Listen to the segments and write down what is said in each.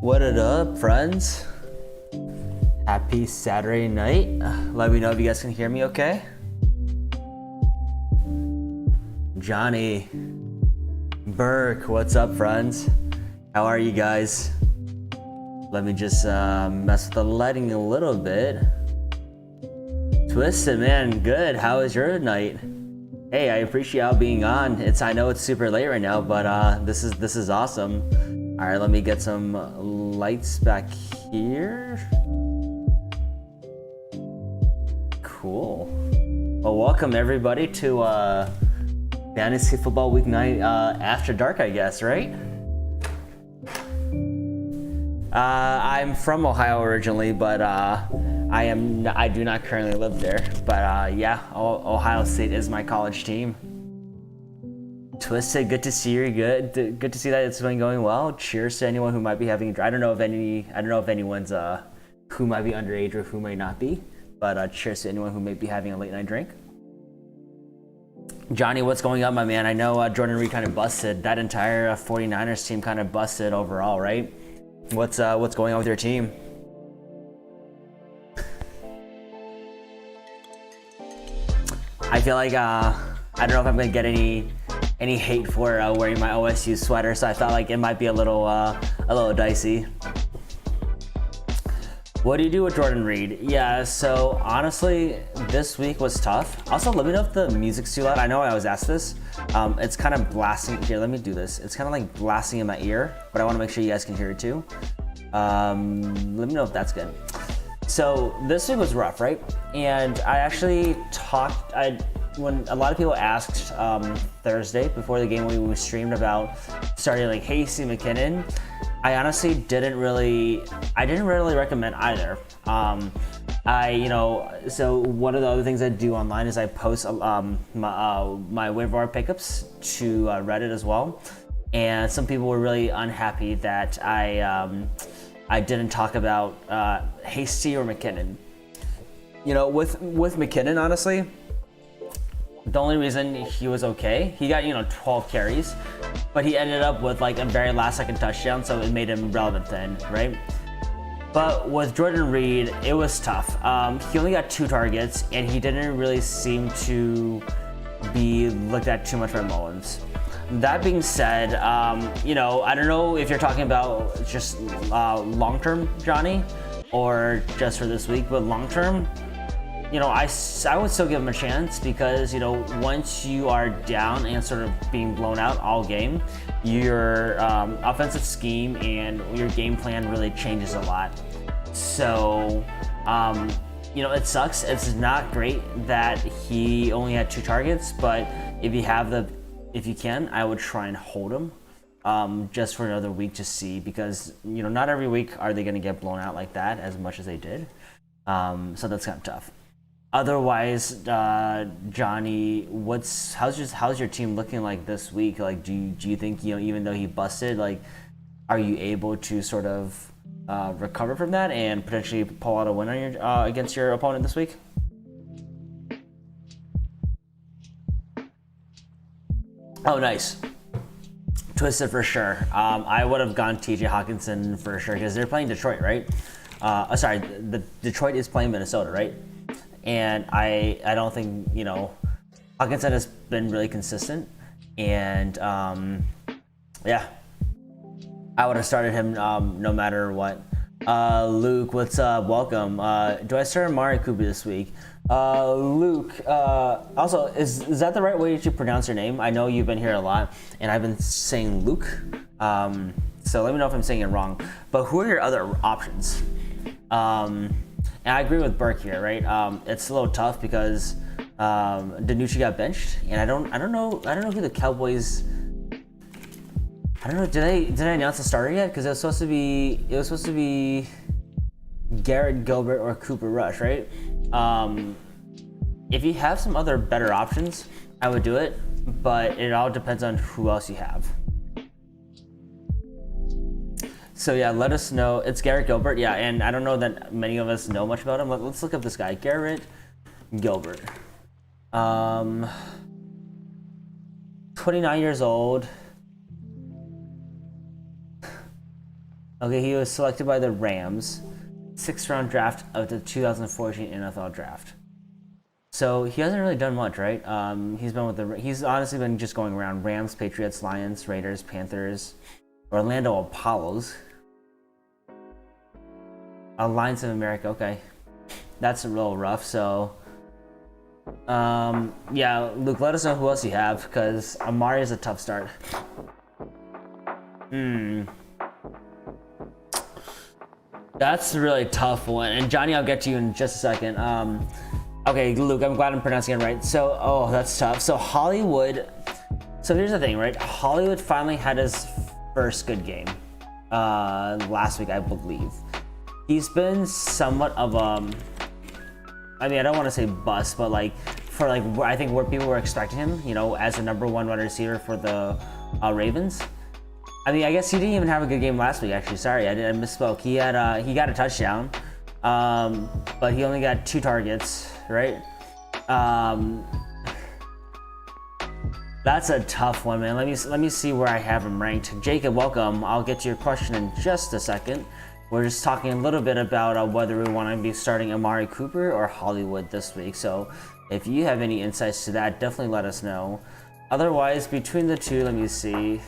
What it up, friends? Happy Saturday night. Let me know if you guys can hear me okay. Johnny, Burke, what's up, friends? How are you guys? Let me just mess with the lighting a little bit. Twisted, man, good. How was your night? Hey, I appreciate y'all being on. I know it's super late right now, but this is awesome. All right, let me get some lights back here. Cool. Well, welcome everybody to Fantasy Football Week 9 After Dark, I guess, right? I'm from Ohio originally, but I do not currently live there. But yeah, Ohio State is my college team. Twisted, good to see you. Good to see that it's been going well. Cheers to anyone who might be having. I don't know if anyone's who might be underage or who may not be. But cheers to anyone who may be having a late night drink. Johnny, what's going on, my man? I know Jordan Reed kind of busted. That entire 49ers team kind of busted overall, right? What's going on with your team? I feel like I don't know if I'm gonna get any hate for wearing my OSU sweater, so I thought like it might be a little dicey. What do you do with Jordan Reed? Yeah, so honestly, this week was tough. Also, let me know if the music's too loud. I know I always ask this. It's kind of blasting. Here, let me do this. It's kind of like blasting in my ear, but I want to make sure you guys can hear it too. Let me know if that's good. So this week was rough, right? And I actually talked. When a lot of people asked Thursday before the game when we streamed about starting like Hasty McKinnon, I honestly didn't really recommend either. So one of the other things I do online is I post my waiver wire pickups to Reddit as well, and some people were really unhappy that I didn't talk about Hasty or McKinnon. You know, with McKinnon, honestly, the only reason he was okay, he got 12 carries, but he ended up with like a very last second touchdown, so it made him relevant then, right? But with Jordan Reed, it was tough. He only got 2 targets, and he didn't really seem to be looked at too much by Mullins. That being said, I don't know if you're talking about just long-term, Johnny, or just for this week, but long-term, I would still give him a chance because, once you are down and sort of being blown out all game, your offensive scheme and your game plan really changes a lot. So, it sucks. It's not great that he only had 2 targets, but if you can, I would try and hold him just for another week to see, because, not every week are they going to get blown out like that as much as they did. So that's kind of tough. Otherwise, Johnny, how's your team looking like this week? Like, do you think, even though he busted, like, are you able to sort of recover from that and potentially pull out a win on your against your opponent this week? Oh, nice. Twisted for sure. I would have gone TJ Hawkinson for sure because they're playing Detroit, right? Detroit is playing Minnesota, right? And I don't think, Hawkinson has been really consistent. And, yeah, I would have started him no matter what. Luke, what's up? Welcome. Do I start Amari Cooper this week? Luke, also, is that the right way to pronounce your name? I know you've been here a lot, and I've been saying Luke. So let me know if I'm saying it wrong. But who are your other options? And I agree with Burke here, right? It's a little tough because DiNucci got benched, and I don't know who the Cowboys. I don't know. Did they announce the starter yet? Because it was supposed to be Garrett Gilbert or Cooper Rush, right? If you have some other better options, I would do it, but it all depends on who else you have. So yeah, let us know. It's Garrett Gilbert, yeah, and I don't know that many of us know much about him. Let's look up this guy, Garrett Gilbert. 29 years old. Okay, he was selected by the Rams, 6th-round draft of the 2014 NFL Draft. So he hasn't really done much, right? He's honestly been just going around Rams, Patriots, Lions, Raiders, Panthers, Orlando Apollos, Alliance of America. Okay, that's a little rough. So, yeah, Luke, let us know who else you have, because Amari is a tough start. That's a really tough one. And Johnny, I'll get to you in just a second. Okay, Luke, I'm glad I'm pronouncing it right. So, oh, that's tough. So Hollywood. So here's the thing, right? Hollywood finally had his first good game last week, I believe. He's been somewhat of I mean, I don't want to say bust, but like for like I think where people were expecting him, you know, as the #1 wide receiver for the Ravens. I mean, I guess he didn't even have a good game last week. Actually, sorry, I misspoke. He got a touchdown, but he only got 2 targets, right? That's a tough one, man. Let me see where I have him ranked. Jacob, welcome. I'll get to your question in just a second. We're just talking a little bit about whether we want to be starting Amari Cooper or Hollywood this week. So if you have any insights to that, definitely let us know. Otherwise, between the two, let me see.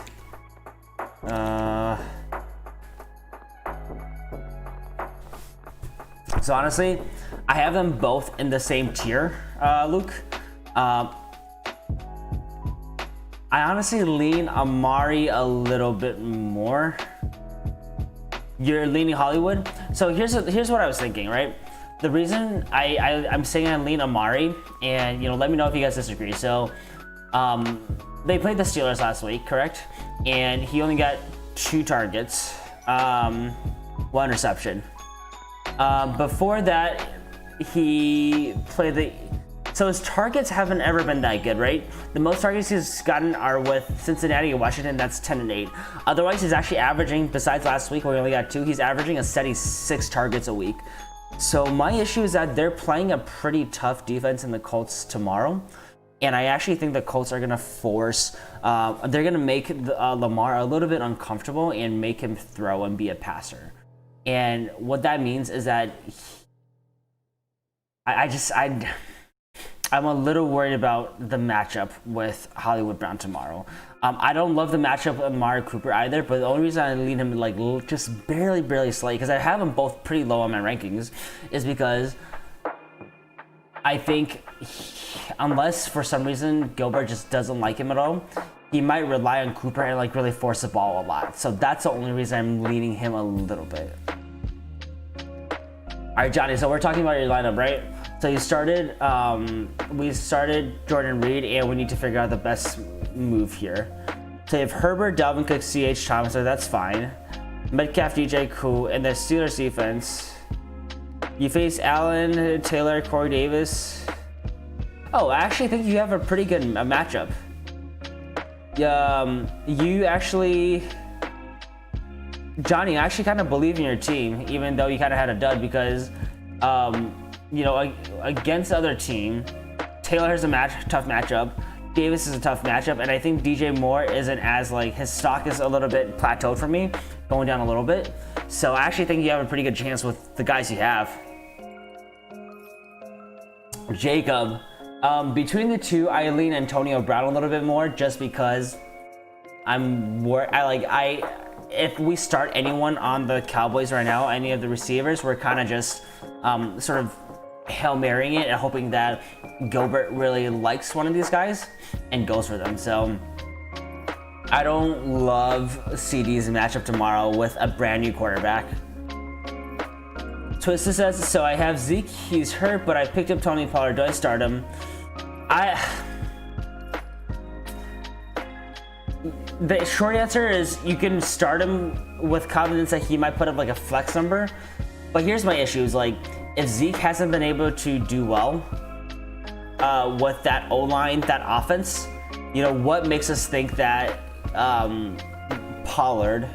So honestly, I have them both in the same tier, Luke. I honestly lean Amari a little bit more. You're leaning Hollywood. So here's what I was thinking, right? The reason I'm saying I lean Amari, and you know, let me know if you guys disagree. So, they played the Steelers last week, correct? And he only got 2 targets, 1 reception. Before that, he played so his targets haven't ever been that good, right? The most targets he's gotten are with Cincinnati and Washington, that's 10 and 8. Otherwise, he's actually averaging, besides last week where he only got 2, he's averaging a steady 6 targets a week. So my issue is that they're playing a pretty tough defense in the Colts tomorrow. And I actually think the Colts are going to force, they're going to make Lamar a little bit uncomfortable and make him throw and be a passer. And what that means is that I'm a little worried about the matchup with Hollywood Brown tomorrow. I don't love the matchup with Amari Cooper either, but the only reason I lean him like just barely slight, because I have them both pretty low on my rankings, is because I think unless for some reason Gilbert just doesn't like him at all, he might rely on Cooper and like really force the ball a lot. So that's the only reason I'm leaning him a little bit. All right, Johnny, so we're talking about your lineup, right? So you started, we started Jordan Reed, and we need to figure out the best move here. So you have Herbert, Dalvin Cook, C.H. Thomas, so that's fine. Metcalf, DJ, cool. And the Steelers defense, you face Allen, Taylor, Corey Davis. Oh, I actually think you have a pretty good matchup. You actually, Johnny, I actually kind of believe in your team, even though you kind of had a dud, because, you know, against the other team, Taylor has a tough matchup. Davis is a tough matchup, and I think DJ Moore isn't as like, his stock is a little bit plateaued for me, going down a little bit. So I actually think you have a pretty good chance with the guys you have. Jacob, between the two, I lean Antonio Brown a little bit more, just because if we start anyone on the Cowboys right now, any of the receivers, we're kind of just sort of Hail Marying it and hoping that Gilbert really likes one of these guys and goes for them. So I don't love CD's matchup tomorrow with a brand new quarterback. Twisted says, so I have Zeke, he's hurt, but I picked up Tony Pollard. Do I start him? The short answer is you can start him with confidence that he might put up like a flex number. But here's my issue is like, if Zeke hasn't been able to do well with that O-line, that offense, you know, what makes us think that Pollard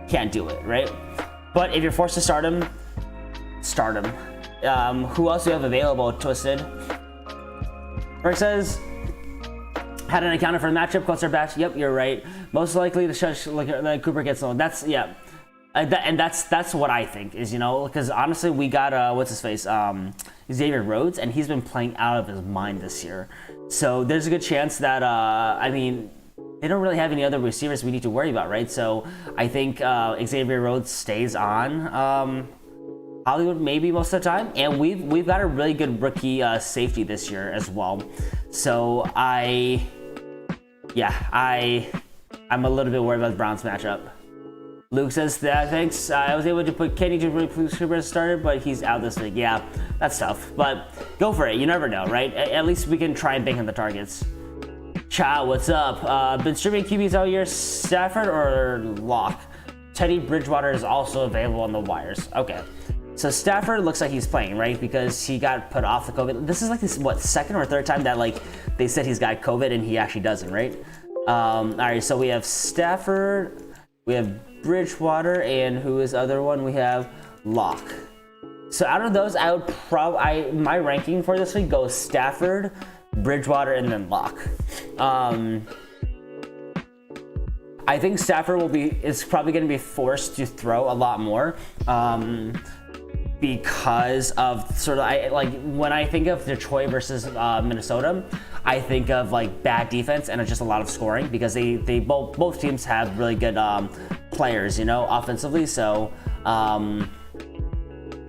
can't do it, right? But if you're forced to start him, start him. Who else do you have available, Twisted? Rick says, hadn't accounted for the matchup, closer batch. Yep, you're right. Most likely the Cooper gets alone. That's, yeah. And that's what I think is, because honestly, we got what's his face, Xavier Rhodes, and he's been playing out of his mind this year. So there's a good chance that I mean, they don't really have any other receivers we need to worry about, right? So I think Xavier Rhodes stays on Hollywood maybe most of the time, and we've got a really good rookie safety this year as well. So I'm a little bit worried about the Browns matchup. Luke says that thanks. I was able to put Kenny to replace Cooper as starter, but he's out this week. Yeah, that's tough. But go for it. You never know, right? At least we can try and bank on the targets. Ciao, what's up? Been streaming QBs all year. Stafford or Locke? Teddy Bridgewater is also available on the wires. Okay. So Stafford looks like he's playing, right? Because he got put off the COVID. This is like this, second or third time that like they said he's got COVID and he actually doesn't, right? All right, so we have Stafford, we have Bridgewater, and who is the other one? We have Locke. So out of those, I would my ranking for this week goes Stafford, Bridgewater, and then Locke. I think Stafford is probably going to be forced to throw a lot more. Because of sort of when I think of Detroit versus Minnesota, I think of like bad defense and just a lot of scoring because they both teams have really good players, offensively. So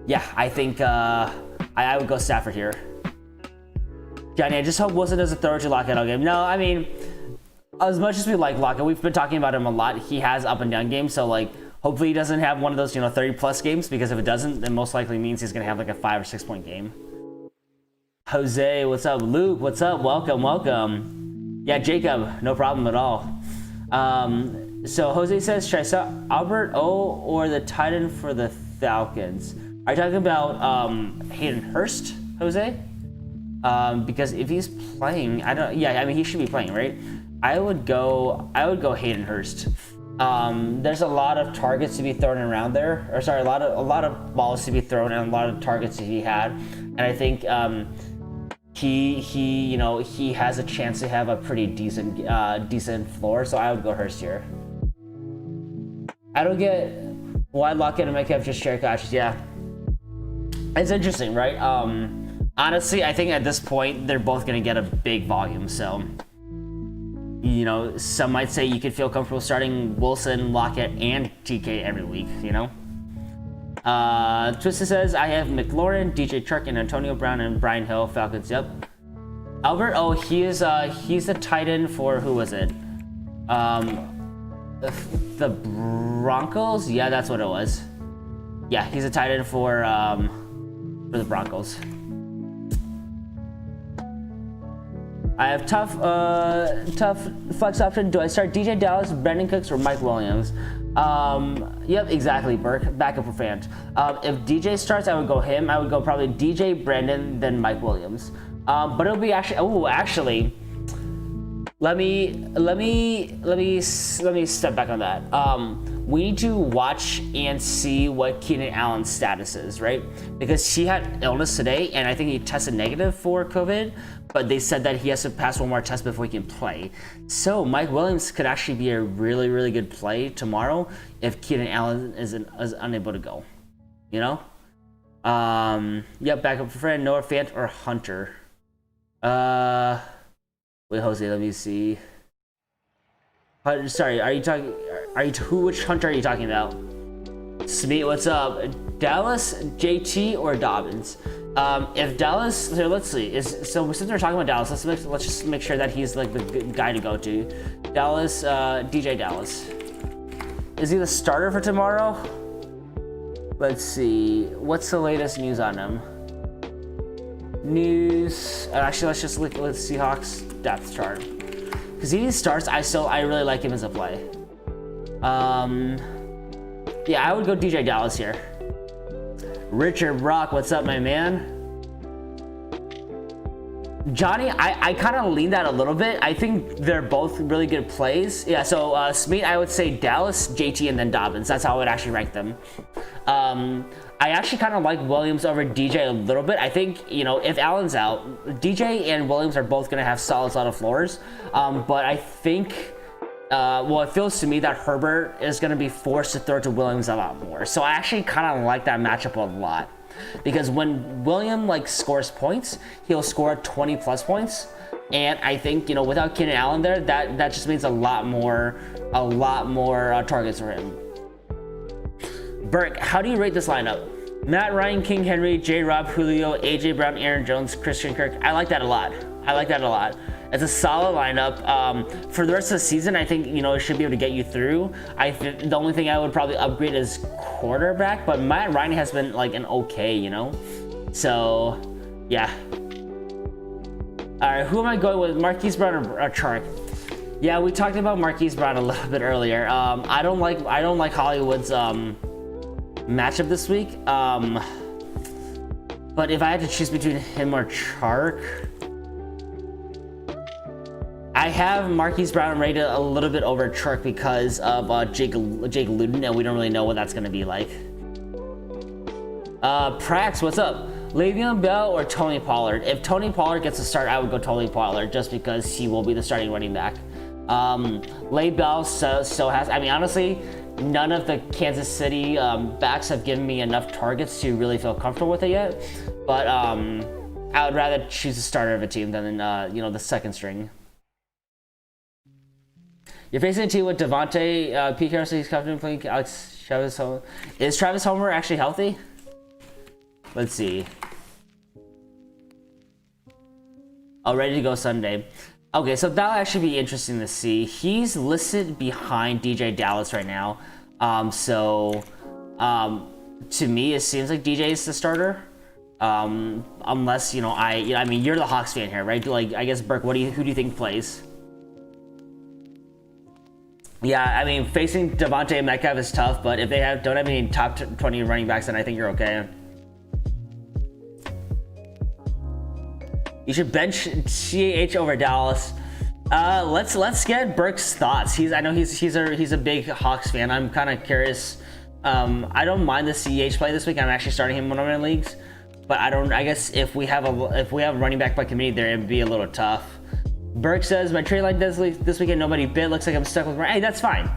yeah, I think I would go Stafford here. Johnny, I just hope Wilson doesn't throw it to Lockett all game. No, I mean, as much as we like Lockett, we've been talking about him a lot. He has up and down games, so like. Hopefully he doesn't have one of those, 30-plus games, because if it doesn't, then most likely means he's going to have like a 5 or 6 point game. Jose, what's up? Luke, what's up? Welcome. Yeah, Jacob, no problem at all. So Jose says, should I start Albert O or the tight end for the Falcons? Are you talking about Hayden Hurst, Jose? Because if he's playing, he should be playing, right? I would go Hayden Hurst. There's a lot of targets to be thrown around there, or sorry, a lot of balls to be thrown and a lot of targets that he had, and I think he has a chance to have a pretty decent floor, so I would go Hurst here. I don't get why Lockett and Metcalf just share catches. Yeah, it's interesting, right? Honestly, I think at this point they're both gonna get a big volume, so. Some might say you could feel comfortable starting Wilson, Lockett, and TK every week, Twisted says, I have McLaurin, DJ Chark, and Antonio Brown, and Brian Hill, Falcons, yep. Albert, he's the tight end for, who was it? The Broncos? Yeah, that's what it was. Yeah, he's a tight end for the Broncos. I have tough flex option. Do I start DJ Dallas, Brandon Cooks, or Mike Williams? Yep, exactly, Burke. Backup for fans. If DJ starts, I would go him. I would go probably DJ, Brandon, then Mike Williams. But it'll be actually. Let me step back on that. We need to watch and see what Keenan Allen's status is, right? Because he had illness today, and I think he tested negative for COVID, but they said that he has to pass one more test before he can play. So Mike Williams could actually be a really, really good play tomorrow if Keenan Allen is unable to go. Yep, backup for friend, Noah Fant or Hunter. Wait, Jose, let me see. Sorry, which Hunter are you talking about? Smeet, what's up? Dallas, JT, or Dobbins? If Dallas, so let's see. Since we're talking about Dallas, let's just make sure that he's like the good guy to go to. Dallas, DJ Dallas. Is he the starter for tomorrow? Let's see. What's the latest news on him? Actually, let's just look at Seahawks depth chart. Because he starts, I really like him as a play. Yeah, I would go DJ Dallas here. Richard Brock, what's up, my man? Johnny, I kind of lean that a little bit. I think they're both really good plays. Yeah, so Smeet, I would say Dallas, JT, and then Dobbins. That's how I would actually rank them. I actually kind of like Williams over DJ a little bit. I think, if Allen's out, DJ and Williams are both going to have solid floors. But I think well, it feels to me that Herbert is going to be forced to throw to Williams a lot more. So I actually kind of like that matchup a lot, because when Williams like scores points, he'll score 20 plus points. And I think, without Keenan Allen there, that just means a lot more targets for him. Burke, how do you rate this lineup? Matt Ryan, King Henry, J-Rob, Julio, AJ Brown, Aaron Jones, Christian Kirk. I like that a lot. It's a solid lineup. For the rest of the season, I think, it should be able to get you through. The only thing I would probably upgrade is quarterback, but Matt Ryan has been like an okay, So, yeah. All right, who am I going with? Marquise Brown or Chark? Yeah, we talked about Marquise Brown a little bit earlier. I don't like Hollywood's matchup this week. But if I had to choose between him or Chark, I have Marquise Brown rated a little bit over Chark because of Jake Luton, and we don't really know what that's going to be like. Prax, what's up? Le'Veon Bell or Tony Pollard? If Tony Pollard gets a start, I would go Tony Pollard just because he will be the starting running back. Le'Veon Bell still has, honestly, none of the Kansas City backs have given me enough targets to really feel comfortable with it yet. But I would rather choose the starter of a team than the second string. You're facing a team with Devontae, Pete Carroll, he's comfortable playing Alex Travis Homer. Is Travis Homer actually healthy? Let's see. Oh, ready to go Sunday. Okay, so that'll actually be interesting to see. He's listed behind DJ Dallas right now. To me, it seems like DJ is the starter. Unless, you're the Hawks fan here, right? Like, I guess, Burke, who do you think plays? Yeah, facing Devontae and Metcalf is tough, but if they don't have any top 20 running backs, then I think you're okay. You should bench CH over Dallas. Let's get Burke's thoughts. I know he's a big Hawks fan. I'm kind of curious. I don't mind the CH play this week. I'm actually starting him in one of my leagues, but I guess if we have a running back by committee there, it'd be a little tough. Burke says my trade line this weekend nobody bid. Looks like I'm stuck with Ryan. Hey, that's fine.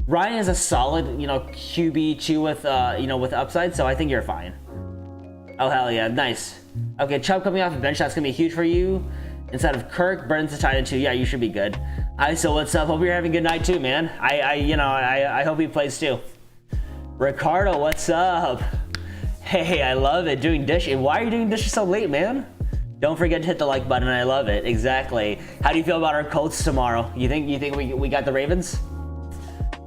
Ryan is a solid QB2 with upside, so I think you're fine. Oh hell yeah, nice. Okay, Chubb coming off the bench, that's gonna be huge for you. Instead of Kirk, Burns the tight end too. Yeah, you should be good. Hi, so what's up? Hope you're having a good night too, man. I hope he plays too. Ricardo, what's up? Hey, I love it. Doing dishes. Why are you doing dishes so late, man? Don't forget to hit the like button. I love it. Exactly. How do you feel about our Colts tomorrow? You think we got the Ravens?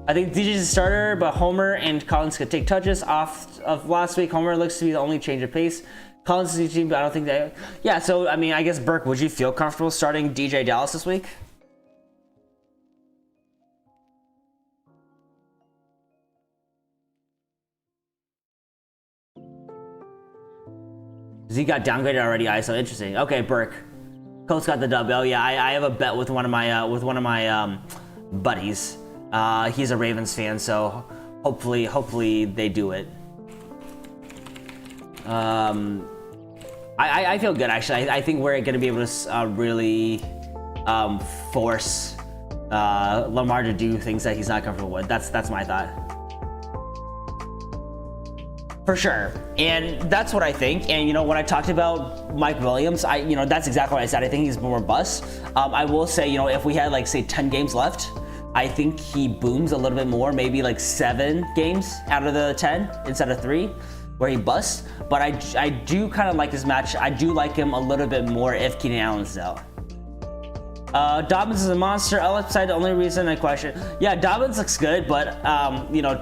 I think DJ's a starter, but Homer and Collins could take touches off of last week. Homer looks to be the only change of pace. Collins is a team, but I don't think they. Yeah, so I guess Burke, would you feel comfortable starting DJ Dallas this week? Z got downgraded already. ISO, interesting. Okay, Burke. Colts got the dub. Oh yeah, I have a bet with one of my buddies. He's a Ravens fan, so hopefully they do it. I feel good actually. I think we're gonna be able to really force Lamar to do things that he's not comfortable with. That's my thought. For sure, and that's what I think. And when I talked about Mike Williams, that's exactly what I said. I think he's more bust. I will say, if we had like say 10 games left, I think he booms a little bit more, maybe like 7 games out of the 10 instead of 3, where he busts. But I do kind of like his match. I do like him a little bit more if Keenan Allen's out. Dobbins is a monster. Upside, the only reason I question. Yeah, Dobbins looks good, but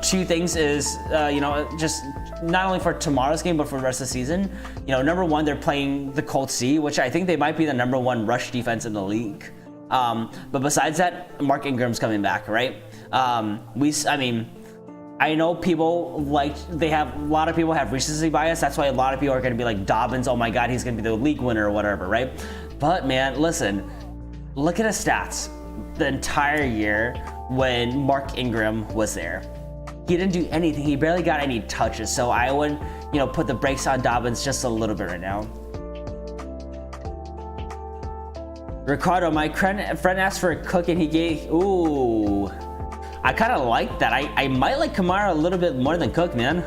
2 things is just not only for tomorrow's game but for the rest of the season. Number one, they're playing the Colts C, which I think they might be the number 1 rush defense in the league. But besides that, Mark Ingram's coming back, right? I know people a lot of people have recency bias. That's why a lot of people are going to be like Dobbins. Oh my God, he's going to be the league winner or whatever, right? But man, listen. Look at his stats the entire year when Mark Ingram was there. He didn't do anything. He barely got any touches. So I would, put the brakes on Dobbins just a little bit right now. Ricardo, my friend asked for a Cook and he gave. Ooh, I kind of like that. I might like Kamara a little bit more than Cook, man.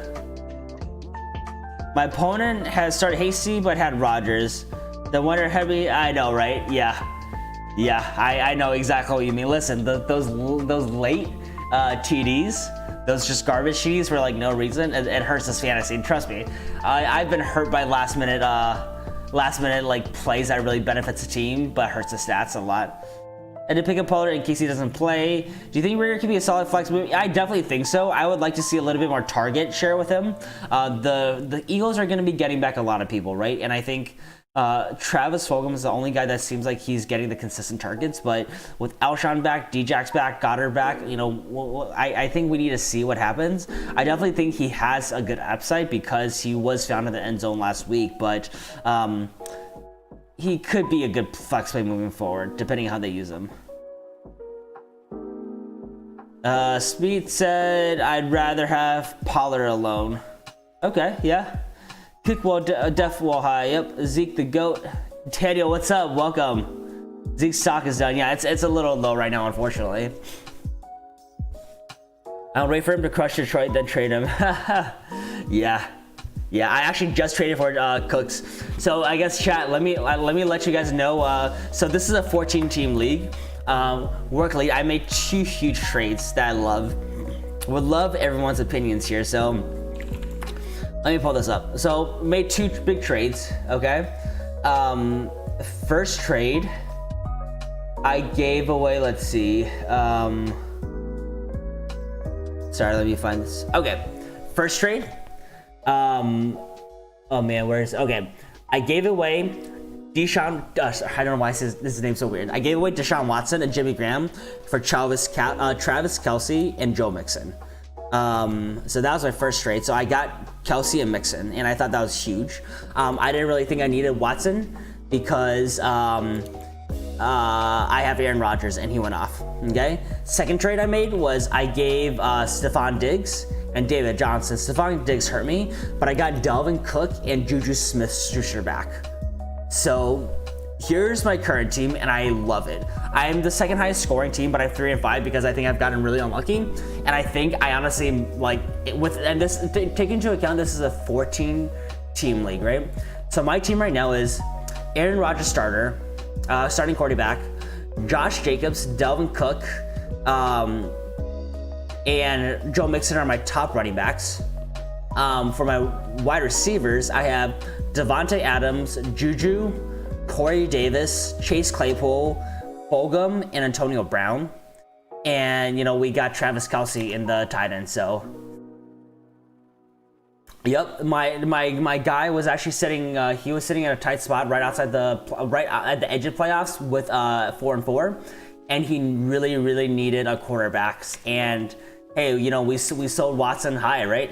My opponent has started hasty but had Rodgers. The winner heavy. I know, right? Yeah. I know exactly what you mean. Listen, those late TDs, those just garbage TDs for like no reason. It hurts this fantasy. Trust me, I've been hurt by last minute like plays that really benefits the team but hurts the stats a lot. And to pick up Pollard in case he doesn't play. Do you think Reagor could be a solid flex move? I definitely think so. I would like to see a little bit more target share with him. The Eagles are going to be getting back a lot of people, right? And I think Travis Fulgham is the only guy that seems like he's getting the consistent targets. But with Alshon back, Djax back, Goddard back, I think we need to see what happens. I definitely think he has a good upside because he was found in the end zone last week. But he could be a good flex play moving forward, depending on how they use him. Speed said, I'd rather have Pollard alone. Okay, yeah. Kickwall, def wall high. Yep. Zeke the GOAT. Daniel, what's up? Welcome. Zeke's stock is done. Yeah, it's a little low right now, unfortunately. I'll wait for him to crush Detroit, then trade him. Yeah, I actually just traded for Cooks. So I guess chat, let me let you guys know. So this is a 14-team league, work league. I made 2 huge trades that I love. Would love everyone's opinions here. So let me pull this up. So made 2 big trades. Okay. First trade, I gave away. Let's see. Sorry, let me find this. Okay, first trade. Oh man, okay. I gave away Deshaun, I don't know why this name so weird. I gave away Deshaun Watson and Jimmy Graham for Travis Kelce and Joe Mixon. So that was my first trade. So I got Kelce and Mixon, and I thought that was huge. I didn't really think I needed Watson because I have Aaron Rodgers and he went off. Okay. Second trade I made was I gave Stephon Diggs and David Johnson. Stephon Diggs hurt me, but I got Dalvin Cook and Juju Smith-Schuster back. So here's my current team, and I love it. I am the second highest scoring team, but I have 3 and 5 because I think I've gotten really unlucky. And I think I honestly like take into account this is a 14-team league, right? So my team right now is Aaron Rodgers starting quarterback, Josh Jacobs, Dalvin Cook, and Joe Mixon are my top running backs. For my wide receivers, I have Devontae Adams, Juju, Corey Davis, Chase Claypool, Fulgham, and Antonio Brown. And, we got Travis Kelce in the tight end, so. Yep, my guy was actually sitting, he was sitting at a tight spot right at the edge of playoffs with 4-4. And he really, really needed a quarterback. And hey, we sold Watson high, right?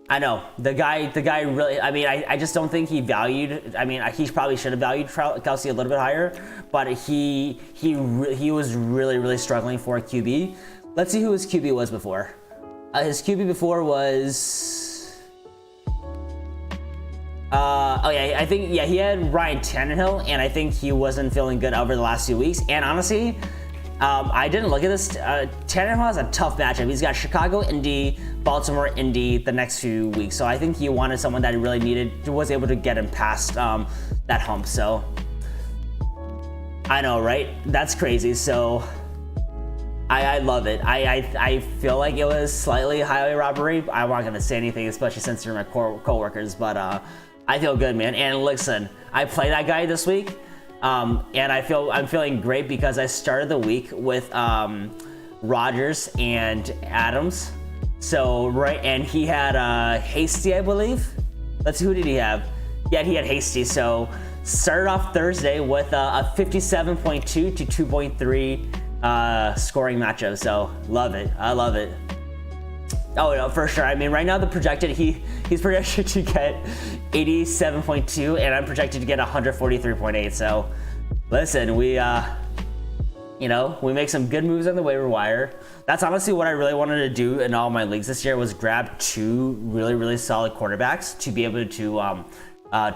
I know the guy really. I mean, I just don't think he valued. I mean, he probably should have valued Kelce a little bit higher, but he was really, really struggling for a QB. Let's see who his QB was before. His QB before was. I think he had Ryan Tannehill, and I think he wasn't feeling good over the last few weeks. And honestly, I didn't look at this. Tannehill has a tough matchup. He's got Chicago, Indy, Baltimore, Indy the next few weeks. So I think he wanted someone that he really was able to get him past that hump. So I know, right? That's crazy. So I love it. I feel like it was slightly highway robbery. I'm not gonna say anything, especially since you're my co-workers, but I feel good, man. And listen, I play that guy this week. And I'm feeling great because I started the week with Rodgers and Adams. So and he had Hasty, I believe. Let's see, who did he have? Yeah, he had Hasty. So started off Thursday with a 57.2 to 2.3 scoring matchup. So love it. I love it. Oh no, for sure. I mean, right now the projected he's projected to get 87.2, and I'm projected to get 143.8. So, listen, we make some good moves on the waiver wire. That's honestly what I really wanted to do in all my leagues this year, was grab 2 really, really solid quarterbacks to be able to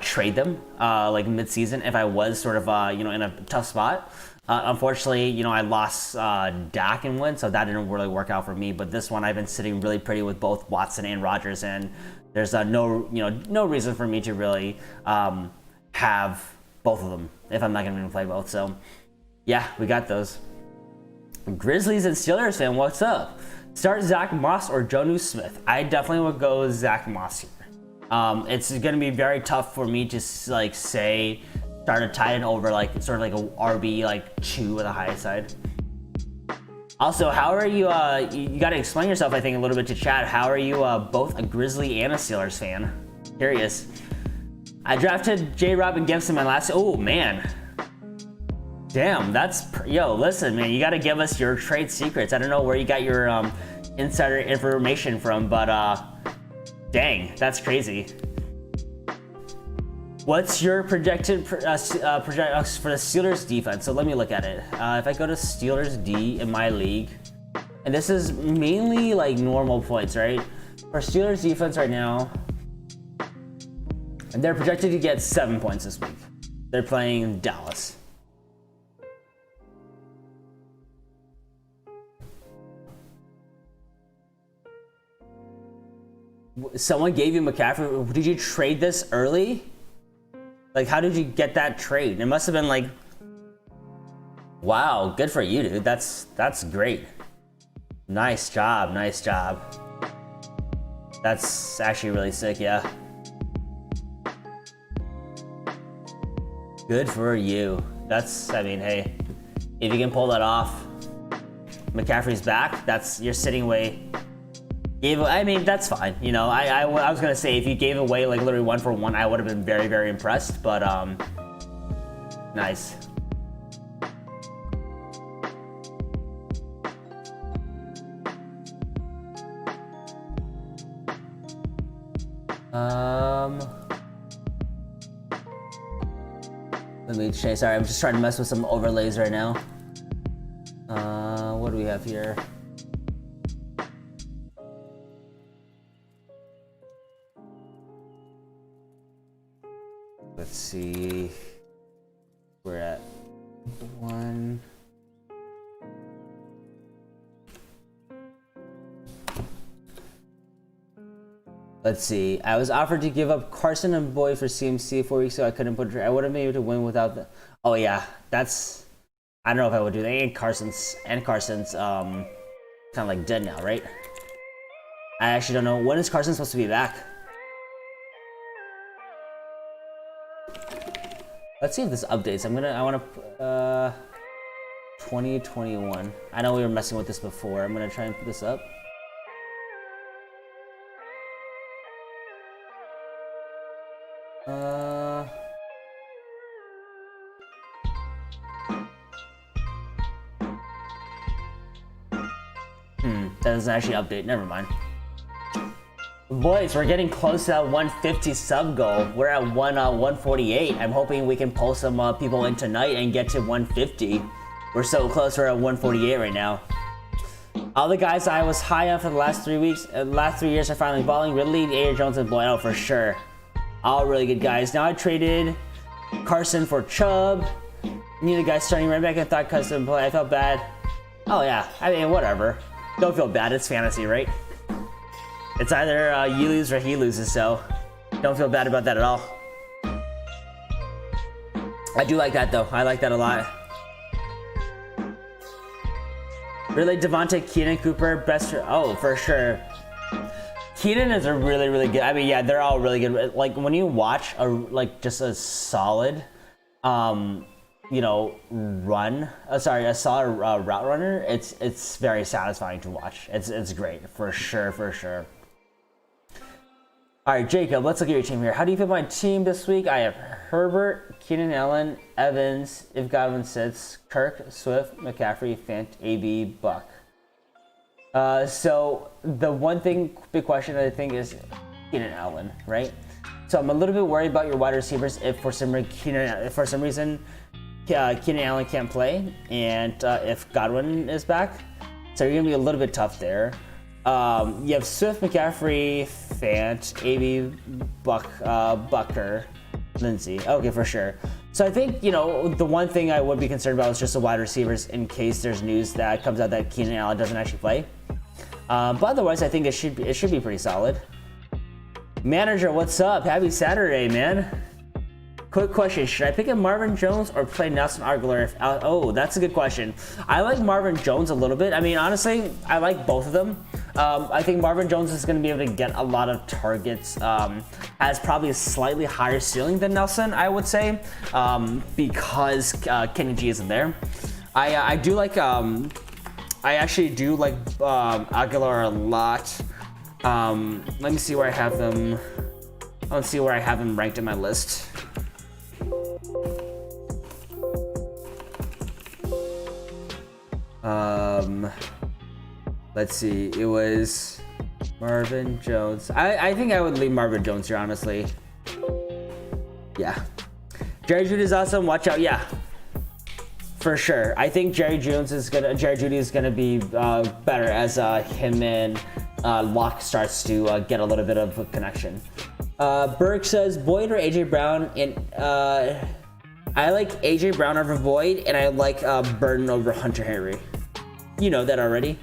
trade them like mid-season if I was sort of in a tough spot. Unfortunately, I lost Dak and Wentz, so that didn't really work out for me. But this one, I've been sitting really pretty with both Watson and Rodgers, and there's no reason for me to really have both of them if I'm not going to play both. So yeah, we got those. Grizzlies and Steelers fan, what's up? Start Zach Moss or Jonnu Smith? I definitely would go Zach Moss here. It's going to be very tough for me to say start a tight end over sort of like a RB 2 at the high side. Also, how are you? You got to explain yourself, I think, a little bit to chat. How are you both a Grizzly and a Steelers fan? Curious. I drafted J-Rob and Gibson my last. Oh man. Damn, listen, man, you got to give us your trade secrets. I don't know where you got your insider information from, but dang, that's crazy. What's your projected for the Steelers defense? So let me look at it. If I go to Steelers D in my league, and this is mainly normal points, right? For Steelers defense right now, they're projected to get 7 points this week. They're playing Dallas. Someone gave you McCaffrey. Did you trade this early? How did you get that trade? It must have been wow, good for you, dude. That's great. Nice job. That's actually really sick, yeah. Good for you. Hey, if you can pull that off, McCaffrey's back. You're sitting away. That's fine. I was gonna say if you gave away literally 1-for-1, I would have been very, very impressed. But nice. Let me change. Sorry, I'm just trying to mess with some overlays right now. What do we have here? Let's see. We're at 1. Let's see. I was offered to give up Carson and Boyd for CMC 4 weeks ago. I couldn't put. I would have been able to win without the. Oh yeah, that's. I don't know if I would do that. And Carson's kind of dead now, right? I actually don't know. When is Carson supposed to be back? Let's see if this updates. I want to 2021. I know we were messing with this before. I'm gonna try and put this up. That doesn't actually update. Never mind. Boys, we're getting close to that 150 sub goal. We're at 148. I'm hoping we can pull some people in tonight and get to 150. We're so close. We're at 148 right now. All the guys I was high on for the last 3 weeks, last 3 years are finally balling. Ridley, A.J. Jones, and Boyd. Oh, for sure. All really good guys. Now I traded Carson for Chubb. Knew the guy starting right back. I thought Carson play. I felt bad. Oh yeah. Whatever. Don't feel bad. It's fantasy, right? It's either you lose or he loses, so don't feel bad about that at all. I do like that, though. I like that a lot. Really, Devontae, Keenan, Cooper, best. Oh, for sure. Keenan is a really, really good. Yeah, they're all really good. When you watch just a solid, run. A solid route runner. It's very satisfying to watch. It's great for sure. All right, Jacob, let's look at your team here. How do you feel my team this week? I have Herbert, Keenan Allen, Evans, if Godwin sits, Kirk, Swift, McCaffrey, Fant, AB, Buck. So the big question I think is Keenan Allen, right? So I'm a little bit worried about your wide receivers if for some reason Keenan Allen can't play, and if Godwin is back. So you're gonna be a little bit tough there. You have Swift, McCaffrey, Fant, AB, Bucker. Lindsey. Okay, for sure. So I think, the one thing I would be concerned about is just the wide receivers in case there's news that comes out that Keenan Allen doesn't actually play. But otherwise, I think it should be pretty solid. Manager, what's up? Happy Saturday, man. Quick question: should I pick up Marvin Jones or play Nelson Agholor? Oh, that's a good question. I like Marvin Jones a little bit. I mean, honestly, I like both of them. I think Marvin Jones is going to be able to get a lot of targets. Has probably a slightly higher ceiling than Nelson, I would say, because Kenny G isn't there. I do like. I actually do like Agholor a lot. Let me see where I have them. Let's see where I have him ranked in my list. Let's see. It was Marvin Jones. I think I would leave Marvin Jones here, honestly. Yeah. Jerry Jeudy is awesome. Watch out. Yeah. For sure. I think Jerry Jeudy is gonna be better as him and Locke starts to get a little bit of a connection. Burke says Boyd or AJ Brown, and I like AJ Brown over Boyd, and I like Burton over Hunter Henry. You know that already.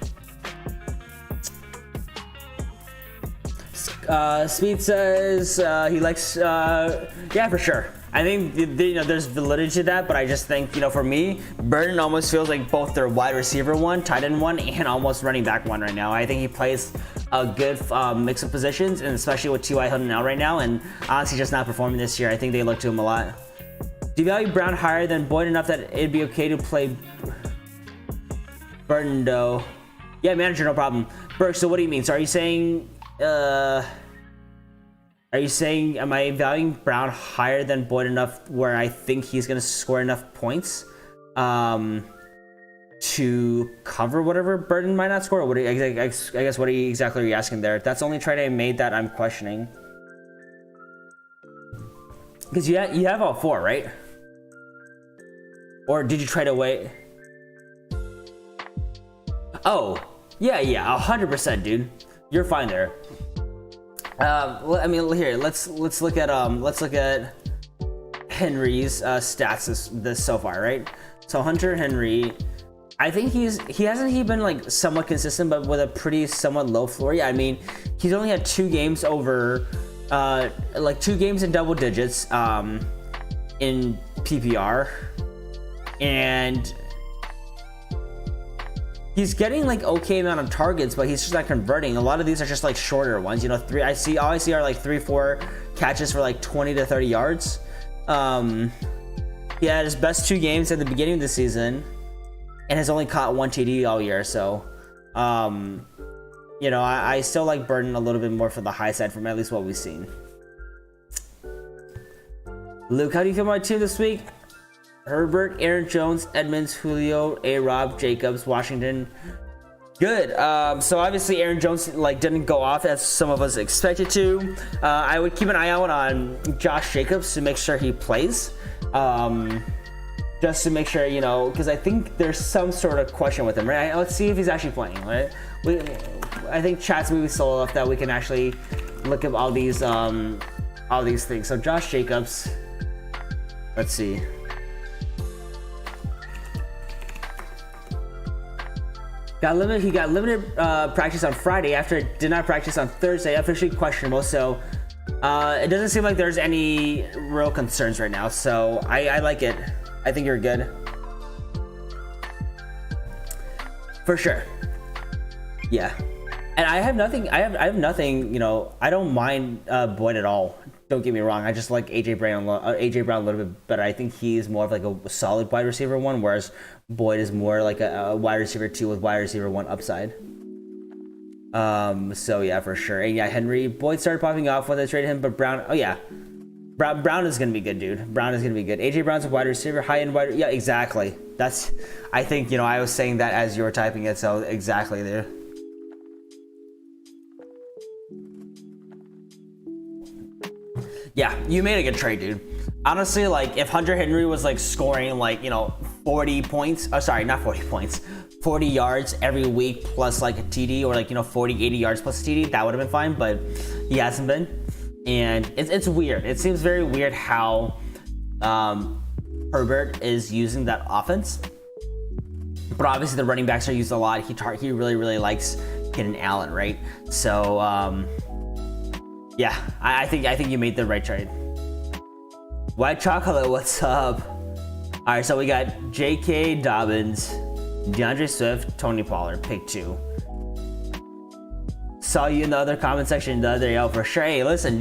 Speed says he likes, yeah, for sure. I think there's validity to that, but I just think for me, Burton almost feels like both their wide receiver one, tight end one, and almost running back one right now. I think he plays a good mix of positions, and especially with T.Y. Hilton out right now, and honestly just not performing this year. I think they look to him a lot. Do you value Brown higher than Boyd enough that it'd be okay to play Burton though? Yeah, manager, no problem. Burke, so what do you mean? So are you saying am I valuing Brown higher than Boyd enough where I think he's gonna score enough points to cover whatever Burton might not score? What I guess what exactly are you asking there? That's the only trade I made that I'm questioning. Because you have all four, right? Or did you trade away? Oh, yeah, 100%, dude. You're fine there. I mean, here, let's look at Henry's stats this so far, right? So Hunter Henry, I think he been like somewhat consistent, but with a pretty somewhat low floor. Yeah, I mean, he's only had 2 games over, like 2 games in double digits, in PPR, and he's getting like okay amount of targets, but he's just not converting. A lot of these are just like shorter ones. All I see are like 3-4 catches for like 20 to 30 yards. He had his best 2 games at the beginning of the season, and has only caught 1 TD all year. So, I still like Burton a little bit more for the high side from at least what we've seen. Luke, how do you feel about my team this week? Herbert, Aaron Jones, Edmonds, Julio, A-Rob, Jacobs, Washington. Good. So obviously Aaron Jones didn't go off as some of us expected to. I would keep an eye out on Josh Jacobs to make sure he plays. Just to make sure, because I think there's some sort of question with him, right? Let's see if he's actually playing, right? I think chat's moving slow enough that we can actually look up all these things. So Josh Jacobs, let's see. He got limited practice on Friday after did not practice on Thursday, officially questionable. So it doesn't seem like there's any real concerns right now. So I like it. I think you're good. For sure. Yeah. And I have nothing. I have nothing. I don't mind Boyd at all. Don't get me wrong. I just like AJ Brown a little bit better. I think he's more of like a solid wide receiver one, whereas Boyd is more like a wide receiver 2 with wide receiver 1 upside. So yeah, for sure. And yeah, Boyd started popping off when they traded him, but Brown. Oh yeah, Brown is gonna be good, dude. Brown is gonna be good. AJ Brown's a wide receiver, high end wide. Yeah, exactly. That's. I think I was saying that as you were typing it, so exactly there. Yeah, you made a good trade, dude. Honestly, if Hunter Henry was scoring 40 points, not 40 points, 40 yards every week plus a TD, or 40, 80 yards plus a TD, that would have been fine, but he hasn't been. and it's weird. It seems very weird how Herbert is using that offense. But obviously the running backs are used a lot. He really likes Keenan Allen, right? So yeah, I think you made the right trade. White Chocolate, what's up? All right, so we got J.K. Dobbins, DeAndre Swift, Tony Pollard, pick 2. Saw you in the other comment section the other day. Oh, for sure. Hey, listen,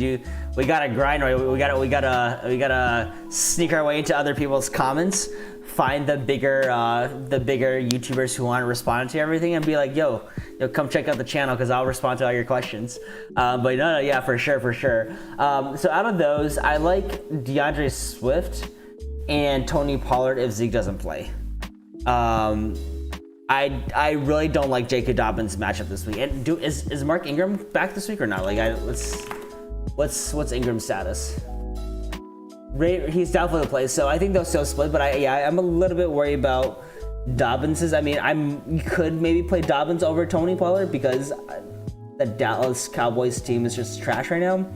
we gotta grind, right? We gotta sneak our way into other people's comments, find the bigger YouTubers who want to respond to everything, and be like, yo, come check out the channel because I'll respond to all your questions. But no, yeah, for sure. So out of those, I like DeAndre Swift and Tony Pollard if Zeke doesn't play. I really don't like J.K. Dobbins' matchup this week. And is Mark Ingram back this week or not? Like, what's Ingram's status? He's doubtful to play, so I think they'll still split. But I'm a little bit worried about Dobbins's. I mean, you could maybe play Dobbins over Tony Pollard because the Dallas Cowboys team is just trash right now.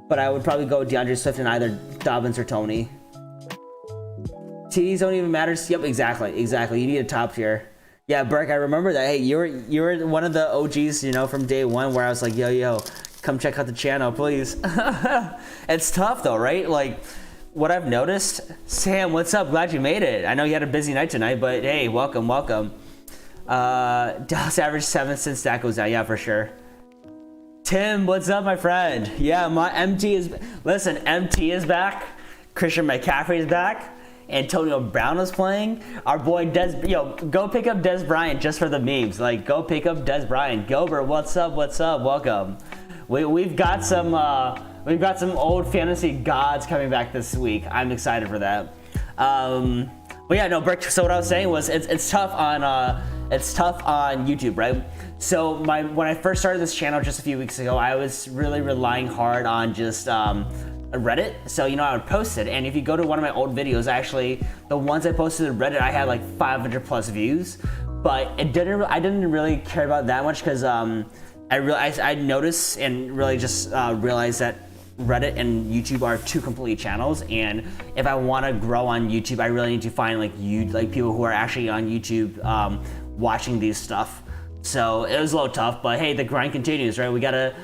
But I would probably go DeAndre Swift in either Dobbins or Tony. TDs don't even matter. Yep, exactly. You need a top tier. Yeah, Burke, I remember that. Hey, you were one of the OGs, from day one, where I was like, yo, come check out the channel, please. It's tough though, right? Like, what I've noticed, Sam, what's up? Glad you made it. I know you had a busy night tonight, but hey, welcome. Dallas average 7 since that goes down. Yeah, for sure. Tim, what's up, my friend? Yeah, MT is back. Christian McCaffrey is back. Antonio Brown is playing. Our boy go pick up Dez Bryant just for the memes. Like, go pick up Dez Bryant. Gilbert, what's up? Welcome. We've got some old fantasy gods coming back this week. I'm excited for that. But yeah, no, Brick. So what I was saying was it's tough on YouTube, right? So when I first started this channel just a few weeks ago, I was really relying hard on just Reddit. So I would post it, and if you go to one of my old videos, actually the ones I posted to Reddit, I had like 500 plus views, but I didn't really care about that much because I noticed and really just realized that Reddit and YouTube are two complete channels, and if I want to grow on YouTube, I really need to find like people who are actually on YouTube watching these stuff. So it was a little tough, but hey, the grind continues, right? We gotta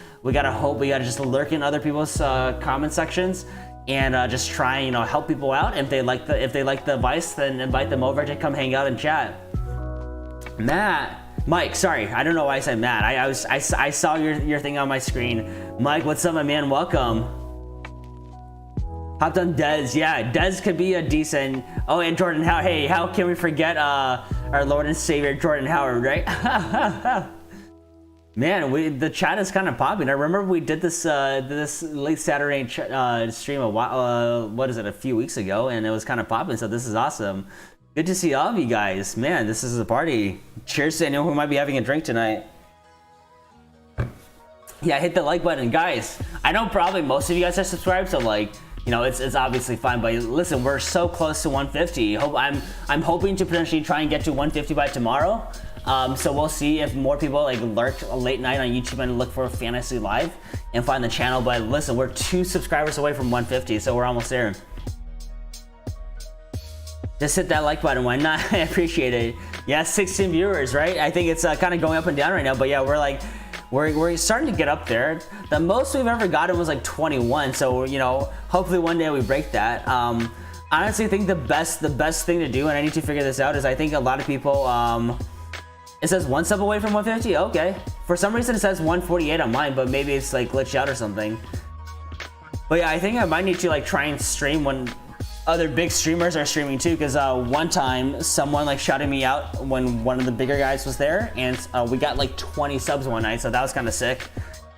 hope. We gotta just lurk in other people's comment sections and just try and help people out. If they like the advice, then invite them over to come hang out and chat. Mike, sorry, I don't know why I said Matt. I saw your thing on my screen. Mike, what's up, my man? Welcome. Hopped on Dez. Yeah, Dez could be a decent. Oh, and Jordan Howard. Hey, how can we forget our Lord and Savior Jordan Howard, right? Man, the chat is kind of popping. I remember we did this late Saturday stream a few weeks ago, and it was kind of popping. So this is awesome. Good to see all of you guys. Man, this is a party. Cheers to anyone who might be having a drink tonight. Yeah, hit the like button, guys. I know probably most of you guys are subscribed, so it's obviously fine. But listen, we're so close to 150. I'm hoping to potentially try and get to 150 by tomorrow. So we'll see if more people lurk late night on YouTube and look for Fantasy Live and find the channel. But listen, we're 2 subscribers away from 150, so we're almost there. Just hit that like button, why not? I appreciate it. Yeah, 16 viewers, right? I think it's kind of going up and down right now, but yeah, we're starting to get up there. The most we've ever gotten was 21, so hopefully one day we break that. Honestly, I think the best thing to do, and I need to figure this out, is I think a lot of people it says 1 sub away from 150. Okay, for some reason it says 148 on mine, but maybe it's glitched out or something. But yeah, I think I might need to try and stream when other big streamers are streaming too, because one time someone shouted me out when one of the bigger guys was there, and we got 20 subs one night, so that was kind of sick.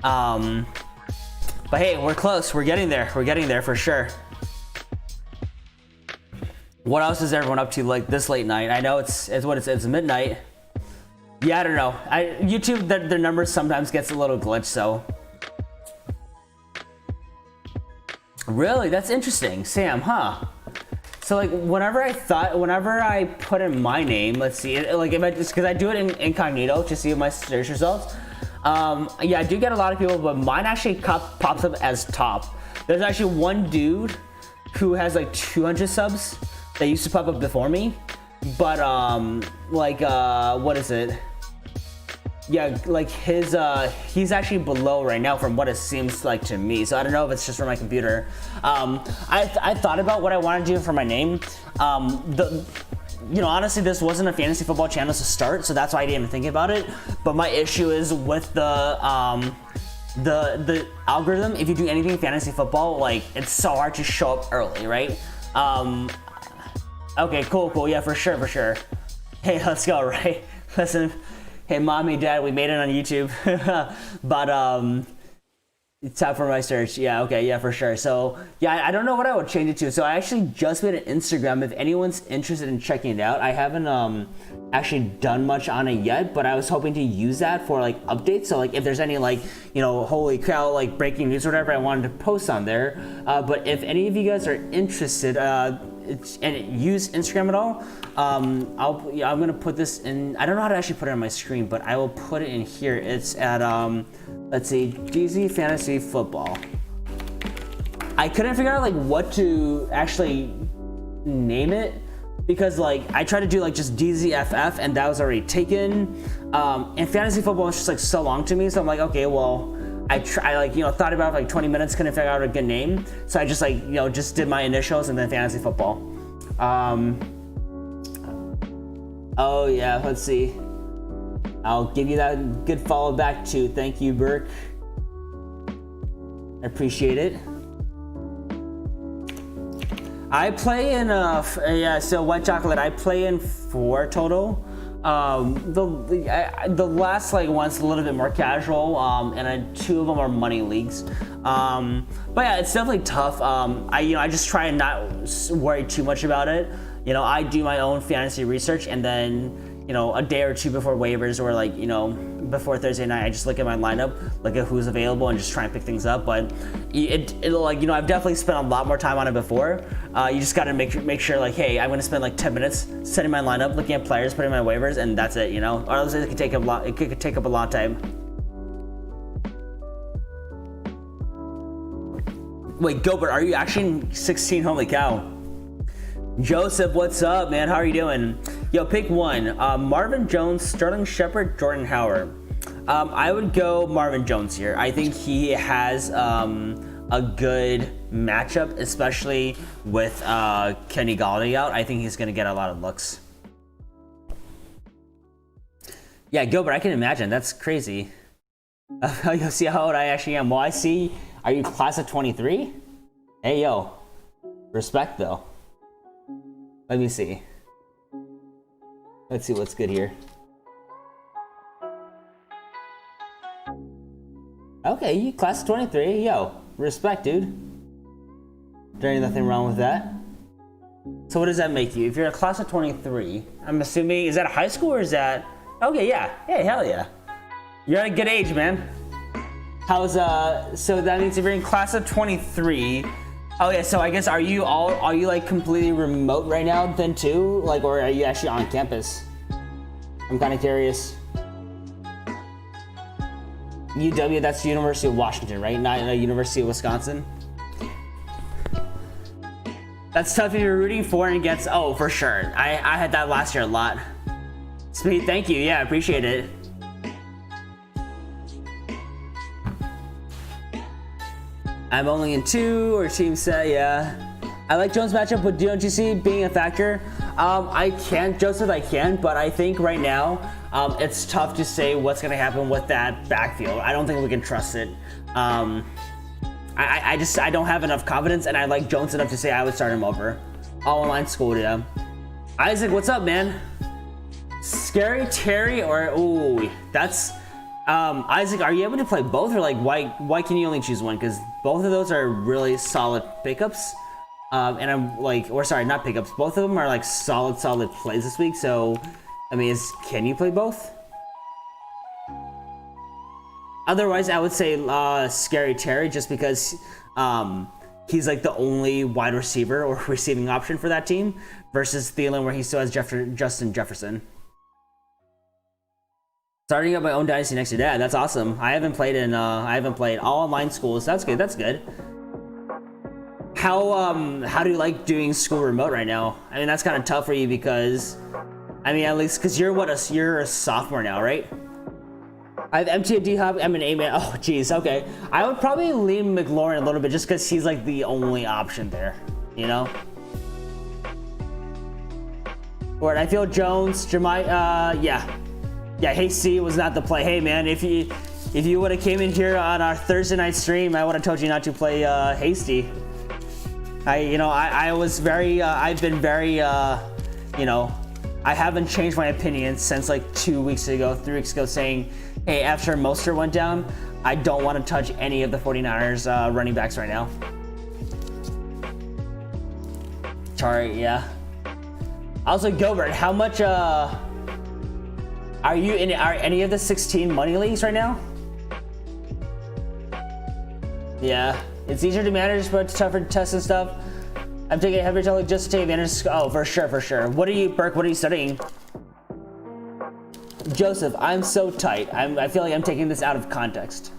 But hey, we're close. We're getting there for sure. What else is everyone up to this late night? I know it's midnight. Yeah, I don't know. YouTube, their numbers sometimes gets a little glitch, so. Really? That's interesting. Sam, huh? So whenever I put in my name, let's see, because I do it in incognito to see my search results. Yeah, I do get a lot of people, but mine actually pops up as top. There's actually one dude who has like 200 subs that used to pop up before me, but what is it? Yeah, like he's actually below right now from what it seems like to me. So I don't know if it's just from my computer. I thought about what I want to do for my name. Honestly, this wasn't a fantasy football channel to start, so that's why I didn't even think about it. But my issue is with the algorithm. If you do anything fantasy football, like it's so hard to show up early, right? Okay, cool, yeah, for sure. Hey, let's go, right? Listen. Hey, mommy, dad, we made it on YouTube. But it's time for my search. Yeah, okay, yeah, for sure. So yeah, I don't know what I would change it to. So I actually just made an Instagram if anyone's interested in checking it out. I haven't actually done much on it yet, but I was hoping to use that for like updates. So like if there's any like, holy cow, like breaking news or whatever, I wanted to post on there. But if any of you guys are interested, and use Instagram at all, I'm gonna put this in. I don't know how to actually put it on my screen, but I will put it in here. It's at let's see, DZ Fantasy Football. I couldn't figure out like what to actually name it because like I tried to do like just DZFF and that was already taken. And fantasy football is just like so long to me, so I'm like, okay, well. I thought about it for like 20 minutes, couldn't figure out a good name. So I just just did my initials and then fantasy football. Oh yeah, let's see. I'll give you that good follow back too. Thank you, Burke. I appreciate it. I play in so White Chocolate, I play in 4 total. The last like one's a little bit more casual, and 2 of them are money leagues. But yeah, it's definitely tough. I just try and not worry too much about it. I do my own fantasy research, and then a day or 2 before waivers or like before Thursday night, I just look at my lineup, look at who's available, and just try and pick things up. But it'll like I've definitely spent a lot more time on it before. You just gotta make sure like, hey, I'm gonna spend like 10 minutes setting my lineup, looking at players, putting my waivers, and that's it. Or else it could take up a lot. It could take up a lot of time. Wait, Gilbert, are you actually in 16? Holy cow. Joseph, what's up, man? How are you doing? Yo, pick one. Marvin Jones, Sterling Shepard, Jordan Howard. I would go Marvin Jones here. I think he has a good matchup, especially with Kenny Galladay out. I think he's going to get a lot of looks. Yeah, Gilbert, I can imagine. That's crazy. You'll see how old I actually am. Well, I see. Are you class of 23? Hey, yo. Respect, though. Let me see. Let's see what's good here. Okay, you class of 23. Yo, respect, dude. There ain't nothing wrong with that. So what does that make you? If you're a class of 23, I'm assuming, is that a high school or is that... Okay, yeah. Hey, hell yeah. You're at a good age, man. How's, so that means if you're in class of 23... Oh yeah, so I guess are you like completely remote right now then too? Like, or are you actually on campus? I'm kind of curious. UW, that's the University of Washington, right? Not the University of Wisconsin. That's tough if you're rooting for and against. Oh, for sure. I had that last year a lot. Speed, thank you. Yeah, I appreciate it. I'm only in 2 or team set, yeah. I like Jones' matchup, but don't you see being a factor? I can, Joseph, I can, but I think right now it's tough to say what's going to happen with that backfield. I don't think we can trust it. I don't have enough confidence, and I like Jones enough to say I would start him over. All online school, yeah. Isaac, what's up, man? Scary Terry or ooh, that's Isaac. Are you able to play both, or like why can you only choose one? Because both of those are really solid pickups. And I'm like, or sorry, not pickups. Both of them are like solid plays this week. So, I mean, can you play both? Otherwise, I would say Scary Terry, just because he's like the only wide receiver or receiving option for that team, versus Thielen, where he still has Justin Jefferson. Starting up my own dynasty next year. Yeah, that's awesome. I haven't played all online schools. That's good. That's good. how do you like doing school remote right now? I mean, that's kind of tough for you because, I mean, at least because you're a sophomore now, right? I have MT at D-Hop. I'm an A-man. Oh, geez. Okay. I would probably lean McLaurin a little bit just because he's like the only option there, you know? Or I feel Jones, yeah. Hasty was not the play. Hey, man, if you would have came in here on our Thursday night stream, I would have told you not to play Hasty. I was very, I've been very, you know, I haven't changed my opinion since like 2 weeks ago, 3 weeks ago, saying, hey, after Mostert went down, I don't want to touch any of the 49ers running backs right now. Sorry, yeah. Also, Gilbert, how much are you in? Are any of the 16 money leagues right now? Yeah, it's easier to manage, but it's tougher to test and stuff. I'm taking a heavier total just to take advantage. Oh, for sure. What are you, Burke? What are you studying? Joseph, I'm so tight. I feel like I'm taking this out of context.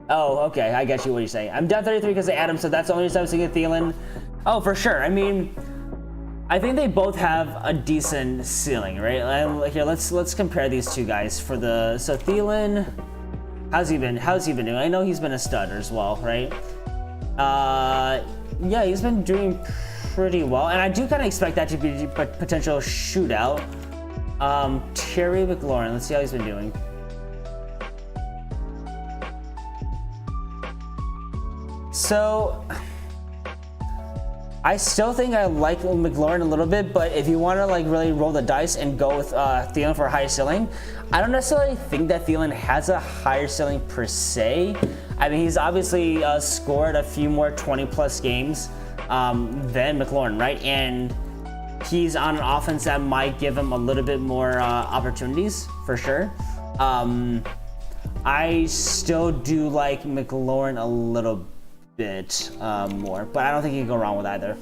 Oh, okay. I get you. What you're saying. I'm down 33 because of Adam, so that's the only reason I was thinking of Thielen. Oh, for sure. I mean, I think they both have a decent ceiling, right? Here, let's compare these two guys for the. So Thielen, how's he been doing? I know he's been a stud as well, right? Yeah, he's been doing pretty well, and I do kind of expect that to be a potential shootout. Terry McLaurin, let's see how he's been doing. So I still think I like McLaurin a little bit, but if you want to like really roll the dice and go with Thielen for a higher ceiling, I don't necessarily think that Thielen has a higher ceiling per se. I mean, he's obviously scored a few more 20-plus games than McLaurin, right? And he's on an offense that might give him a little bit more opportunities, for sure. I still do like McLaurin a little bit more, but I don't think you can go wrong with either.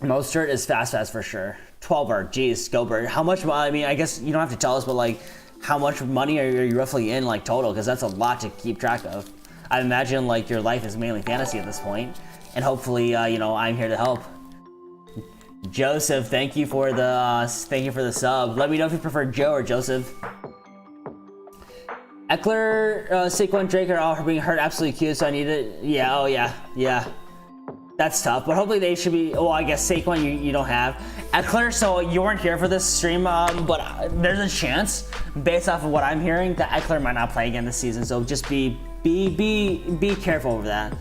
Mostert is fast for sure. 12er, geez, Gilbert. How much? I mean, I guess you don't have to tell us, but like, how much money are you roughly in, like, total? Because that's a lot to keep track of. I imagine like your life is mainly fantasy at this point, and hopefully, you know, I'm here to help. Joseph, thank you for the sub. Let me know if you prefer Joe or Joseph. Eckler, Saquon, Drake are all being hurt absolutely cute, so I need it. Yeah, oh yeah. That's tough, but hopefully they should be. Well, I guess Saquon you don't have. Eckler, so you weren't here for this stream, but there's a chance, based off of what I'm hearing, that Eckler might not play again this season. So just be careful over that.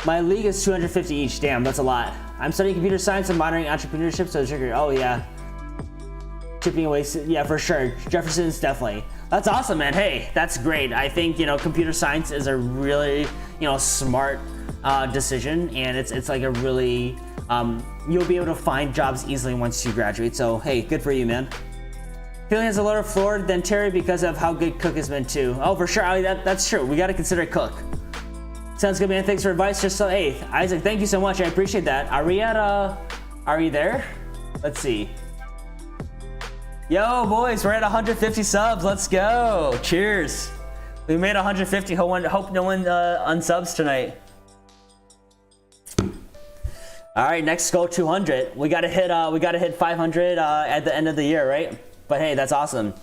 My league is 250 each. Damn, that's a lot. I'm studying computer science and monitoring entrepreneurship, so trigger. Oh yeah, chipping away. Yeah, for sure. Jefferson's definitely. That's awesome, man. Hey, that's great. I think, you know, computer science is a really, you know, smart decision, and it's like a really you'll be able to find jobs easily once you graduate. So hey, good for you, man. Thielen has a lower floor than Terry because of how good Cook has been too. Oh, for sure. I mean, that's true. We got to consider Cook. Sounds good, man. Thanks for advice. Just so, hey, Isaac, thank you so much. I appreciate that. Are we there? Let's see. Yo, boys, we're at 150 subs. Let's go. Cheers. We made 150. Hope no one unsubs tonight. All right, next goal 200. We gotta hit 500 at the end of the year, right? But hey, that's awesome.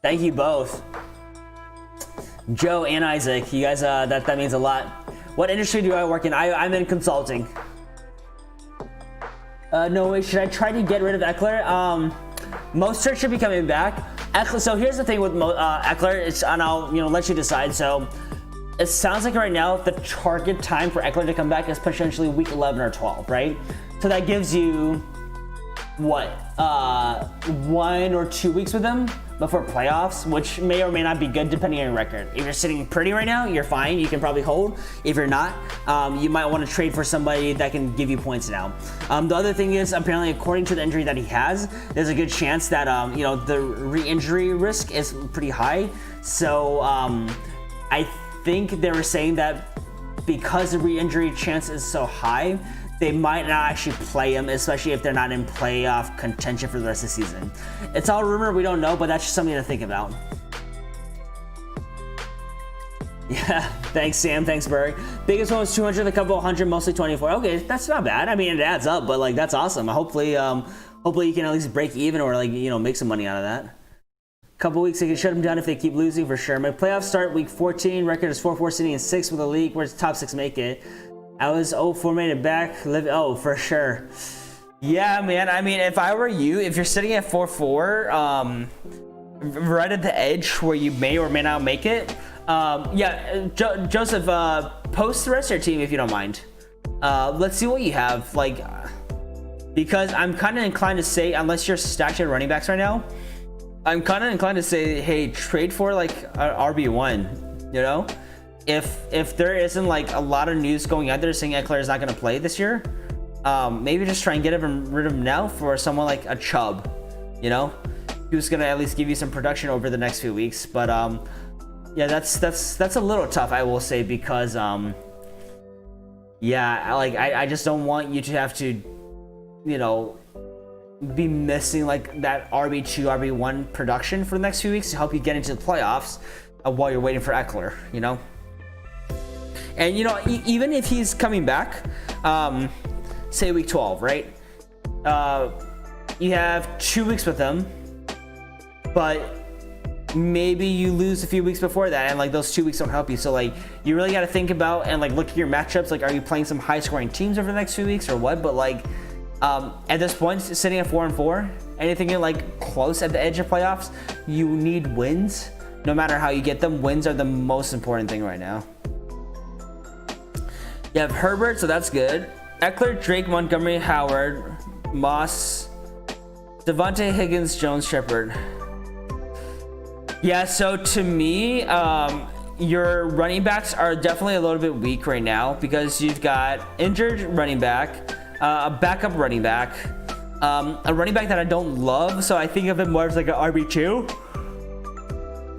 Thank you both, Joe and Isaac. You guys, that means a lot. What industry do I work in? I'm in consulting. No way. Should I try to get rid of Eckler? Mostert should be coming back. Eckler. So here's the thing with Eckler. And I'll let you decide. So it sounds like right now the target time for Eckler to come back is potentially week 11 or 12, right? So that gives you what 1 or 2 weeks with him before playoffs, which may or may not be good depending on your record. If you're sitting pretty right now, you're fine. You can probably hold. If you're not, you might want to trade for somebody that can give you points now. The other thing is, apparently, according to the injury that he has, there's a good chance that the re-injury risk is pretty high. So I think they were saying that because the re-injury chance is so high, they might not actually play him, especially if they're not in playoff contention for the rest of the season. It's all rumor, we don't know, but that's just something to think about. Yeah, thanks Sam, thanks Berg. Biggest one was 200, a couple 100, mostly 24. Okay, that's not bad. I mean, it adds up, but like that's awesome. Hopefully you can at least break even or like, you know, make some money out of that. Couple weeks they can shut them down if they keep losing for sure. My playoffs start week 14. Record is 4-4, sitting in 6th with the league. Where's top 6 make it? I was 0-4, made it back. For sure. Yeah, man. I mean, if I were you, if you're sitting at 4-4, right at the edge where you may or may not make it. Joseph, post the rest of your team if you don't mind. Let's see what you have. Like, because I'm kind of inclined to say, unless you're stacked at running backs right now, I'm kind of inclined to say, hey, trade for like an RB1. You know, if there isn't like a lot of news going out there saying Eckler is not going to play this year, maybe just try and get rid of him now for someone like a Chubb. You know, who's going to at least give you some production over the next few weeks. But yeah, that's a little tough, I will say, because yeah, like I just don't want you to have to, you know, be missing like that RB2, RB1 production for the next few weeks to help you get into the playoffs while you're waiting for Eckler, you know. And you know, even if he's coming back, say week 12, right? You have 2 weeks with him, but maybe you lose a few weeks before that, and like those 2 weeks don't help you. So like you really got to think about and like look at your matchups. Like, are you playing some high scoring teams over the next few weeks or what? But like at this point, sitting at 4-4, anything like close at the edge of playoffs, you need wins. No matter how you get them, wins are the most important thing right now. You have Herbert, so that's good. Eckler, Drake, Montgomery, Howard, Moss, Devontae, Higgins, Jones, Shepard. Yeah, so to me, your running backs are definitely a little bit weak right now because you've got injured running back, a backup running back, a running back that I don't love, so I think of it more as like an RB2.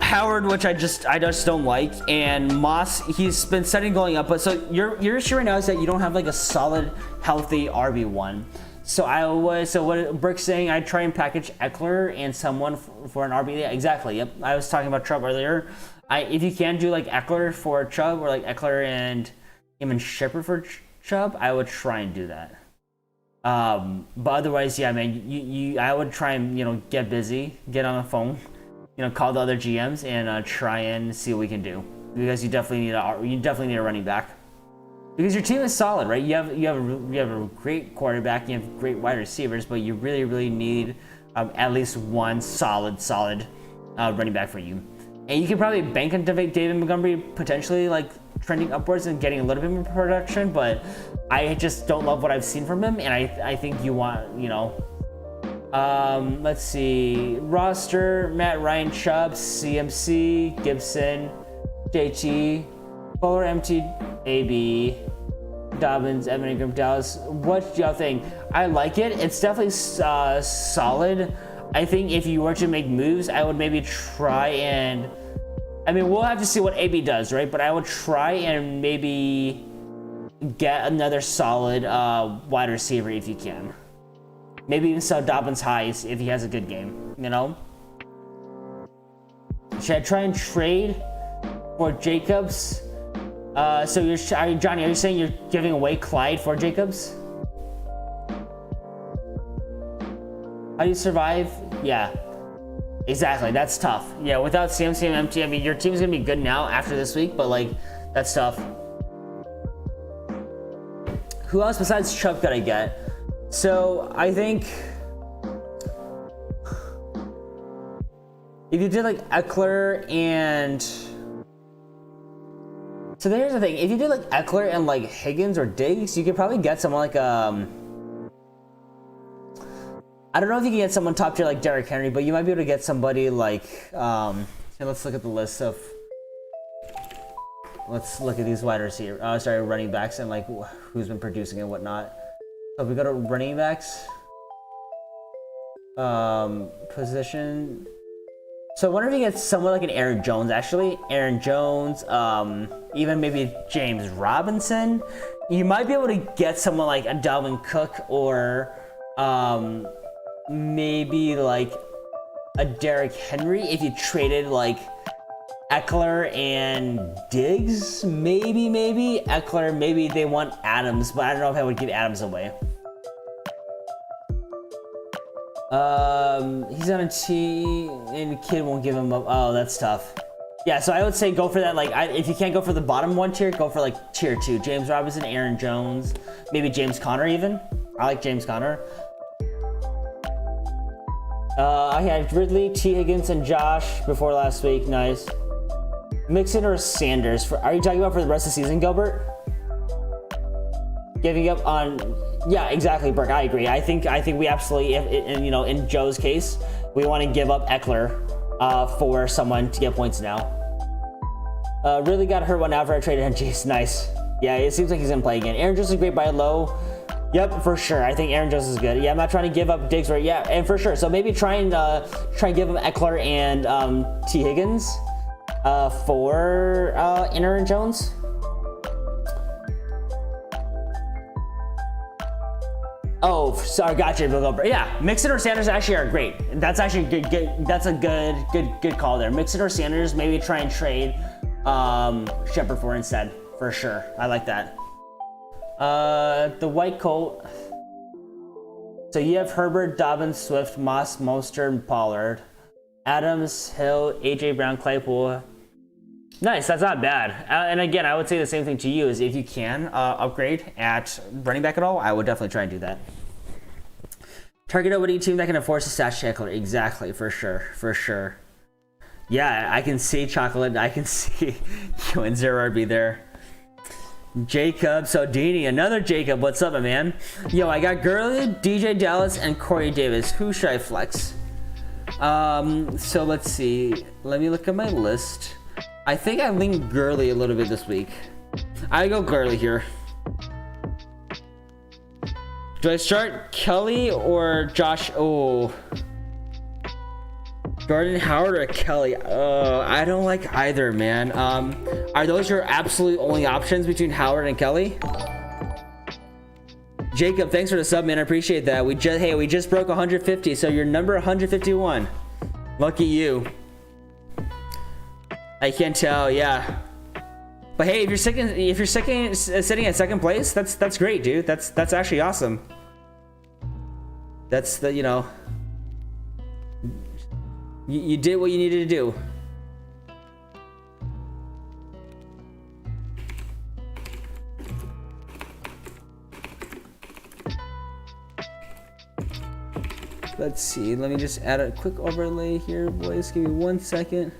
Howard, which I just don't like, and Moss, he's been setting going up, but so your issue right now is that you don't have like a solid, healthy RB1. So what Brick's saying, I'd try and package Eckler and someone for an RB. Yeah, exactly. Yep. I was talking about Chubb earlier. If you can do like Eckler for Chubb or like Eckler and even Shepard for Chubb, I would try and do that. But otherwise, yeah, man, I would try and, you know, get busy, get on the phone, you know, call the other GMs and try and see what we can do, because you definitely need a running back. Because your team is solid, right? You have a great quarterback, you have great wide receivers, but you really need at least one solid running back for you. And you can probably bank on David Montgomery potentially like trending upwards and getting a little bit more production, but I just don't love what I've seen from him, and I think you want, you know, let's see, roster: Matt Ryan, Chubb, CMC, Gibson, JT, Fuller, MT, AB, Dobbins, Evan Ingram, Dallas. What do y'all think? I like it. It's definitely solid. I think if you were to make moves, I would maybe try and, I mean, we'll have to see what AB does, right? But I would try and maybe get another solid wide receiver if you can. Maybe even sell Dobbins highs if he has a good game, you know? Should I try and trade for Jacobs? So Johnny, are you saying you're giving away Clyde for Jacobs? How do you survive? Yeah, exactly. That's tough. Yeah, without CMC and MT, I mean, your team's gonna be good now after this week, but like, that's tough. Who else besides Chubb could I get? So I think if you did like Eckler and, so here's the thing, if you did like Eckler and like Higgins or Diggs, you could probably get someone like I don't know if you can get someone top tier like Derrick Henry, but you might be able to get somebody like let's look at the list of, let's look at these wide receivers, running backs, and like who's been producing and whatnot. So if we go to running backs, position. So I wonder if you get someone like an Aaron Jones, actually. Aaron Jones, even maybe James Robinson. You might be able to get someone like a Dalvin Cook or maybe like a Derrick Henry if you traded like Eckler and Diggs, maybe Eckler, maybe they want Adams, but I don't know if I would give Adams away. He's on a team and the kid won't give him up. Oh, that's tough. Yeah, so I would say go for that. Like, if you can't go for the bottom one tier, go for like tier 2. James Robinson, Aaron Jones, maybe James Conner even. I like James Conner. I had Ridley, T. Higgins, and Josh before last week. Nice. Mixon or Sanders? Are you talking about for the rest of the season, Gilbert? Giving up on, yeah, exactly, Burke. I agree. I think we absolutely, in Joe's case, we want to give up Eckler for someone to get points now. Really got hurt when Alvarez traded him. Jeez, nice. Yeah, it seems like he's gonna play again. Aaron Jones is great by low. Yep, for sure. I think Aaron Jones is good. Yeah, I'm not trying to give up Diggs, right? Yeah, and for sure. So maybe try and give him Eckler and T. Higgins for Aaron Jones. Oh, sorry, gotcha. Yeah, Mixon or Sanders actually are great. That's actually good. That's a good call there. Mixon or Sanders, maybe try and trade Shepard for instead, for sure. I like that. The white coat. So you have Herbert, Dobbins, Swift, Moss, Mostert, Pollard, Adams, Hill, AJ Brown, Claypool. Nice, that's not bad. And again, I would say the same thing to you, is if you can upgrade at running back at all, I would definitely try and do that. Target a winning team that can afford to stash Eckler. Exactly, for sure. Yeah, I can see Chocolate. I can see you and Zerard there. Jacob Sodini, another Jacob. What's up, my man? Yo, I got Gurley, DJ Dallas, and Corey Davis. Who should I flex? So let's see. Let me look at my list. I think I lean Gurley a little bit this week. I go Gurley here. Do I start Kelly or Josh? Oh, Jordan Howard or Kelly? I don't like either, man. Are those your absolute only options between Howard and Kelly? Jacob, thanks for the sub, man. I appreciate that. We just broke 150, so you're number 151. Lucky you. I can't tell, yeah. But hey, if you're sitting at second place, that's great, dude. That's actually awesome. That's the, you did what you needed to do. Let's see. Let me just add a quick overlay here, boys. Give me 1 second.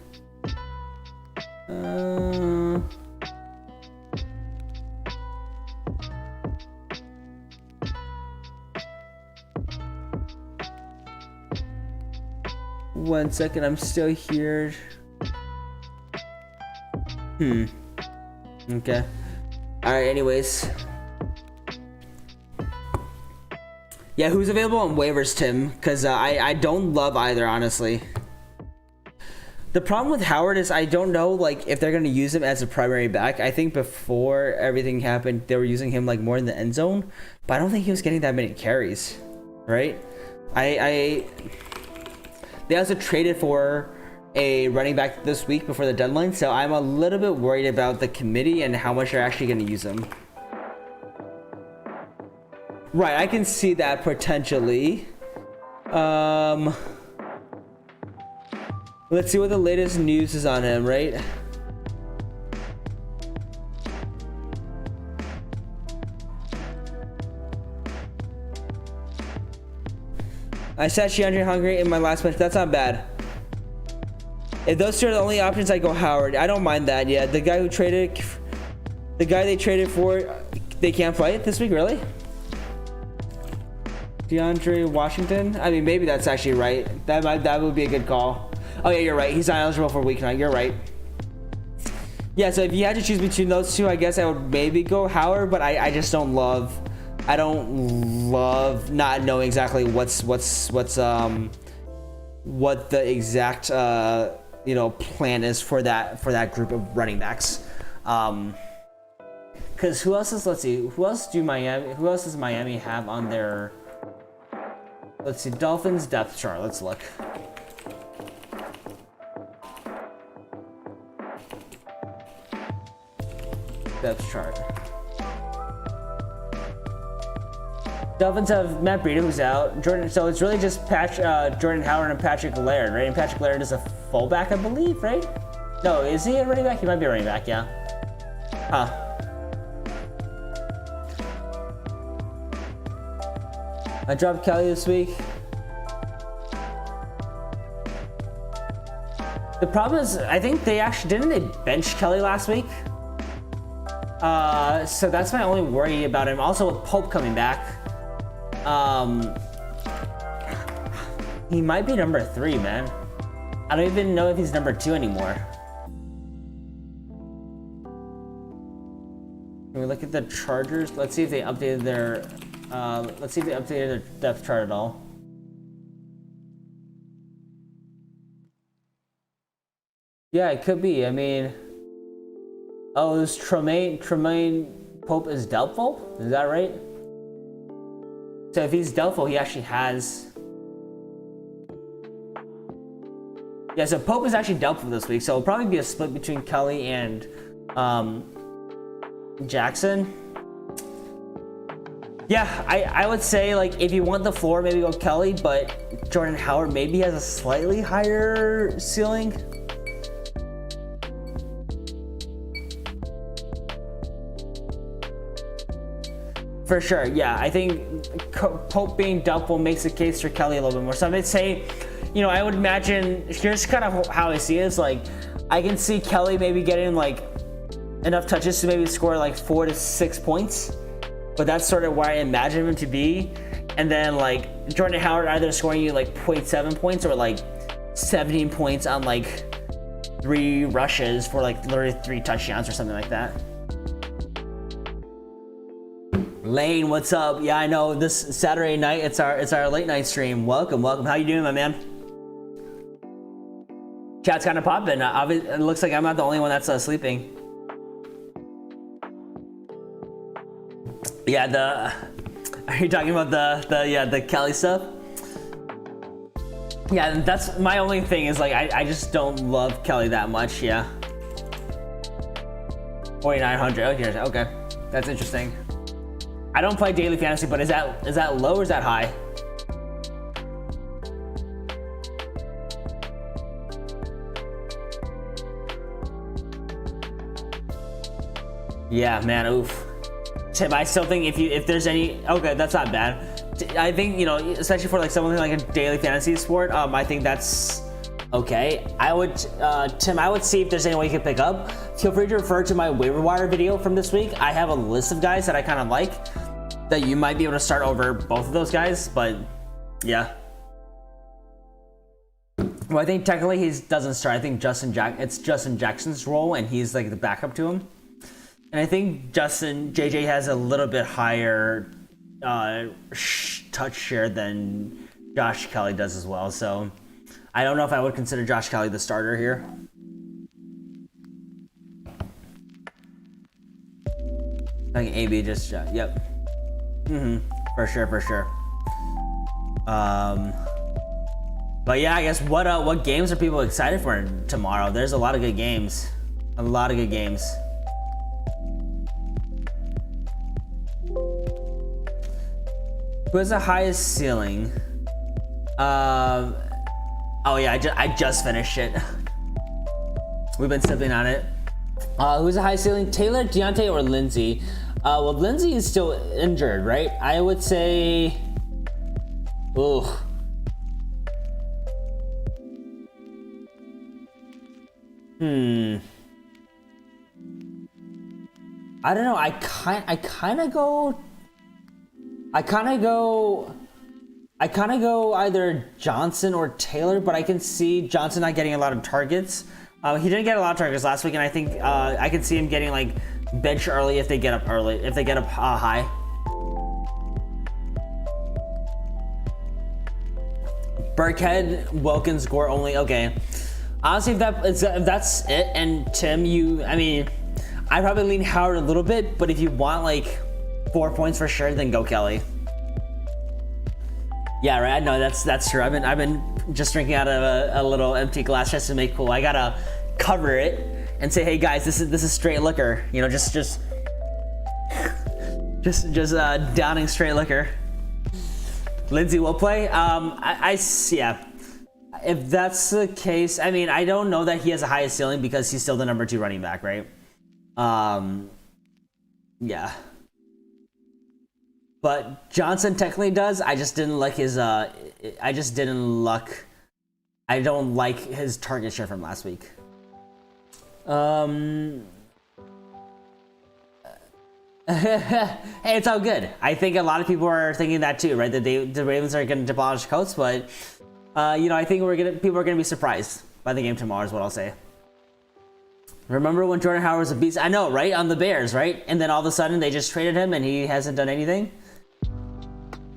One second, I'm still here. Okay. Alright, anyways. Yeah, who's available on waivers, Tim? Because I don't love either, honestly. The problem with Howard is I don't know, like, if they're going to use him as a primary back. I think before everything happened, they were using him, like, more in the end zone. But I don't think he was getting that many carries, right? They also traded for a running back this week before the deadline, so I'm a little bit worried about the committee and how much they're actually going to use him. Right, I can see that potentially. Let's see what the latest news is on him, right? I sat Sheandre Hungry in my last match. That's not bad. If those two are the only options, I go Howard. I don't mind that. Yeah, the guy they traded for, they can't play it this week, really? DeAndre Washington? I mean, maybe that's actually right. That would be a good call. Oh yeah, you're right. He's not eligible for week 9. You're right. Yeah, so if you had to choose between those two, I guess I would maybe go Howard, but I just don't love. I don't love not knowing exactly what the exact plan is for that group of running backs. Because who else does Miami have on their? Let's see, Dolphins depth chart. Let's look. depth chart. Dolphins have Matt Breida, who's out. Jordan, so it's really just Jordan Howard and Patrick Laird, right? And Patrick Laird is a fullback, I believe, right? No, is he a running back? He might be a running back, yeah. Huh. I dropped Kelly this week. The problem is, I think they actually didn't they bench Kelly last week. So that's my only worry about him. Also with Pope coming back, he might be number 3, man. I don't even know if he's number 2 anymore. Can we look at the Chargers? Let's see if they updated their. Let's see if they updated their depth chart at all. Yeah, it could be. I mean, oh, this Tremaine Pope is doubtful? Is that right? So if he's doubtful, he actually has. Yeah, so Pope is actually doubtful this week, so it'll probably be a split between Kelly and Jackson. Yeah, I would say, like, if you want the floor, maybe go Kelly, but Jordan Howard maybe has a slightly higher ceiling. For sure, yeah. I think Pope being doubtful makes the case for Kelly a little bit more. So I would say, you know, I would imagine, here's kind of how I see it, is like, I can see Kelly maybe getting like enough touches to maybe score like 4 to 6 points. But that's sort of where I imagine him to be. And then like Jordan Howard either scoring you like 0.7 points or like 17 points on like 3 rushes for like literally 3 touchdowns or something like that. Lane, what's up? Yeah, I know this Saturday night it's our late night stream. Welcome. How you doing, my man? Chat's kind of popping. It looks like I'm not the only one that's sleeping. Yeah, are you talking about the Kelly stuff? Yeah, that's my only thing is like I just don't love Kelly that much. Yeah. 4,900. Okay, that's interesting. I don't play daily fantasy, but is that low or is that high? Yeah, man, oof. Tim, I still think if there's any, okay, that's not bad. I think, you know, especially for like something like a daily fantasy sport, I think that's okay. I would, Tim, I would see if there's any way you can pick up. Feel free to refer to my waiver wire video from this week. I have a list of guys that I kind of like that you might be able to start over both of those guys, but yeah. Well, I think technically he doesn't start. I think it's Justin Jackson's role, and he's like the backup to him. And I think JJ has a little bit higher touch share than Josh Kelly does as well. So I don't know if I would consider Josh Kelly the starter here. I think AB just, yep. For sure. But yeah, I guess what games are people excited for tomorrow? There's a lot of good games. Who has the highest ceiling? Oh yeah, I just finished it. We've been sipping on it. Who's the highest ceiling? Taylor, Deontay, or Lindsey? Well, Lindsey is still injured, right? I would say, ooh. I don't know. I kind of go either Johnson or Taylor, but I can see Johnson not getting a lot of targets. He didn't get a lot of targets last week, and I think I can see him getting like bench early if they get up high. Burkhead, Wilkins, Gore only. Okay. Honestly, if that's it, and Tim, I probably lean Howard a little bit, but if you want like 4 points for sure, then go Kelly. Yeah, right. No, that's true. I've been just drinking out of a little empty glass just to make cool. I gotta cover it and say, hey guys, this is straight liquor. You know, just just downing straight liquor. Lindsay will play. Yeah. If that's the case, I mean, I don't know that he has a highest ceiling because he's still the number 2 running back, right? Yeah. But Johnson technically does. I just didn't like his. I don't like his target share from last week. Hey, it's all good. I think a lot of people are thinking that too, right? That the Ravens are going to demolish Colts, but I think people are going to be surprised by the game tomorrow. Is what I'll say. Remember when Jordan Howard was a beast? I know, right? On the Bears, right? And then all of a sudden they just traded him and he hasn't done anything.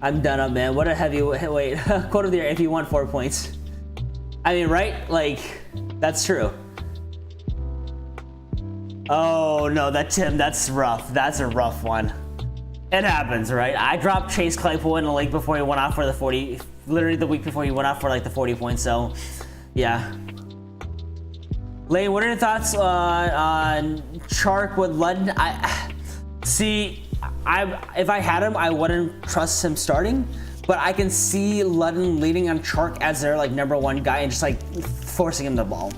I'm done up, man. What a heavyweight quote of the year. If you want 4 points, I mean, right? Like, that's true. Oh no, that's rough. That's a rough one. It happens, right? I dropped Chase Claypool in the league before he went off for the 40, literally the week before he went off for like the 40 points. So, yeah. Lane, what are your thoughts on Chark with Ludden? If I had him, I wouldn't trust him starting, but I can see Ludden leading on Chark as their like number 1 guy and just like forcing him the ball.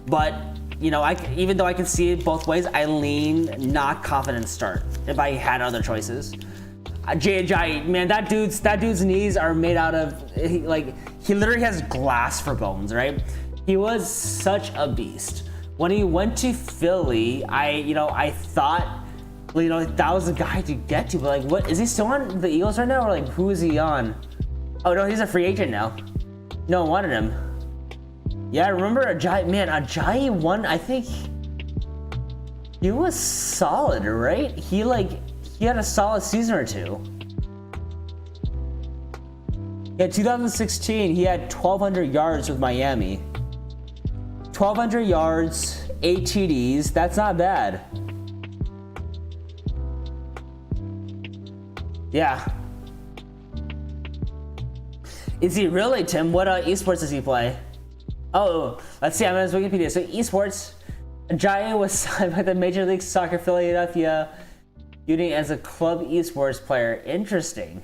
But even though I can see it both ways, I lean not confident start if I had other choices. Jay Ajayi, man, that dude's knees are made out of he literally has glass for bones, right? He was such a beast. When he went to Philly, I thought, that was the guy to get to. But like, what is he still on the Eagles right now, or like who is he on? Oh no, he's a free agent now. No one wanted him. Yeah, I remember Ajayi. Man, Ajayi won. I think he was solid, right? He had a solid season or two. Yeah, 2016, he had 1,200 yards with Miami. 1,200 yards, 8 TDs. That's not bad. Yeah. Is he really, Tim? What esports does he play? Oh, let's see. I'm on his Wikipedia. So esports, Ajayi was signed by the Major League Soccer Philadelphia Union as a club esports player. Interesting.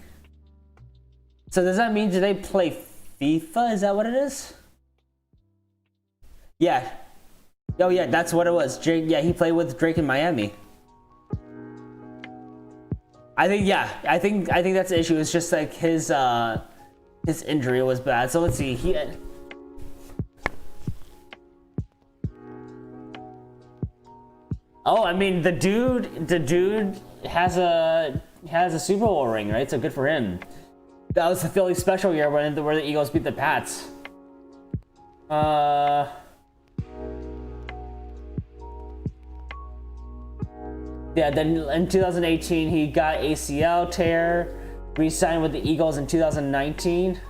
So does that mean do they play FIFA? Is that what it is? Yeah. Oh yeah, that's what it was. Drake, yeah, he played with Drake in Miami. I think that's the issue. It's just like his injury was bad. So let's see. Oh, I mean the dude has a Super Bowl ring, right? So good for him. That was the Philly special year where the Eagles beat the Pats. Yeah, then in 2018 he got ACL tear, re-signed with the Eagles in 2019,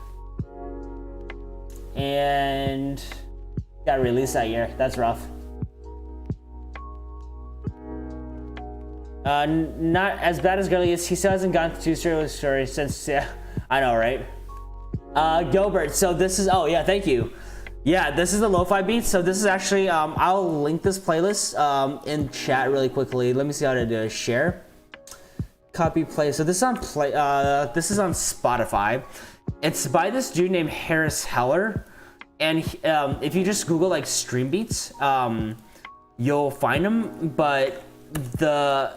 and got released that year. That's rough. Not as bad as Gurley is. He still hasn't gone to two stories since. Yeah, I know, right? Gilbert. So this is. Oh yeah, thank you. Yeah, this is the lo-fi beats. So this is actually. I'll link this playlist in chat really quickly. Let me see how to do it. Share. Copy play. So this is on play. This is on Spotify. It's by this dude named Harris Heller, and if you just Google like stream beats, you'll find him. But the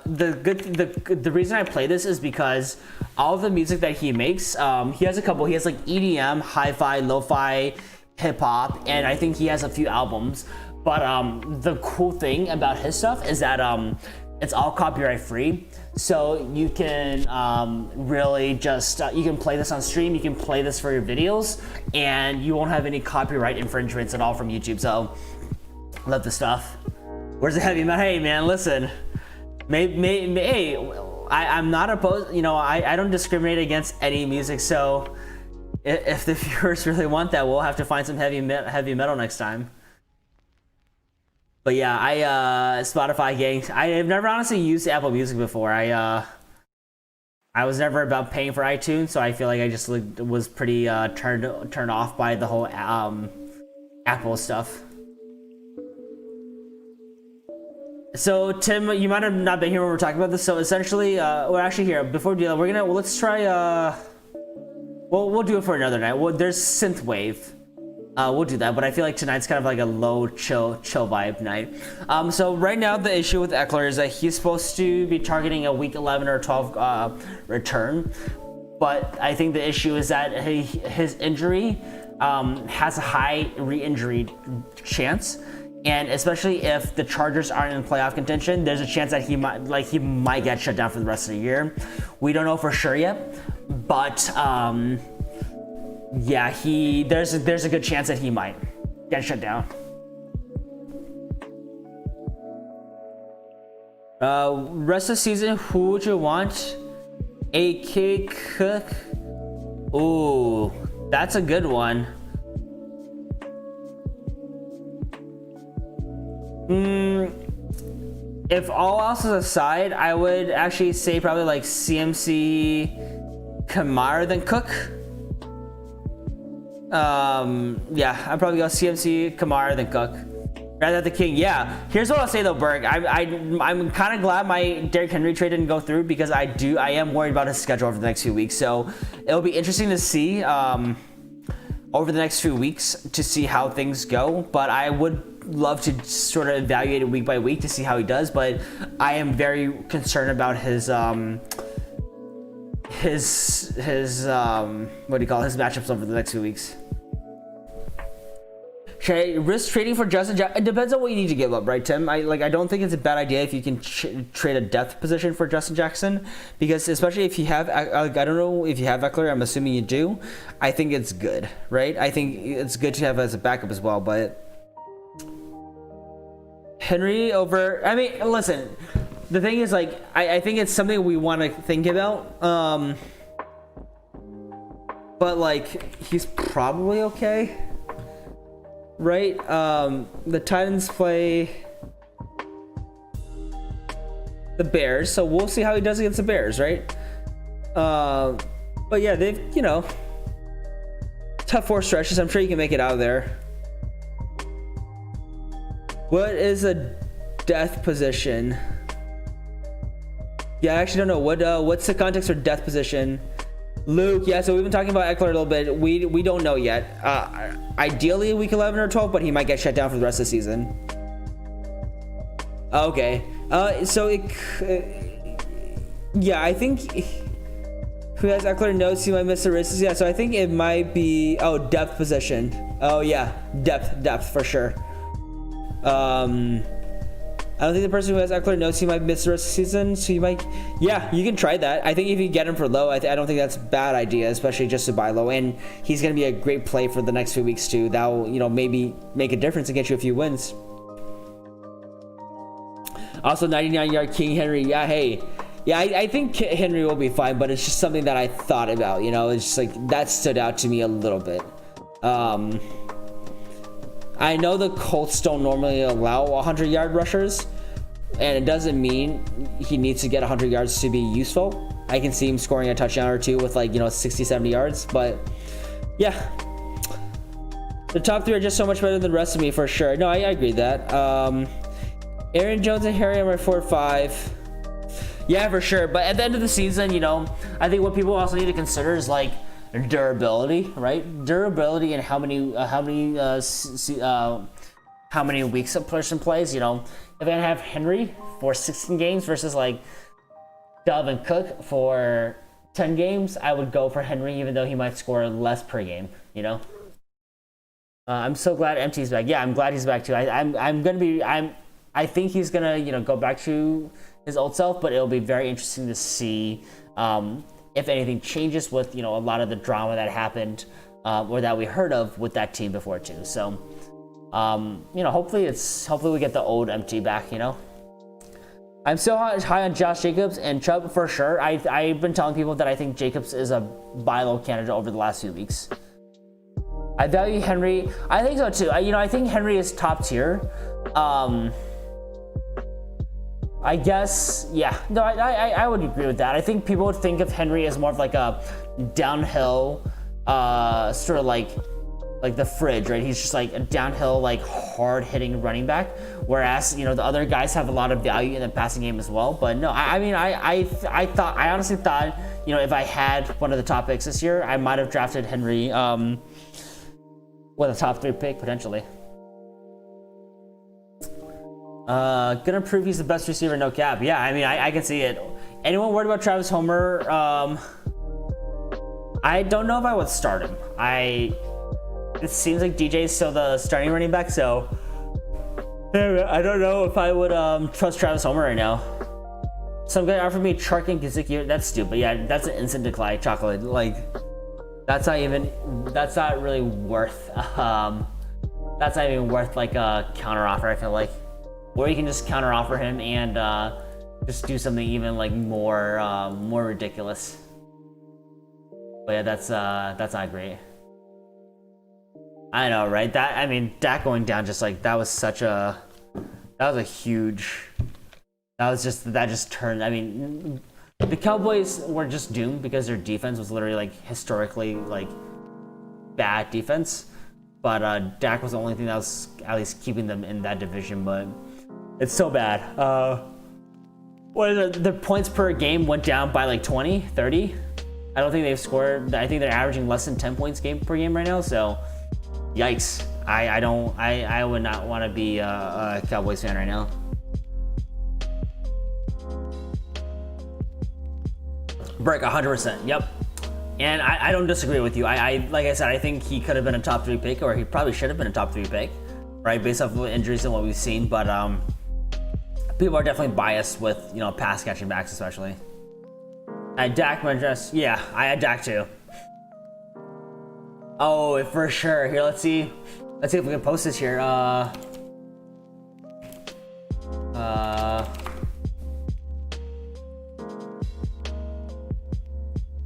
reason I play this is because all of the music that he makes, he has a couple. He has like EDM, hi-fi, lo-fi, hip-hop, and I think he has a few albums. But the cool thing about his stuff is that it's all copyright free, so you can really just you can play this on stream, you can play this for your videos, and you won't have any copyright infringements at all from YouTube. So love the stuff. Where's the heavy metal? Hey man, listen, hey, I'm not opposed, I don't discriminate against any music, so if the viewers really want that, we'll have to find some heavy metal next time. But yeah, Spotify gang, I have never honestly used Apple Music before. I was never about paying for iTunes, so I feel like I just was pretty turned off by the whole Apple stuff. So Tim, you might have not been here when we were talking about this. So essentially, we're actually here. Before we do that, let's try. We'll do it for another night. Well, there's Synthwave. We'll do that, but I feel like tonight's kind of like a low, chill vibe night. So right now the issue with Eckler is that he's supposed to be targeting a week 11 or 12 return, but I think the issue is that his injury has a high re-injury chance. And especially if the Chargers aren't in playoff contention, there's a chance that he might get shut down for the rest of the year. We don't know for sure yet, but yeah, there's a good chance that he might get shut down. Rest of the season, who would you want? AK Cook. Ooh, that's a good one. If all else is aside, I would actually say probably like CMC, Kamara, than Cook. Yeah, I'd probably go CMC, Kamara, than Cook. Rather than the King. Yeah, here's what I'll say though, Berg. I'm kind of glad my Derrick Henry trade didn't go through, because I am worried about his schedule over the next few weeks. So it'll be interesting to see over the next few weeks to see how things go. But I would love to sort of evaluate it week by week to see how he does, but I am very concerned about his what do you call it, his matchups over the next few weeks. Should I risk trading for Justin Jackson? It depends on what you need to give up, right, Tim? I don't think it's a bad idea if you can trade a depth position for Justin Jackson, because especially if you have, I don't know if you have Eckler, I'm assuming you do. I think it's good, right? I think it's good to have as a backup as well, but Henry over, I mean, listen, the thing is, like, I think it's something we want to think about, but like, he's probably okay, right? The Titans play the Bears, so we'll see how he does against the Bears, right? But yeah, they've, tough 4 stretches. I'm sure you can make it out of there. What is a death position? Yeah, I actually don't know. What's the context for death position? Luke, yeah, so we've been talking about Eckler a little bit. We don't know yet. Ideally week 11 or 12, but he might get shut down for the rest of the season. Okay. Yeah, I think who has Eckler notes he might miss the races. Yeah, so I think it might be depth position. Oh yeah, depth for sure. I don't think the person who has Eckler knows he might miss the rest of the season, so you might, yeah, you can try that. I think if you get him for low, I don't think that's a bad idea, especially just to buy low, and he's going to be a great play for the next few weeks too. That will, maybe make a difference and get you a few wins. Also, 99-yard King Henry. Yeah, hey. Yeah, I think Henry will be fine, but it's just something that I thought about, it's just like, that stood out to me a little bit. I know the Colts don't normally allow 100-yard rushers, and it doesn't mean he needs to get 100 yards to be useful. I can see him scoring a touchdown or two with 60, 70 yards, but yeah. The top 3 are just so much better than the rest of me for sure. No, I agree with that. Aaron Jones and Harry are my 4 or 5. Yeah, for sure. But at the end of the season, I think what people also need to consider is durability, right? Durability and how many weeks a person plays. If I have Henry for 16 games versus Dove and Cook for 10 games, I would go for Henry, even though he might score less per game. I'm so glad MT's back. Yeah, I'm glad he's back too. I think he's gonna go back to his old self, but it'll be very interesting to see if anything changes with a lot of the drama that happened or that we heard of with that team before too. So hopefully we get the old MT back. I'm still high on Josh Jacobs and Chubb for sure. I've been telling people that I think Jacobs is a buy low candidate over the last few weeks. I value Henry. I think so too. I think Henry is top tier. I guess, yeah. No, I would agree with that. I think people would think of Henry as more of a downhill, sort of like the fridge, right? He's just like a downhill, like hard hitting running back. Whereas, you know, the other guys have a lot of value in the passing game as well. But no, I mean, I honestly thought, you know, if I had one of the top picks this year, I might have drafted Henry with a top 3 pick potentially. Gonna prove he's the best receiver, no cap. Yeah, I mean, I can see it. Anyone worried about Travis Homer? I don't know if I would start him. It seems like DJ is still the starting running back, so I don't know if I would trust Travis Homer right now. Some guy offered me Chark and Gesicki. That's stupid. Yeah, that's an instant decline. Chocolate. Like, that's not really worth. That's not even worth like a counter offer. I feel like, or you can just counter offer him and just do something even like more ridiculous. But yeah, that's not great. I know, right? I mean, Dak going down just like that was a huge. That just turned. I mean, the Cowboys were just doomed because their defense was literally like historically like bad defense. But Dak was the only thing that was at least keeping them in that division. But it's so bad. What is it? The points per game went down by like 20, 30. I don't think they've scored. I think they're averaging less than 10 points per game right now. So, yikes! I would not want to be a Cowboys fan right now. Brick, 100%. Yep. And I don't disagree with you. Like I said, I think he could have been a top 3 pick, or he probably should have been a top 3 pick, right? Based off of injuries and what we've seen. But people are definitely biased with, you know, pass catching backs, especially. At Dak, my dress. Yeah, I had Dak too. Oh, for sure. Here, let's see if we can post this here.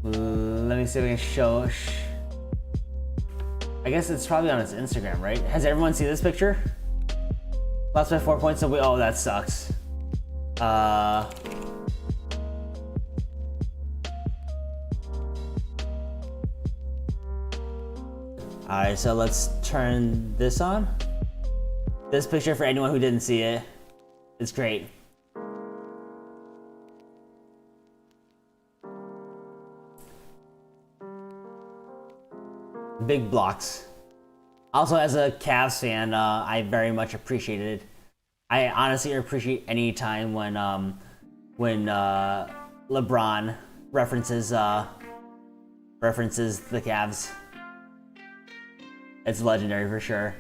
Let me see if we can show. I guess it's probably on his Instagram, right? Has everyone seen this picture? Lost by 4 points. So oh, that sucks. Alright, so let's turn this on. This picture, for anyone who didn't see it, it's great. Big blocks. Also, as a Cavs fan, I very much appreciated it. I honestly appreciate any time when LeBron references the Cavs. It's legendary for sure.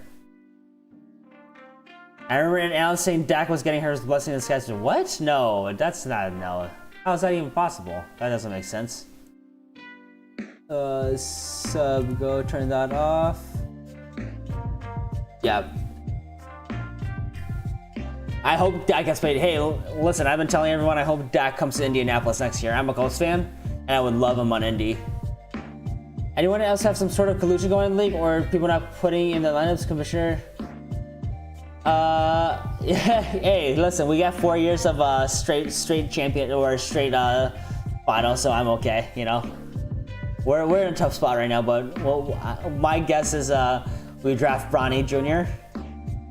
I remember an analyst saying Dak was getting her blessing in disguise. What? No, that's not, no. How is that even possible? That doesn't make sense. Sub, go turn that off. Yep. I hope Dak gets paid. Hey, listen, I've been telling everyone I hope Dak comes to Indianapolis next year. I'm a Colts fan, and I would love him on Indy. Anyone else have some sort of collusion going in the league, or people not putting in the lineups, Commissioner? Yeah, hey, listen, we got 4 years of straight champion or straight final, so I'm okay. You know, we're in a tough spot right now, but well, my guess is we draft Bronny Jr.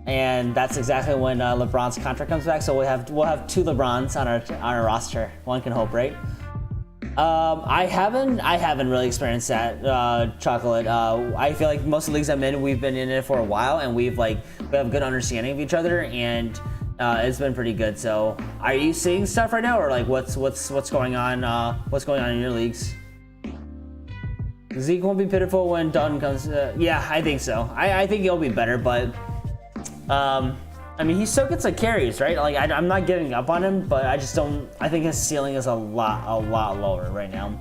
and that's exactly when LeBron's contract comes back. So we'll have 2 LeBrons on our roster. One can hope, right? I haven't really experienced that, Chocolate. I feel like most of the leagues I'm in, we've been in it for a while, and we have good understanding of each other, and it's been pretty good. So, are you seeing stuff right now, or like what's going on? What's going on in your leagues? Zeke won't be pitiful when Dalton comes. Yeah, I think so. I think he'll be better, but I mean, he still gets like carries, right? Like I'm not giving up on him, but I just don't. I think his ceiling is a lot lower right now,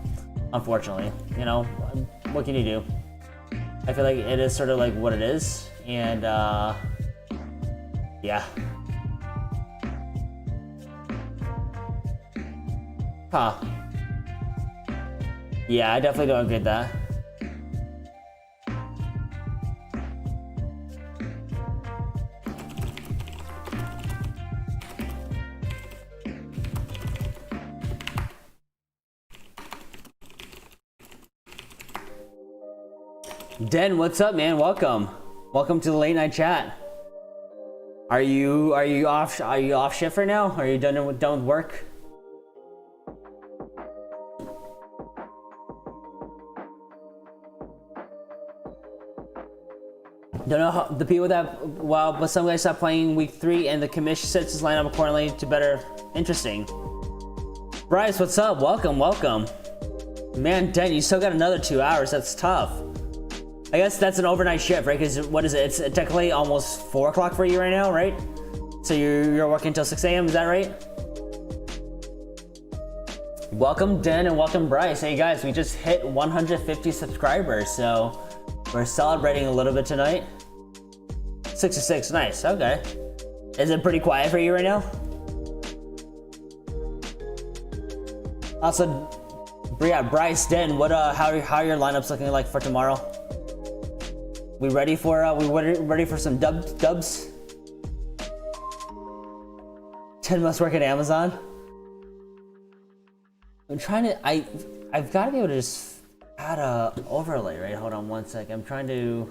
unfortunately. You know, what can you do? I feel like it is sort of like what it is, and yeah. Huh. Yeah, I definitely don't agree with that. Den, what's up, man? Welcome to the late night chat. Are you off shift right now? Are you done with work? Don't know how the people that, well, but some guys stopped playing week 3 and the commission sets his lineup accordingly to better. Interesting. Bryce, what's up? Welcome. Man, Den, you still got another 2 hours. That's tough. I guess that's an overnight shift, right? Because what is it? It's technically almost 4 o'clock for you right now, right? So you're working until 6 a.m. Is that right? Welcome, Den, and welcome, Bryce. Hey guys, we just hit 150 subscribers, so we're celebrating a little bit tonight. 66, nice. Okay. Is it pretty quiet for you right now? Also, yeah, Bryce, Den, what how are your lineups looking like for tomorrow? We ready for some dubs? 10 must work at Amazon. I'm trying to I've got to be able to just add a overlay, right? Hold on one sec. I'm trying to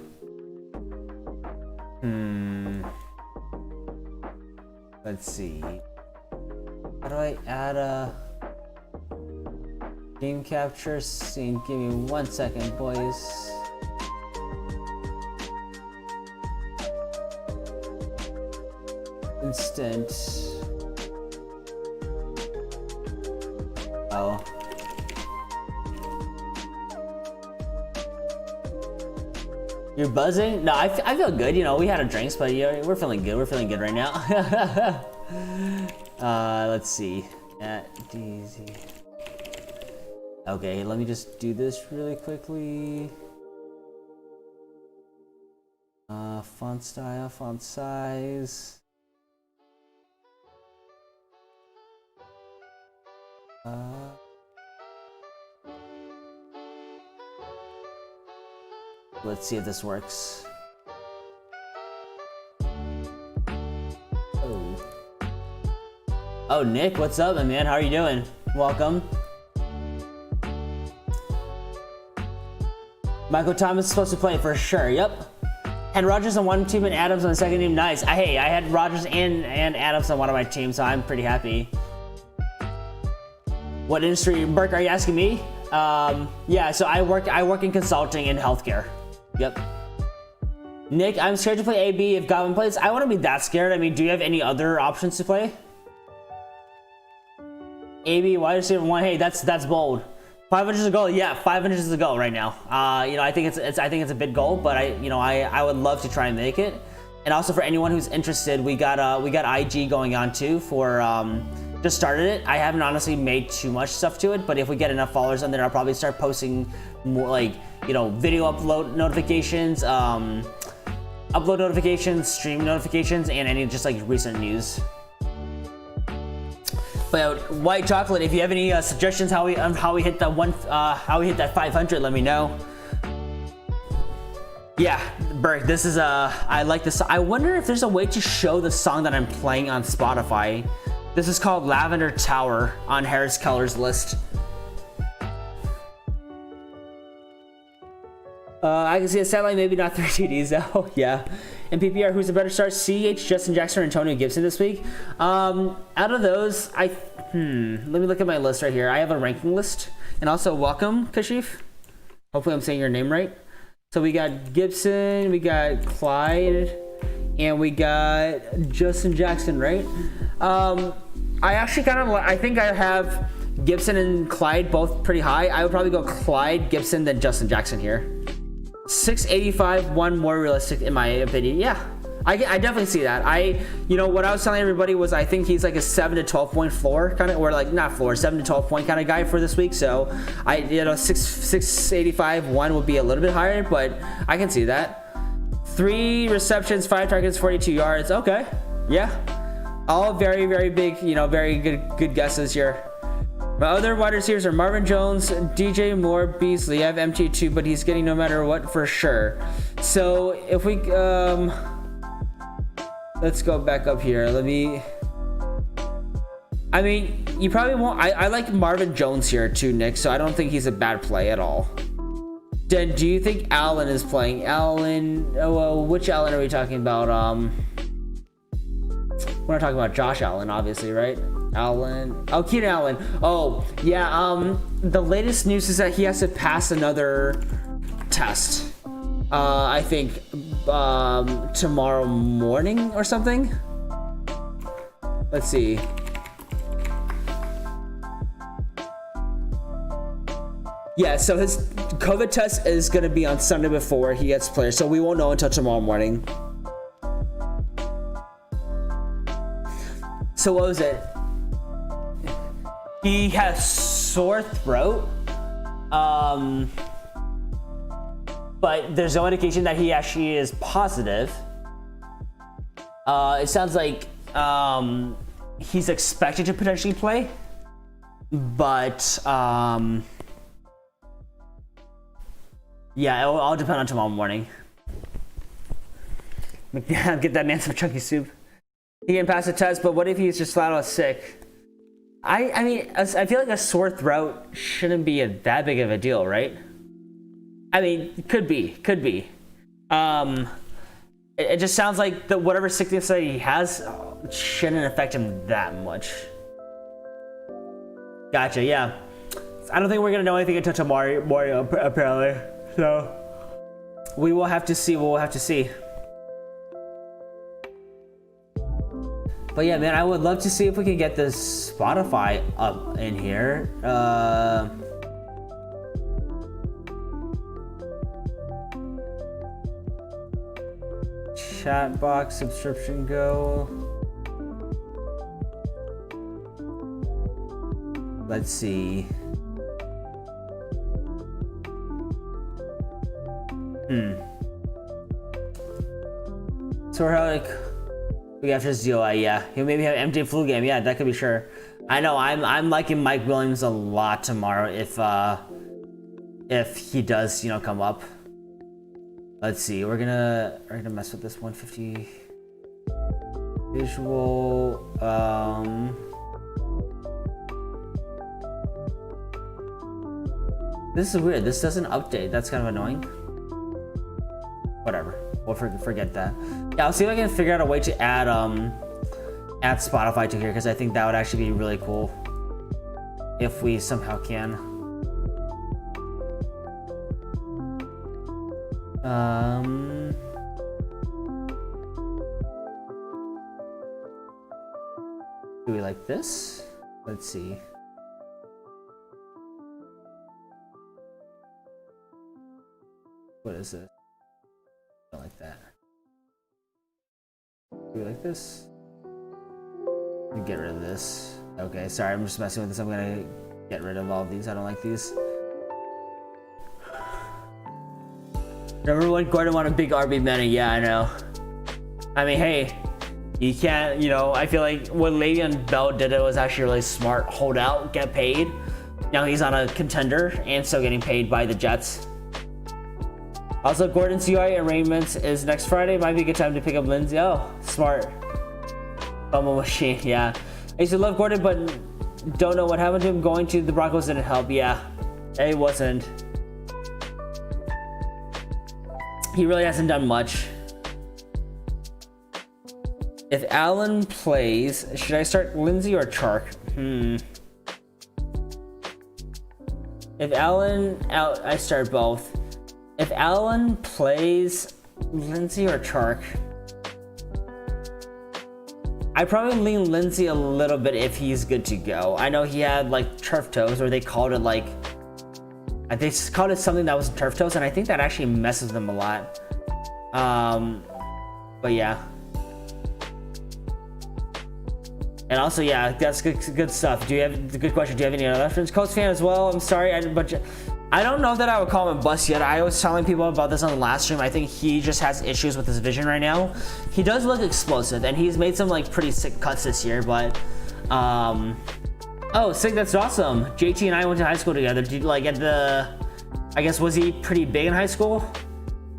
let's see. How do I add a game capture scene? Give me 1 second, boys. Instant. Oh. You're buzzing? No, I feel good. You know, we had our drinks, but yeah, we're feeling good. We're feeling good right now. Let's see. At DZ. Okay, let me just do this really quickly. Font style, font size. Let's see if this works. Oh, Nick, what's up, my man? How are you doing? Welcome. Michael Thomas is supposed to play for sure. Yep. Had Rodgers on one team and Adams on the second team. Nice. I had Rodgers and Adams on one of my teams, so I'm pretty happy. What industry, Burke? Are you asking me? Yeah. So I work in consulting in healthcare. Yep. Nick, I'm scared to play AB if Godwin plays. I wouldn't be that scared. I mean, do you have any other options to play? AB, wide receiver 1. Hey, that's bold. 500 is a goal. Yeah, 500 is a goal right now. You know, I think it's a big goal, but I would love to try and make it. And also for anyone who's interested, we got IG going on too for just started it. I haven't honestly made too much stuff to it, but if we get enough followers on there, I'll probably start posting more, like, you know, video upload notifications, upload notifications, stream notifications, and any just like recent news. But White Chocolate, if you have any suggestions how we hit that 500, let me know. Yeah, Burke, this is I like this. I wonder if there's a way to show the song that I'm playing on Spotify. This is called Lavender Tower on Harris Keller's list. I can see a satellite, maybe not 3 TDs though. Yeah. And PPR, who's a better start? CH, Justin Jackson, or Antonio Gibson this week? Out of those, let me look at my list right here. I have a ranking list. And also, welcome, Kashif. Hopefully I'm saying your name right. So we got Gibson, we got Clyde, and we got Justin Jackson, right? I actually I think I have Gibson and Clyde both pretty high. I would probably go Clyde, Gibson, then Justin Jackson here. 685, one more realistic in my opinion. Yeah, I definitely see that. You know, what I was telling everybody was I think he's like a 7 to 12 point floor kind of, or like not floor, 7 to 12 point kind of guy for this week. So 685, one would be a little bit higher, but I can see that. 3 receptions, 5 targets, 42 yards. Okay, yeah, all very, very big, you know, very good guesses here. My other wide receivers are Marvin Jones, DJ Moore, Beasley. I have MT2, but he's getting no matter what for sure. So if we let's go back up here. I mean, you probably won't. I like Marvin Jones here too, Nick. So I don't think he's a bad play at all. then do you think Allen is playing? Allen, oh, well, which Allen are we talking about? We're not talking about Josh Allen, obviously, right? Allen, oh, Keenan Allen. Oh, yeah, the latest news is that he has to pass another test. I think, tomorrow morning or something. Let's see. Yeah, so his COVID test is gonna be on Sunday before he gets played, so we won't know until tomorrow morning. So what was it? He has sore throat, but there's no indication that he actually is positive. It sounds like he's expected to potentially play, but yeah, it'll all depend on tomorrow morning. Get that man some chunky soup. He can pass the test, but what if he's just flat out sick? I mean, I feel like a sore throat shouldn't be that big of a deal, right? I mean, could be. It just sounds like whatever sickness that he has shouldn't affect him that much. Gotcha, yeah. I don't think we're gonna know anything until tomorrow morning, apparently. So we will have to see. But yeah, man, I would love to see if we can get this Spotify up in here. Chat box subscription go. Let's see. So we're like we after ZOI, yeah. He'll maybe have MJ flu game, yeah, that could be sure. I know I'm liking Mike Williams a lot tomorrow if he does, come up. Let's see, we're gonna mess with this 150 visual. This is weird. This doesn't update. That's kind of annoying. Whatever. We'll forget that. Yeah, I'll see if I can figure out a way to add Spotify to here, because I think that would actually be really cool if we somehow can. Do we like this? Let's see. What is this? I don't like that. Do we like this? Let me get rid of this. Okay, sorry, I'm just messing with this. I'm gonna get rid of all of these. I don't like these. Remember when Gordon wanted big RB Mena? Yeah, I know. I mean, hey, you can't, I feel like what Le'Veon Bell did, it was actually really smart. Hold out, get paid. Now he's on a contender and still getting paid by the Jets. Also, Gordon's UI arraignment is next Friday. Might be a good time to pick up Lindsay. Oh, smart. Bumble machine, yeah. I used to love Gordon, but don't know what happened to him. Going to the Broncos didn't help. Yeah, it wasn't. He really hasn't done much. If Allen plays, should I start Lindsay or Chark? If Allen out, I start both. If Allen plays, Lindsay or Chark? I probably lean Lindsay a little bit if he's good to go. I know he had like turf toes, or they called it like, they called it something that was turf toes, and I think that actually messes them a lot. But yeah. And also, yeah, that's good stuff. Do you have the good question? Do you have any other friends? Colts fan as well. I'm sorry, but I don't know that I would call him a bust yet. I was telling people about this on the last stream. I think he just has issues with his vision right now. He does look explosive, and he's made some like pretty sick cuts this year. But oh, sick! That's awesome. JT and I went to high school together. Did you like at the? I guess was he pretty big in high school?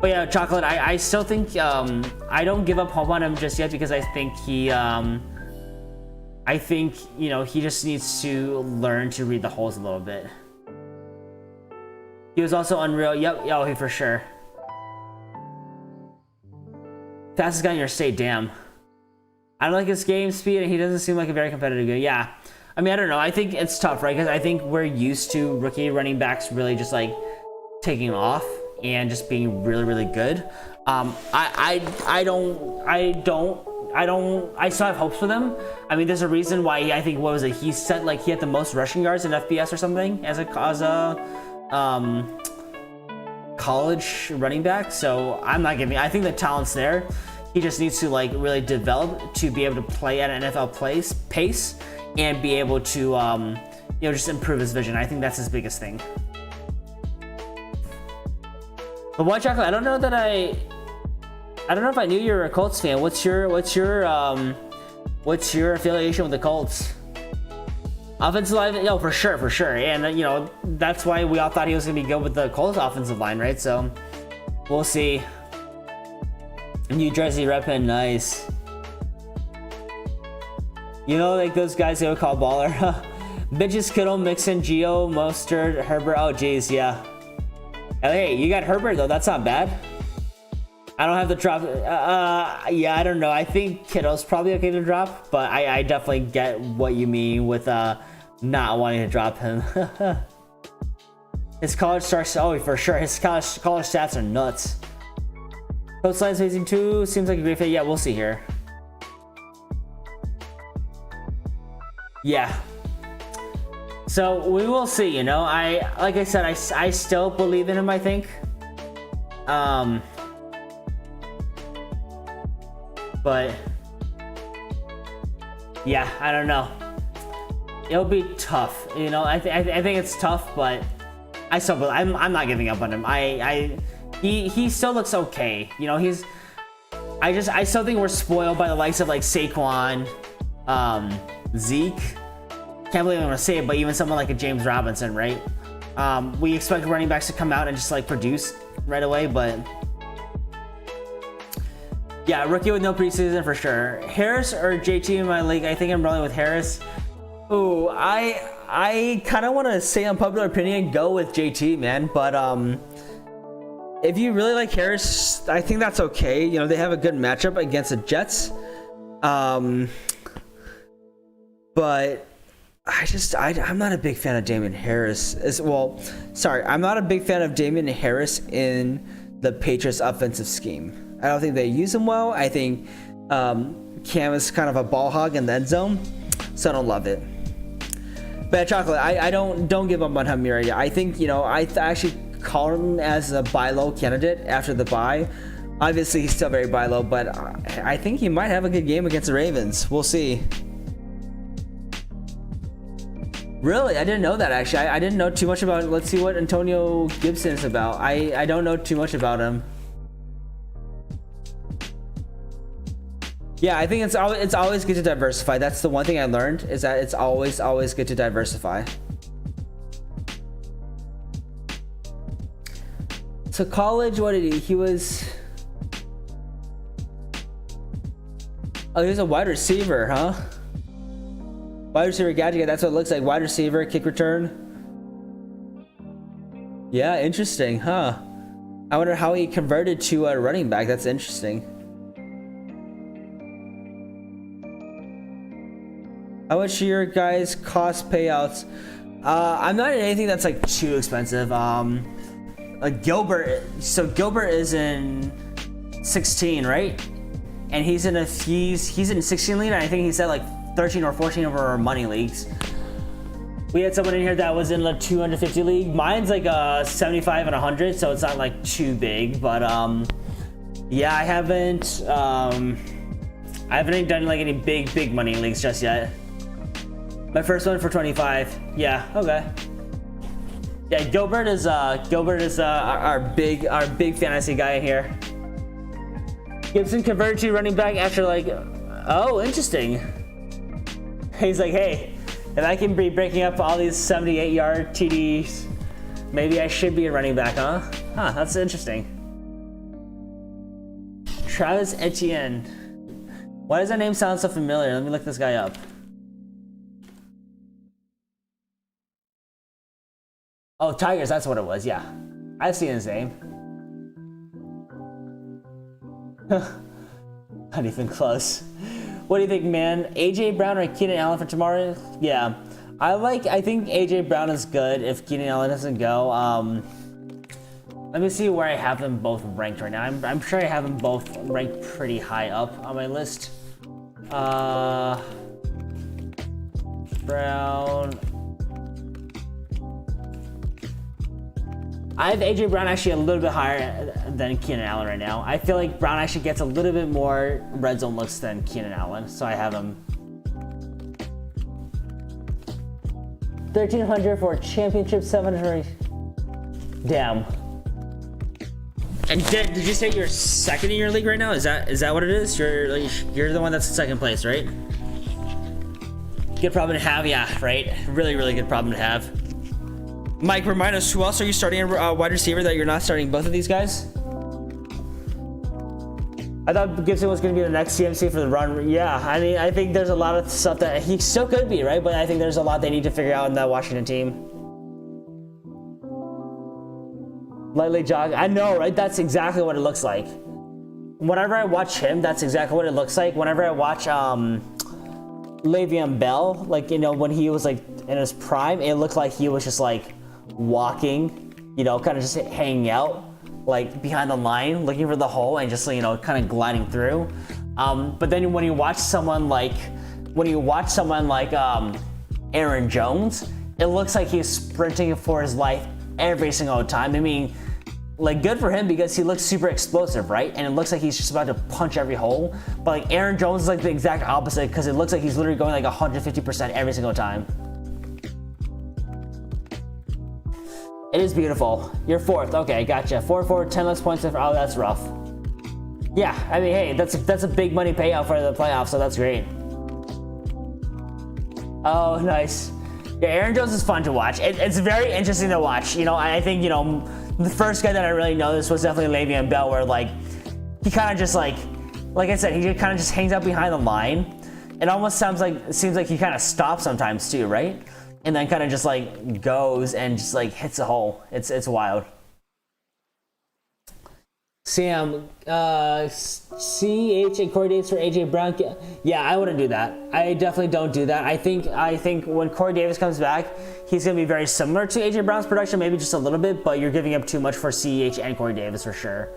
But yeah, Chocolate. I still think I don't give up hope on him just yet, because I think he he just needs to learn to read the holes a little bit. He was also unreal. Yep, oh, he for sure. Fastest guy in your state, damn. I don't like his game speed, and he doesn't seem like a very competitive guy. Yeah. I mean, I don't know. I think it's tough, right? Because I think we're used to rookie running backs really just like taking off and just being really, really good. I still have hopes for them. I mean, there's a reason why I think, what was it? He said like he had the most rushing yards in FBS or something as a college running back. So I'm not giving. I think the talent's there. He just needs to like really develop to be able to play at an NFL pace and be able to you know, just improve his vision. I think that's his biggest thing. But White Chocolate, I don't know if I knew you were a Colts fan. What's your affiliation with the Colts? Offensive line, yo, for sure. And you know, that's why we all thought he was gonna be good with the Colts offensive line, right? So we'll see. New Jersey reppin', nice. You know, like those guys they would call baller. Bitches, Kittle, Mixon, Geo, Mostert, Herbert. Oh, geez, yeah. Hey, you got Herbert though. That's not bad. I don't have to drop. Yeah, I don't know. I think Kittle's probably okay to drop, but I definitely get what you mean with not wanting to drop him. His college starts. Oh, for sure. His college stats are nuts. Coach Lions facing 2 seems like a great fit. Yeah, we'll see here. Yeah. So we will see. You know, like I said, I still believe in him. I think. But yeah, I don't know. It'll be tough. You know, I think it's tough, but I still believe, I'm not giving up on him. He still looks okay. You know, I still think we're spoiled by the likes of like Saquon, Zeke. Can't believe I'm gonna say it, but even someone like a James Robinson, right? We expect running backs to come out and just like produce right away, but yeah, rookie with no preseason for sure. Harris or JT in my league? I think I'm rolling with Harris. Ooh, I kind of want to say unpopular opinion, go with JT, man. But if you really like Harris, I think that's okay. You know, they have a good matchup against the Jets. But I'm not a big fan of Damien Harris. I'm not a big fan of Damien Harris in the Patriots offensive scheme. I don't think they use him well. I think Cam is kind of a ball hog in the end zone, so I don't love it. But Chocolate, I don't give up on him here. I think, you know, I actually call him as a buy low candidate after the bye. Obviously, he's still very buy low, but I think he might have a good game against the Ravens. We'll see. Really? I didn't know that, actually. I didn't know too much about. Let's see what Antonio Gibson is about. I don't know too much about him. Yeah, I think it's always good to diversify. That's the one thing I learned, is that it's always good to diversify. So college, what did he was... Oh, he was a wide receiver, huh? Wide receiver gadget, that's what it looks like. Wide receiver, kick return. Yeah, interesting, huh? I wonder how he converted to a running back. That's interesting. How much are your guys' cost payouts? I'm not in anything that's like too expensive. Gilbert. So Gilbert is in 16, right? And he's in 16 league. And I think he's at like 13 or 14 of our money leagues. We had someone in here that was in the 250 league. Mine's like 75 and 100, so it's not like too big. But yeah, I haven't done like any big money leagues just yet. My first one for 25. Yeah, okay. Yeah, Gilbert is our big fantasy guy here. Gibson converted to running back after like, oh, interesting. He's like, hey, if I can be breaking up all these 78-yard TDs, maybe I should be a running back, huh? Huh, that's interesting. Travis Etienne. Why does that name sound so familiar? Let me look this guy up. Oh, Tigers, that's what it was, yeah. I've seen his name. Not even close. What do you think, man? AJ Brown or Keenan Allen for tomorrow? Yeah. I think AJ Brown is good if Keenan Allen doesn't go. Let me see where I have them both ranked right now. I'm sure I have them both ranked pretty high up on my list. Brown. I have AJ Brown actually a little bit higher than Keenan Allen right now. I feel like Brown actually gets a little bit more red zone looks than Keenan Allen, so I have him 1,300 for championship, 700. Damn. And did you say you're second in your league right now? Is that what it is? You're the one that's in second place, right? Good problem to have, yeah, right? Really, really good problem to have. Mike, remind us, who else are you starting at wide receiver that you're not starting both of these guys? I thought Gibson was going to be the next CMC for the run. Yeah, I mean, I think there's a lot of stuff that he still could be, right? But I think there's a lot they need to figure out in that Washington team. Lightly jog. I know, right? That's exactly what it looks like. Whenever I watch him, that's exactly what it looks like. Whenever I watch Le'Veon Bell, like, you know, when he was like in his prime, it looked like he was just like walking, you know, kind of just hanging out like behind the line, looking for the hole and just, you know, kind of gliding through. But then when you watch someone like Aaron Jones, it looks like he's sprinting for his life every single time. I mean, like, good for him because he looks super explosive, right? And it looks like he's just about to punch every hole. But like Aaron Jones is like the exact opposite because it looks like he's literally going like 150% every single time. It is beautiful. You're fourth. Okay, gotcha. 4-4, 10 less points. Oh, that's rough. Yeah, I mean, hey, that's a big money payout for the playoffs, so that's great. Oh, nice. Yeah, Aaron Jones is fun to watch. It's very interesting to watch. You know, I think, you know, the first guy that I really noticed was definitely Le'Veon Bell, where like he kind of just like I said, he kind of just hangs out behind the line. It almost seems like he kind of stops sometimes too, right? And then kind of just like goes and just like hits a hole. It's wild. Sam, CH and Corey Davis for AJ Brown. Yeah, I wouldn't do that. I definitely don't do that. I think when Corey Davis comes back, he's going to be very similar to AJ Brown's production, maybe just a little bit, but you're giving up too much for CH and Corey Davis for sure.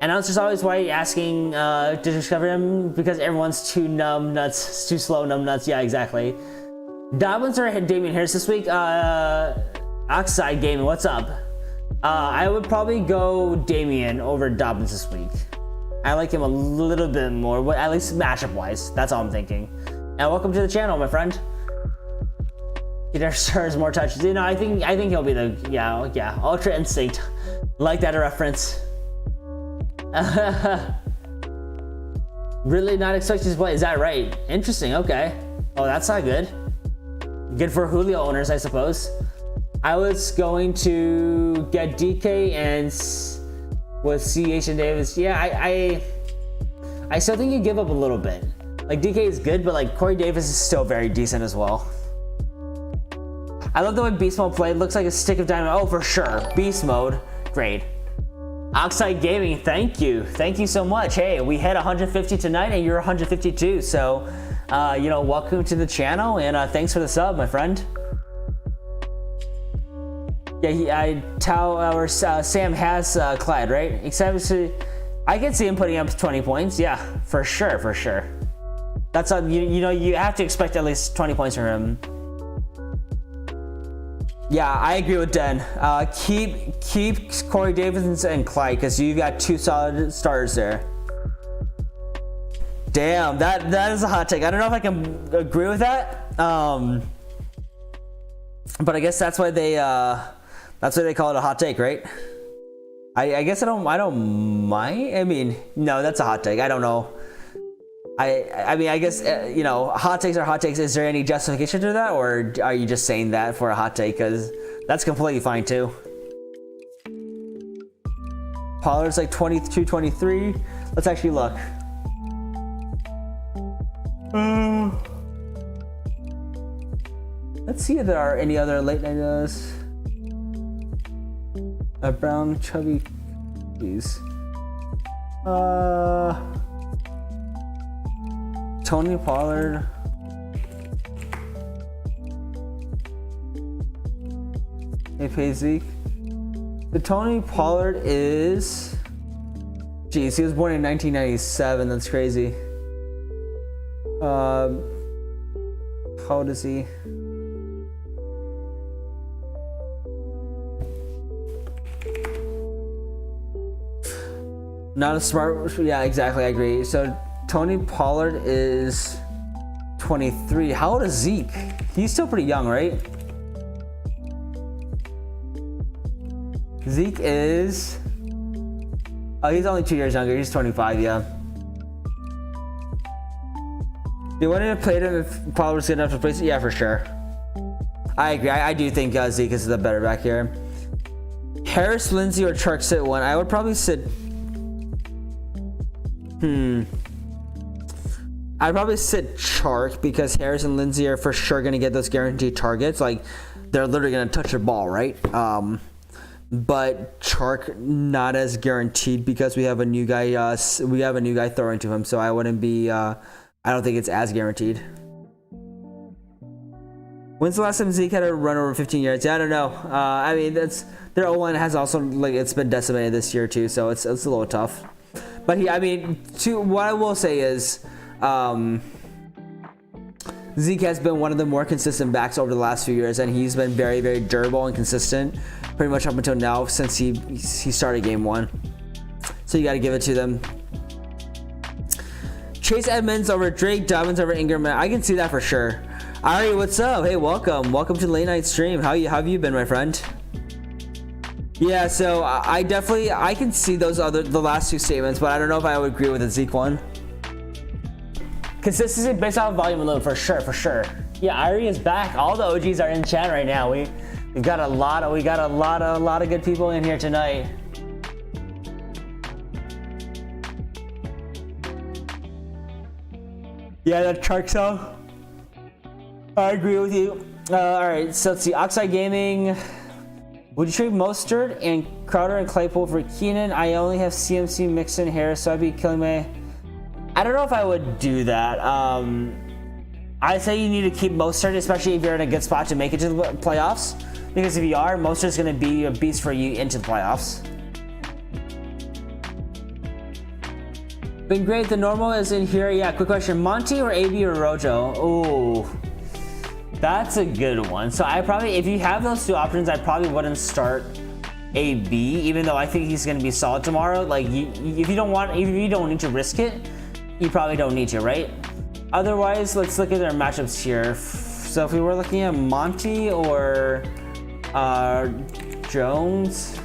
And that's just always why asking to discover him, because everyone's too numb nuts, too slow, numb nuts. Yeah, exactly. Dobbins or Damian Harris this week? Oxide Gaming, what's up? I would probably go Damian over Dobbins this week. I like him a little bit more, at least matchup-wise. That's all I'm thinking. And welcome to the channel, my friend. He deserves more touches. You know, I think he'll be the yeah Ultra Instinct. Like that reference. Really not expecting to play. Is that right? Interesting. Okay. Oh, that's not good. Good for Julio owners, I suppose. I was going to get DK and with CH and Davis. Yeah, I still think you give up a little bit. Like, DK is good, but like Corey Davis is still very decent as well. I love the way Beast Mode played. Looks like a stick of dynamite. Oh, for sure. Beast Mode. Great. Oxide Gaming, thank you. Thank you so much. Hey, we hit 150 tonight and you're 152. So, you know, welcome to the channel and thanks for the sub, my friend. Yeah, Sam has Clyde, right? Except I can see him putting up 20 points. Yeah, for sure, for sure. That's you know, you have to expect at least 20 points from him. Yeah, I agree with Den. Keep Corey Davis and Clyde because you got two solid starters there. Damn, that is a hot take. I don't know if I can agree with that. But I guess that's why they call it a hot take, right? I guess I don't mind. I mean, no, that's a hot take. I don't know. I mean, I guess, you know, hot takes are hot takes. Is there any justification to that, or are you just saying that for a hot take? Because that's completely fine too. Pollard's like 22, 23. Let's actually look. Let's see if there are any other late night. A brown chubby piece. Tony Pollard. They pay Zeke. The Tony Pollard is. Geez, he was born in 1997. That's crazy. How old is he? Not a smart. Yeah, exactly. I agree. So Tony Pollard is 23. How old is Zeke? He's still pretty young, right? Zeke is. Oh, he's only 2 years younger. He's 25. Yeah. They wouldn't have played him if Pollard was good enough to replace it. Yeah, for sure. I agree. I do think Zeke is the better back here. Harris, Lindsey, or Chark sit one. I would probably sit. I'd probably sit Chark because Harris and Lindsey are for sure going to get those guaranteed targets. Like, they're literally going to touch the ball, right? But Chark not as guaranteed because we have a new guy. We have a new guy throwing to him, so I wouldn't be. I don't think it's as guaranteed. When's the last time Zeke had a run over 15 yards? Yeah, I don't know. I mean, that's their O-line has also it's been decimated this year too, so it's a little tough. But what I will say is, Zeke has been one of the more consistent backs over the last few years, and he's been very, very durable and consistent pretty much up until now since he started game one. So you got to give it to them. Chase Edmonds over Drake, Dobbins over Ingram. I can see that for sure. Ari, what's up? Hey, welcome to the late night stream. How have you been, my friend? Yeah, so I can see the last two statements, but I don't know if I would agree with the Zeke one. Consistency based off volume alone, for sure. Yeah, Ari is back. All the OGs are in chat right now. We've got a lot of good people in here tonight. Yeah, that Chark cell. I agree with you. All right, so let's see. Oxide Gaming. Would you trade Mostert and Crowder and Claypool for Keenan? I only have CMC, Mixon, Harris, so I'd be killing my. I don't know if I would do that. I say you need to keep Mostert, especially if you're in a good spot to make it to the playoffs. Because if you are, Mostert's going to be a beast for you into the playoffs. Been great. The normal is in here. Yeah, quick question. Monty or AB or Rojo? Oh, that's a good one. So I probably, if you have those two options, I probably wouldn't start AB, even though I think he's going to be solid tomorrow. Like, if you don't need to risk it, you probably don't need to, right? Otherwise, let's look at their matchups here. So if we were looking at Monty or Jones,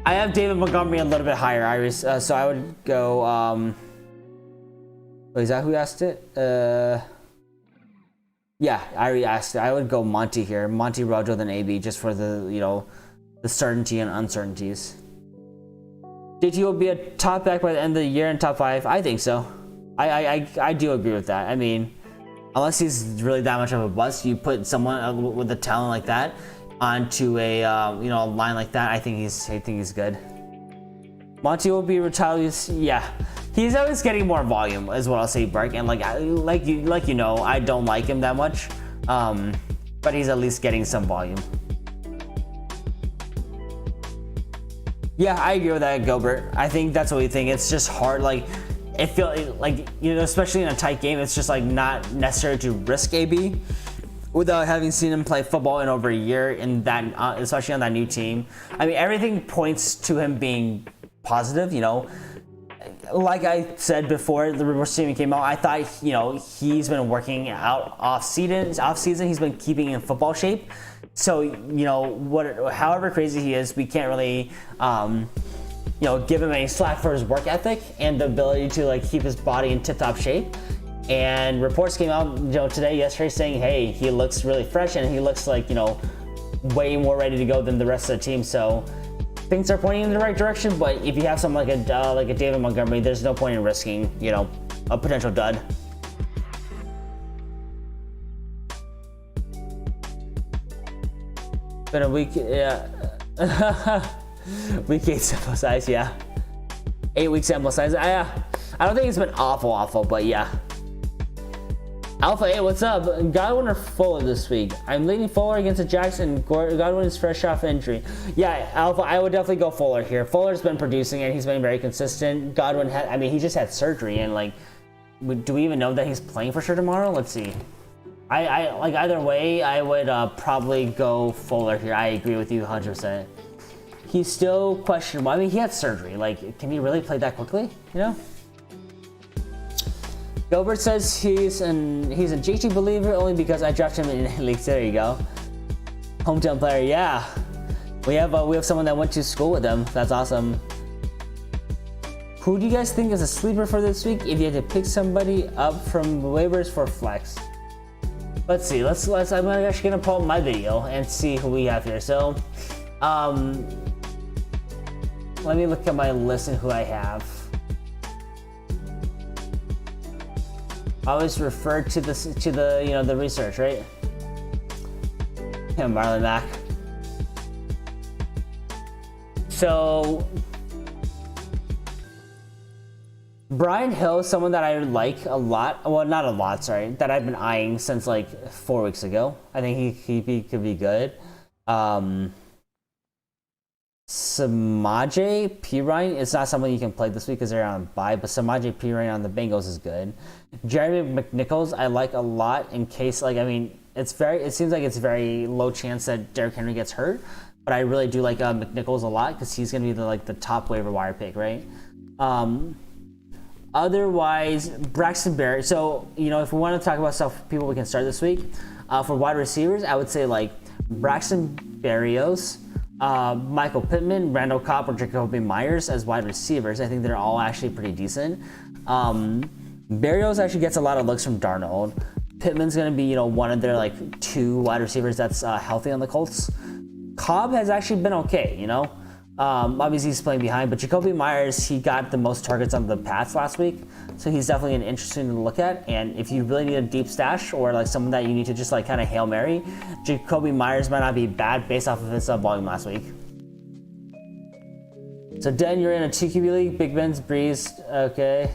I have David Montgomery a little bit higher, Iris. So I would go. Wait, is that who asked it? Yeah, I already asked it. I would go Monty here, Monty, Rojo, then AB, just for the the certainty and uncertainties. JT will be a top back by the end of the year in top 5. I think so. I do agree with that. I mean, unless he's really that much of a bust, you put someone with a talent like that onto a a line like that. I think he's good. Monty will be retired. Yeah, he's always getting more volume, is what I'll say, Bark. And like I don't like him that much, but he's at least getting some volume. Yeah, I agree with that, Gilbert. I think that's what we think. It's just hard. Like, it feels like especially in a tight game, it's just like not necessary to risk AB without having seen him play football in over a year in that, especially on that new team. I mean, everything points to him being positive. Like I said before the reverse team came out, I thought he's been working out off season. He's been keeping in football shape. So however crazy he is, we can't really give him any slack for his work ethic and the ability to keep his body in tip-top shape. And reports came out yesterday saying, hey, he looks really fresh and he looks like way more ready to go than the rest of the team. So things are pointing in the right direction. But if you have someone like a David Montgomery, there's no point in risking a potential dud. Been a week, yeah. Week 8 sample size, yeah. 8-week sample size. I don't think it's been awful, but yeah. Alpha 8, what's up? Godwin or Fuller this week? I'm leaning Fuller against the Jackson. Godwin is fresh off injury. Yeah, Alpha, I would definitely go Fuller here. Fuller's been producing and he's been very consistent. Godwin he just had surgery and like, do we even know that he's playing for sure tomorrow? Let's see. I like either way, I would probably go Fuller here. I agree with you 100%. He's still questionable. I mean, he had surgery. Like, can he really play that quickly? You know? Gilbert says he's a JT believer only because I drafted him in leagues. There you go. Hometown player, yeah. We have someone that went to school with them. That's awesome. Who do you guys think is a sleeper for this week if you had to pick somebody up from waivers for flex? Let's see. I'm actually gonna pull up my video and see who we have here. So, let me look at my list and who I have. I always refer to the the research, right? Yeah, Marlon Mack. So Brian Hill is someone that I like a lot. Well, not a lot, sorry. That I've been eyeing since like 4 weeks ago. I think he could be good. Samaje Perine is not someone you can play this week because they're on bye, but Samaje Perine on the Bengals is good. Jeremy McNichols I like a lot in case it seems like it's very low chance that Derrick Henry gets hurt, but I really do like McNichols a lot because he's gonna be the top waiver wire pick, right? Otherwise, Braxton Berrios. So if we want to talk about people we can start this week, for wide receivers, I would say like Braxton Berrios, Michael Pittman, Randall Cobb, or Jacoby Myers as wide receivers. I think they're all actually pretty decent. Berrios actually gets a lot of looks from Darnold. Pittman's going to be, one of their like 2 wide receivers that's healthy on the Colts. Cobb has actually been okay, obviously he's playing behind, but Jacoby Myers, he got the most targets on the Pats last week, so he's definitely an interesting to look at. And if you really need a deep stash or like someone that you need to just like kind of Hail Mary, Jacoby Myers might not be bad based off of his volume last week. So Den, you're in a 2 QB league. Big Ben's Breeze, okay.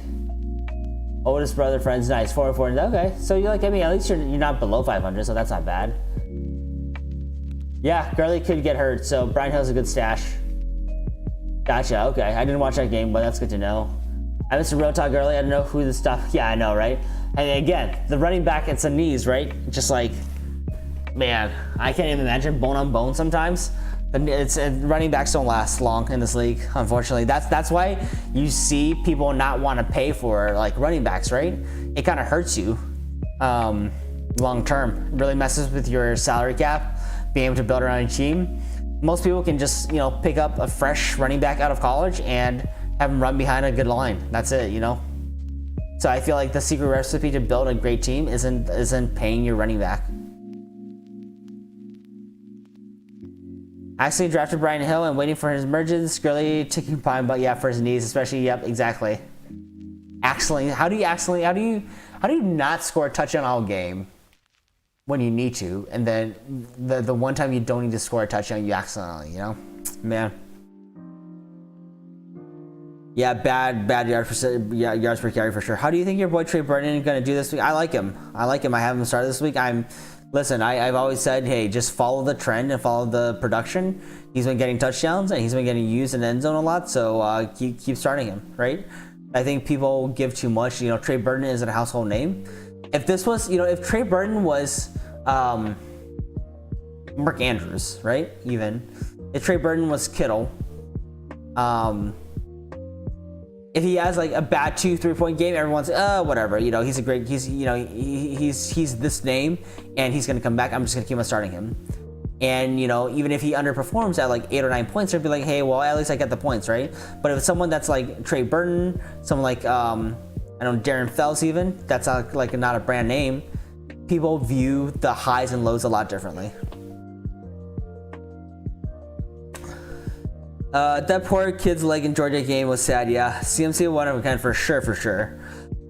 Oldest brother, friends, nice. 4-4, okay. So you're like, at least you're not below 500, so that's not bad. Yeah, Gurley could get hurt, so Brian Hill's a good stash. Gotcha, okay. I didn't watch that game, but that's good to know. I missed a real talk early. I don't know who the stuff. Yeah, I know, right? And again, the running back, it's the knees, right? Just like, man, I can't even imagine bone on bone sometimes. Running backs don't last long in this league, unfortunately. That's why you see people not want to pay for like running backs, right? It kind of hurts you long term. It really messes with your salary cap, being able to build around your team. Most people can just, pick up a fresh running back out of college and have him run behind a good line. That's it, So I feel like the secret recipe to build a great team isn't paying your running back. Actually drafted Brian Hill and waiting for his emergence. Gurley ticking time, but yeah, for his knees, especially. Yep, exactly. How do you not score a touchdown all game when you need to, and then the one time you don't need to score a touchdown, you accidentally, man. Yeah, bad yards per carry for sure. How do you think your boy Trey Burton is going to do this week? I like him. I have him started this week. I've always said, hey, just follow the trend and follow the production. He's been getting touchdowns and he's been getting used in the end zone a lot, so keep starting him, right? I think people give too much. Trey Burton isn't a household name. If this was, if Trey Burton was Mark Andrews, right? Even if Trey Burton was Kittle, if he has like a bad 2-3 point game, everyone's whatever. He's a great. He's this name, and he's gonna come back. I'm just gonna keep on starting him. And even if he underperforms at like 8 or 9 points, they'll be like, hey, well, at least I get the points, right? But if it's someone that's like Trey Burton, someone like Darren Fells, even that's not a brand name, people view the highs and lows a lot differently. That poor kid's leg in Georgia game was sad. Yeah, CMC one of a kind for sure.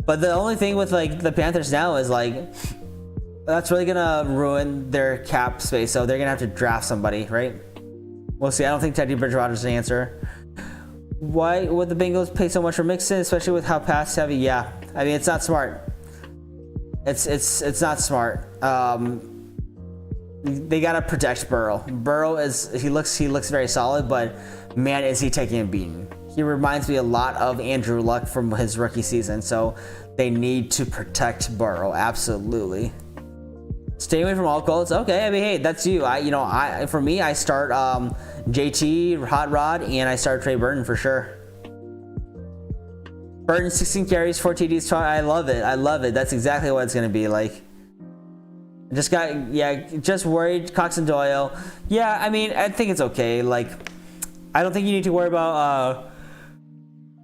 But the only thing with like the Panthers now is like that's really gonna ruin their cap space. So they're gonna have to draft somebody, right? We'll see. I don't think Teddy Bridgewater's the answer. Why would the Bengals pay so much for Mixon, especially with how pass heavy? Yeah, I mean, it's not smart. It's not smart. They gotta protect Burrow. Burrow he looks very solid, but man, is he taking a beating. He reminds me a lot of Andrew Luck from his rookie season, so they need to protect Burrow. Absolutely. Stay away from all Colts. Okay, I mean, hey, that's you. For me, I start JT, Hot Rod, and I start Trey Burton for sure. Burton, 16 carries, 4 TDs. I love it. I love it. That's exactly what it's gonna be like. Just worried. Cox and Doyle. Yeah, I mean, I think it's okay. Like, I don't think you need to worry about.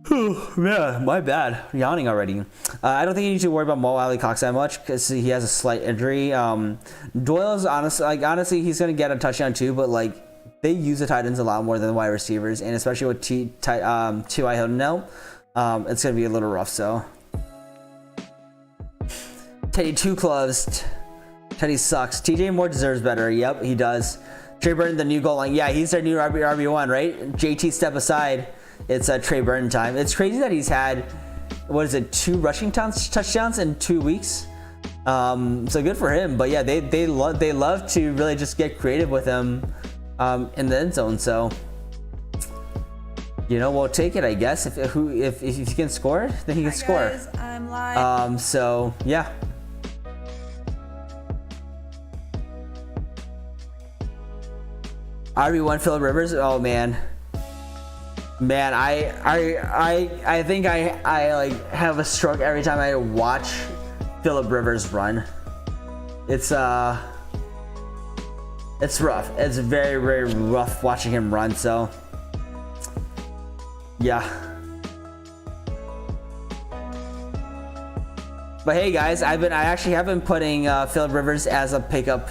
Man, my bad. Yawning already. I don't think you need to worry about Mo Alley Cox that much because he has a slight injury. Doyle's honestly, he's gonna get a touchdown too, but like they use the tight ends a lot more than the wide receivers, and especially with T.Y. Hilton now, it's gonna be a little rough. So Teddy 2 clubs. Teddy sucks. TJ Moore deserves better. Yep, he does. Trey Burton, the new goal line. Yeah, he's their new RB1, right? JT step aside. It's Trey Burton time. It's crazy that he's had, 2 rushing touchdowns in 2 weeks. So good for him. But yeah, they love to really just get creative with him in the end zone. So we'll take it, I guess. If he can score, then he can score. Guys, I'm live. So yeah. RB1 Phillip Rivers. Oh man, I think I like have a stroke every time I watch Phillip Rivers run. It's rough. It's very, very rough watching him run. So yeah. But hey guys, I actually have been putting Phillip Rivers as a pickup.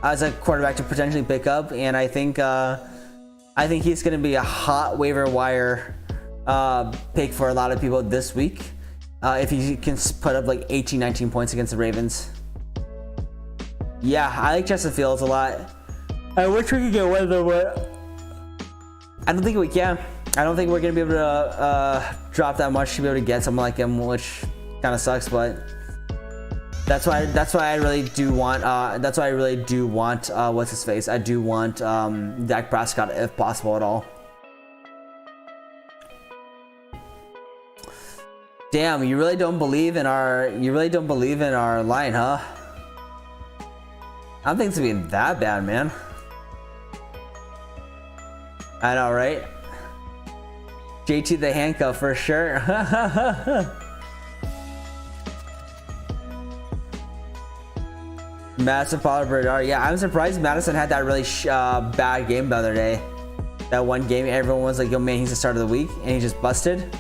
As a quarterback to potentially pick up, and I think he's going to be a hot waiver wire pick for a lot of people this week if he can put up like 18, 19 points against the Ravens. Yeah, I like Justin Fields a lot. I wish we could get one of them, but I don't think we can. I don't think we're going to be able to drop that much to be able to get someone like him, which kind of sucks, but. That's why I really do want. What's his face? I do want Dak Prescott if possible at all. Damn, you really don't believe in our line, huh? I don't think it's gonna be that bad, man. I know, right? JT the handcuff for sure. Madison Pollard. Yeah, I'm surprised Madison had that really bad game the other day. That one game, everyone was like, yo, man, he's the start of the week, and he just busted.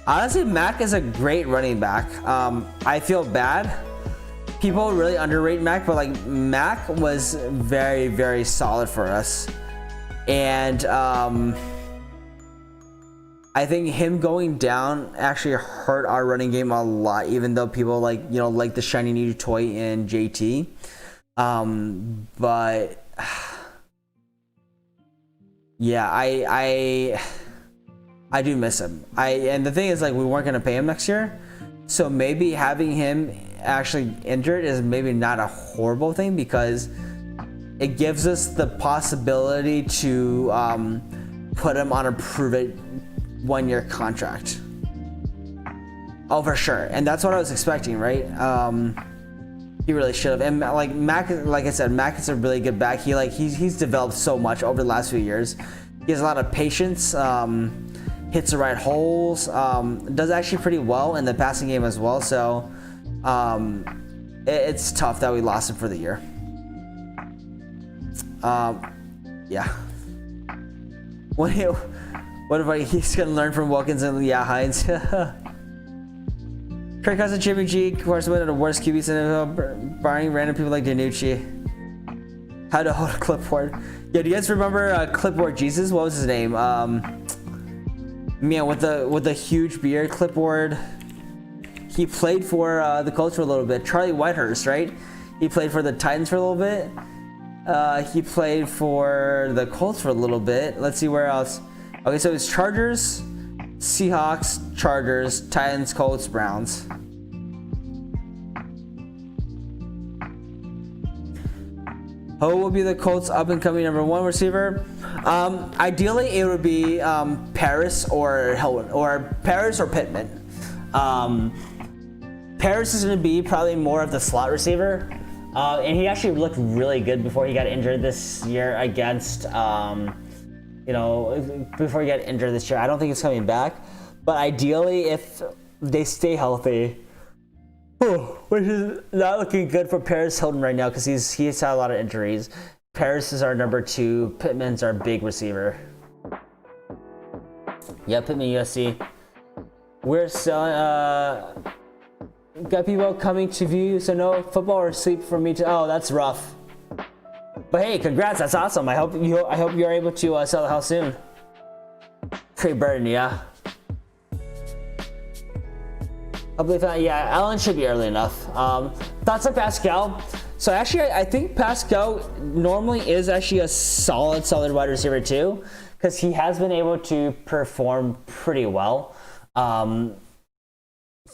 Honestly, Mac is a great running back. I feel bad. People really underrate Mac, but like Mac was very, very solid for us. And I think him going down actually hurt our running game a lot, even though people like the shiny new toy in JT. But yeah, I do miss him. And the thing is, like, we weren't gonna pay him next year, so maybe having him actually injured is maybe not a horrible thing because it gives us the possibility to put him on a prove-it 1-year contract. Oh, for sure. And that's what I was expecting, right? He really should have. And like Mac, like I said, Mac is a really good back. He's developed so much over the last few years. He has a lot of patience, hits the right holes, does actually pretty well in the passing game as well. So it's tough that we lost him for the year. Yeah. What if he's gonna learn from Wilkins and Hines? Kirk Cousins, Jimmy G, of course, one of the worst QBs in the barring random people like Danucci. How to hold a clipboard. Yeah, do you guys remember Clipboard Jesus? What was his name? Man, with the huge beard, Clipboard. He played for the Colts for a little bit. Charlie Whitehurst, right? He played for the Titans for a little bit. He played for the Colts for a little bit. Let's see where else. Okay, so it's Chargers, Seahawks, Chargers, Titans, Colts, Browns. Who will be the Colts' up-and-coming number one receiver? Ideally, it would be Paris or Hilton, or Paris or Pittman. Paris is going to be probably more of the slot receiver, and he actually looked really good before he got injured this year against, before he got injured this year. I don't think he's coming back, but ideally, if they stay healthy, which is not looking good for Paris Hilton right now because he's had a lot of injuries. Paris is our number two. Pittman's our big receiver. Yeah, Pittman USC. We're selling. Got people coming to view, so no football or sleep for me to. Oh, that's rough. But hey, congrats! That's awesome. I hope you're able to sell the house soon. Trey Burton, yeah. Yeah, Allen should be early enough. Thoughts on Pascal? So actually, I think Pascal normally is actually a solid wide receiver too, because he has been able to perform pretty well.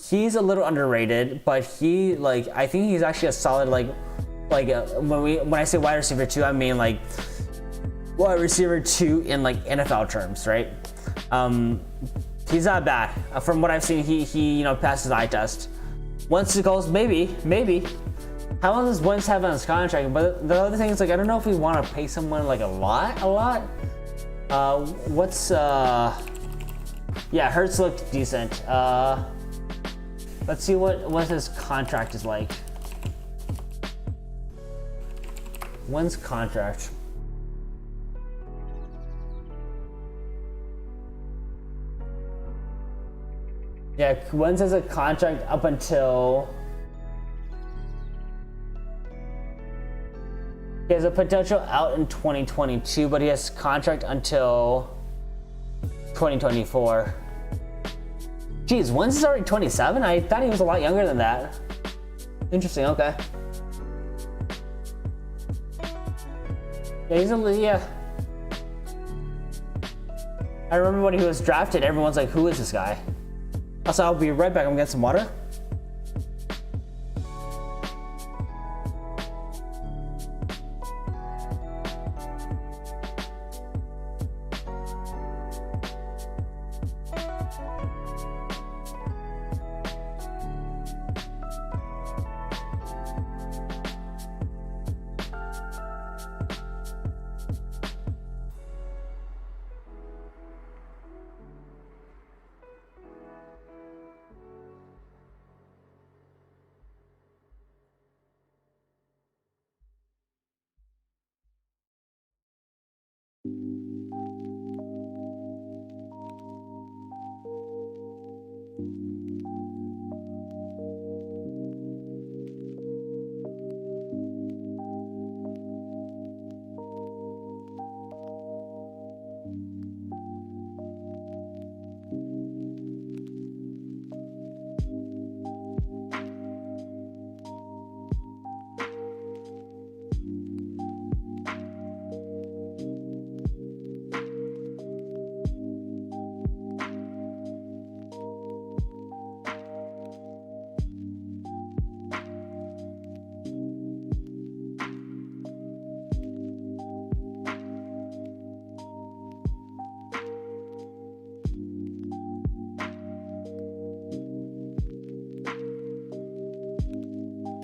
He's a little underrated, but I think he's actually a solid when I say wide receiver two, I mean like wide receiver two in like NFL terms, right? He's not bad. From what I've seen, he passes the eye test. Once it goes, maybe. How long does Wentz have on his contract? But the other thing is, like, I don't know if we want to pay someone like a lot. Hurts looked decent. Let's see what his contract is like. When's contract? Yeah, Wentz has a contract up until. He has a potential out in 2022, but he has contract until 2024. Geez, Wentz is already 27? I thought he was a lot younger than that. Interesting, okay. Yeah, I remember when he was drafted, everyone's like, who is this guy? Also, I'll be right back. I'm gonna get some water.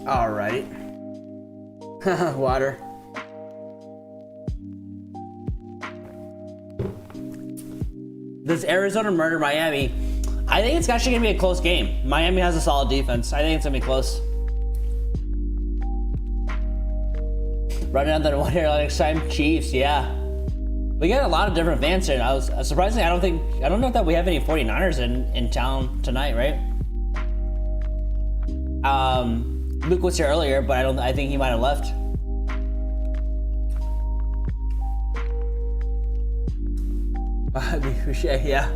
All right. Water. Does Arizona murder Miami? I think it's actually going to be a close game. Miami has a solid defense. I think it's going to be close. Running on the one here next time, Chiefs, yeah. We got a lot of different fans here. I was surprisingly, I don't know that we have any 49ers in town tonight, right? Luke was here earlier, but I think he might have left. Yeah.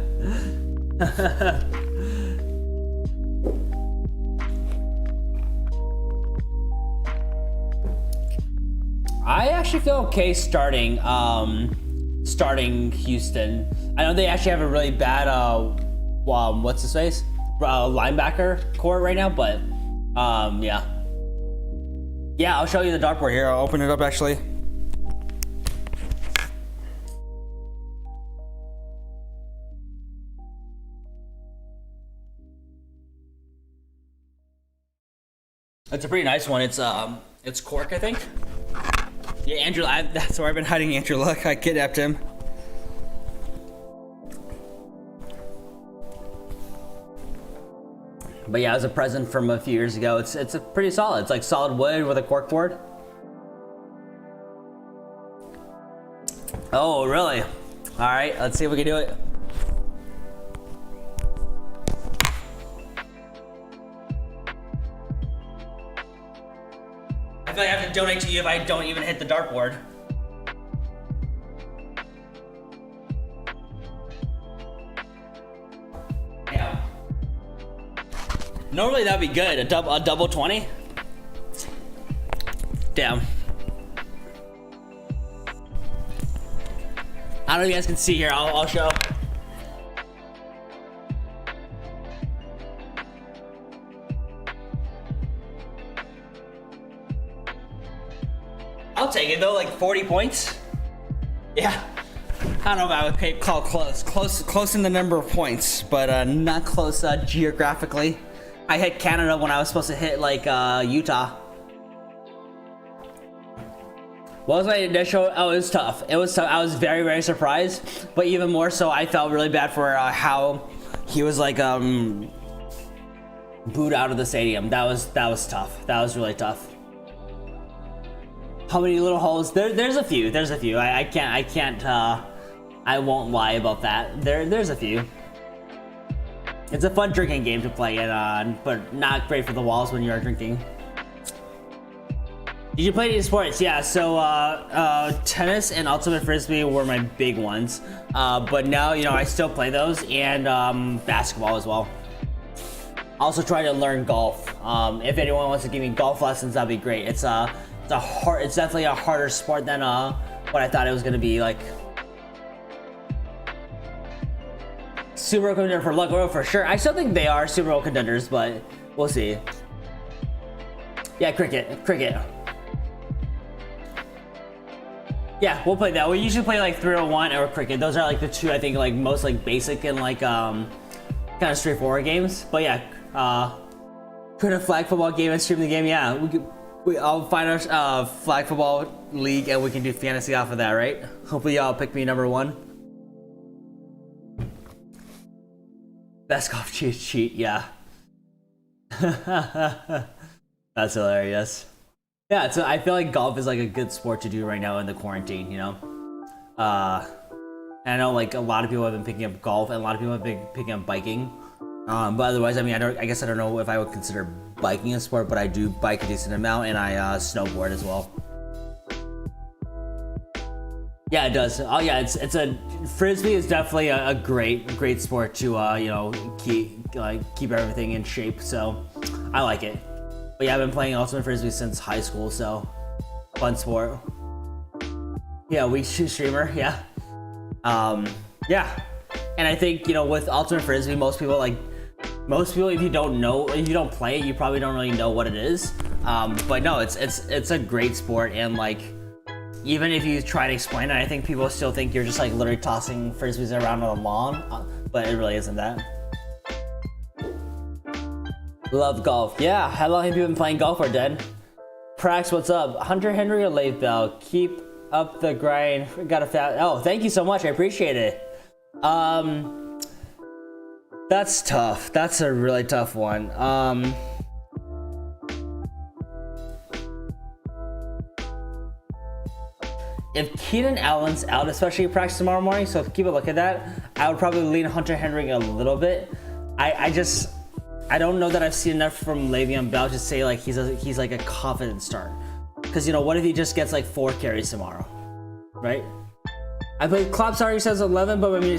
actually feel okay starting Houston. I know they actually have a really bad what's his face linebacker core right now, but yeah. I'll show you the dartboard here. I'll open it up actually. It's a pretty nice one. It's cork, I think. Yeah, Andrew. That's where I've been hiding Andrew Luck. I kidnapped him. But yeah, as a present from a few years ago, it's a pretty solid. It's like solid wood with a cork board. Oh, really? All right, let's see if we can do it. I feel like I have to donate to you if I don't even hit the dartboard. Yeah. Normally that'd be good. A double 20. Damn. I don't know if you guys can see here. I'll show. I'll take it though, like 40 points. Yeah. I don't know if I would call close in the number of points, but not close geographically. I hit Canada when I was supposed to hit like Utah. What was my initial? Oh, it was tough. It was tough. I was very, very surprised, but even more so, I felt really bad for how he was like booed out of the stadium. That was tough. That was really tough. How many little holes? There's a few. There's a few. I can't. I won't lie about that. There's a few. It's a fun drinking game to play it on, but not great for the walls when you are drinking. Did you play any sports? Yeah. So tennis and ultimate frisbee were my big ones, but now I still play those and basketball as well. Also try to learn golf. If anyone wants to give me golf lessons, that'd be great. It's definitely a harder sport than what I thought it was gonna be. Like Super Bowl contender for luck, for sure. I still think they are Super Bowl contenders, but we'll see. Yeah, cricket. Yeah, we'll play that. We usually play like 301 or cricket. Those are like the two I think like most like basic and like kind of straightforward games. But yeah, could a flag football game and stream the game? Yeah, I'll find our flag football league and we can do fantasy off of that, right? Hopefully y'all pick me number one. Best golf cheat, yeah. That's hilarious. Yeah, so I feel like golf is like a good sport to do right now in the quarantine, and I know like a lot of people have been picking up golf and a lot of people have been picking up biking. But otherwise, I mean, I guess I don't know if I would consider biking a sport, but I do bike a decent amount and I snowboard as well. Yeah, it does. Oh yeah, it's a frisbee is definitely a great sport to keep everything in shape. So I like it. But yeah, I've been playing ultimate frisbee since high school, so fun sport. Yeah, week 2 streamer. Yeah, yeah. And I think with ultimate frisbee, most people, if you don't play it, you probably don't really know what it is. But no, it's a great sport, and like even if you try to explain it, I think people still think you're just like literally tossing frisbees around on the lawn, but it really isn't that. Love golf. Yeah, how long have you been playing golf for, Den? Prax, what's up? Hunter Henry or Leif Bell? Keep up the grind. Got a fat. Oh, thank you so much. I appreciate it. That's tough. That's a really tough one. If Keenan Allen's out, especially in practice tomorrow morning, so keep a look at that, I would probably lean Hunter Henry a little bit. I don't know that I've seen enough from Le'Veon Bell to say like he's like a confident start. Because what if he just gets like 4 carries tomorrow, right? I played Klopp already says 11, but I mean,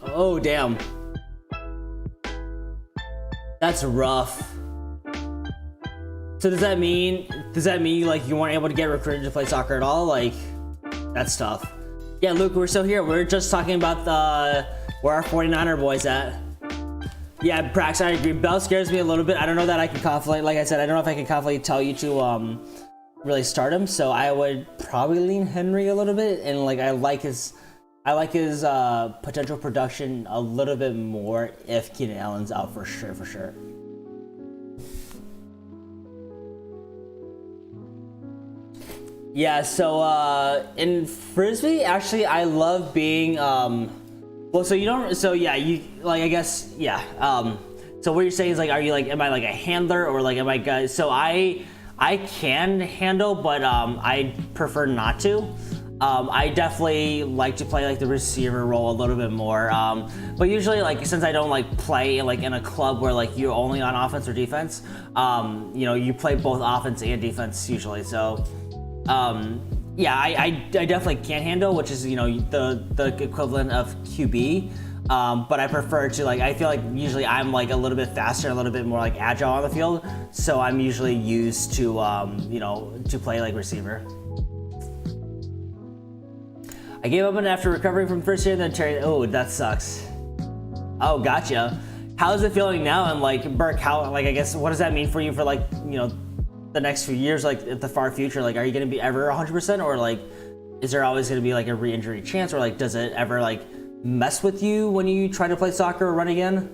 oh damn, that's rough. So does that mean like you weren't able to get recruited to play soccer at all? Like, That's tough. Yeah, Luke, we're still here. We're just talking about where our 49er boys at. Yeah, Prax, I agree. Bell scares me a little bit. I don't know that I can confidently, like I said, I don't know if I can confidently tell you to really start him. So I would probably lean Henry a little bit, and like I like his potential production a little bit more if Keenan Allen's out for sure. Yeah, so in Frisbee, actually, I love being well, so you don't, so yeah, you like, I guess, yeah. So what you're saying is like, are you like, am I like a handler, or like, am I guys? So I can handle, but I prefer not to. I definitely like to play like the receiver role a little bit more. But usually, like, since I don't like play like in a club where like you're only on offense or defense, you know, you play both offense and defense usually. So yeah, I definitely can handle, which is, you know, the equivalent of QB. But I prefer to, like, I feel like usually I'm like a little bit faster, a little bit more like agile on the field. So I'm usually used to, you know, to play like receiver. I gave up on it after recovering from first year, then Terry. Oh, that sucks. Oh, gotcha. How's it feeling now? And like, Burke, how, like, I guess, what does that mean for you for like, you know, the next few years, like at the far future? Like, are you going to be ever 100%, or like, is there always going to be like a re-injury chance, or like, does it ever like mess with you when you try to play soccer or run again?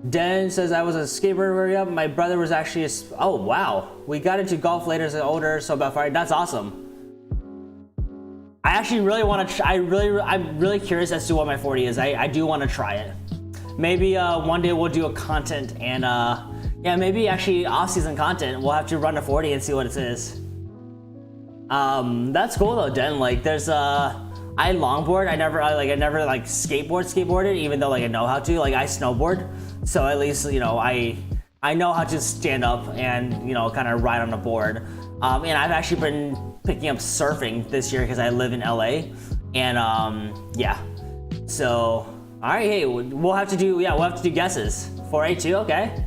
Den says, I was a skateboarder growing up. My brother was actually a, oh wow, we got into golf later as an older, so about 5. That's awesome. I actually really want to. I'm really curious as to what my 40 is. I do want to try it. Maybe one day we'll do a content, and yeah, maybe actually off-season content. We'll have to run a 40 and see what it is. That's cool though, Den. Like, there's I longboard. I never like skateboarded, even though like I know how to. Like, I snowboard, so at least, you know, I know how to stand up and, you know, kind of ride on a board. And I've actually been picking up surfing this year because I live in LA, and yeah. So all right, hey, we'll have to do guesses. 482, okay.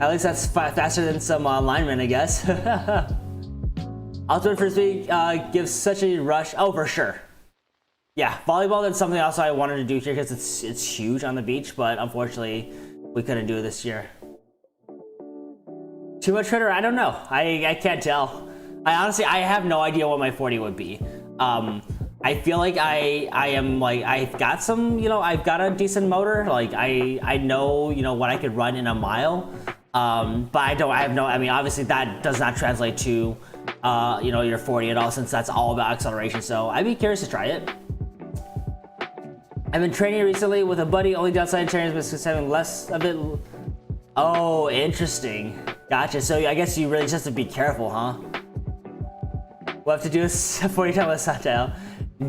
At least that's faster than some linemen, I guess. Ultimate Frisbee gives such a rush. Oh, for sure. Yeah, volleyball, that's something else I wanted to do here because it's huge on the beach, but unfortunately we couldn't do it this year. Too much Twitter? I don't know. I can't tell. I honestly have no idea what my 40 would be. I feel like I am like, I've got some, you know, I've got a decent motor. Like, I know, you know, what I could run in a mile. But I mean, obviously that does not translate to, you know, your 40 at all, since that's all about acceleration. So I'd be curious to try it. I've been training recently with a buddy. Only downside training is having less of it. Oh, interesting. Gotcha. So I guess you really just have to be careful, huh? We'll have to do a 40 time with Sattel.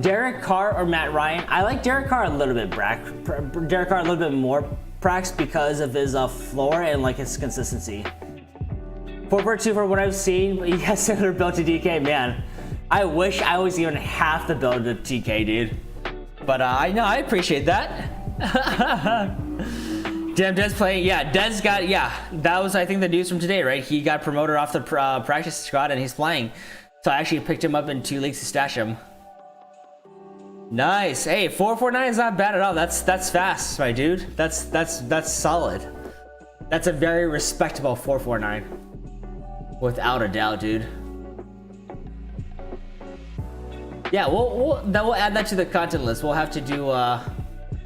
Derek Carr or Matt Ryan? I like Derek Carr a little bit, Derek Carr a little bit more, Prax, because of his floor and like his consistency. 4.2 for what I've seen. He has similar build to DK. Man, I wish I was even half the build of TK, dude. But I know, I appreciate that. Damn, Dez playing. Yeah, Dez got, yeah, that was, I think, the news from today, right? He got promoted off the practice squad and he's playing. So I actually picked him up in 2 leagues to stash him. Nice. Hey, 449 is not bad at all. That's fast, my dude. That's solid. That's a very respectable 449. Without a doubt, dude. Yeah, we'll add that to the content list. We'll have to do I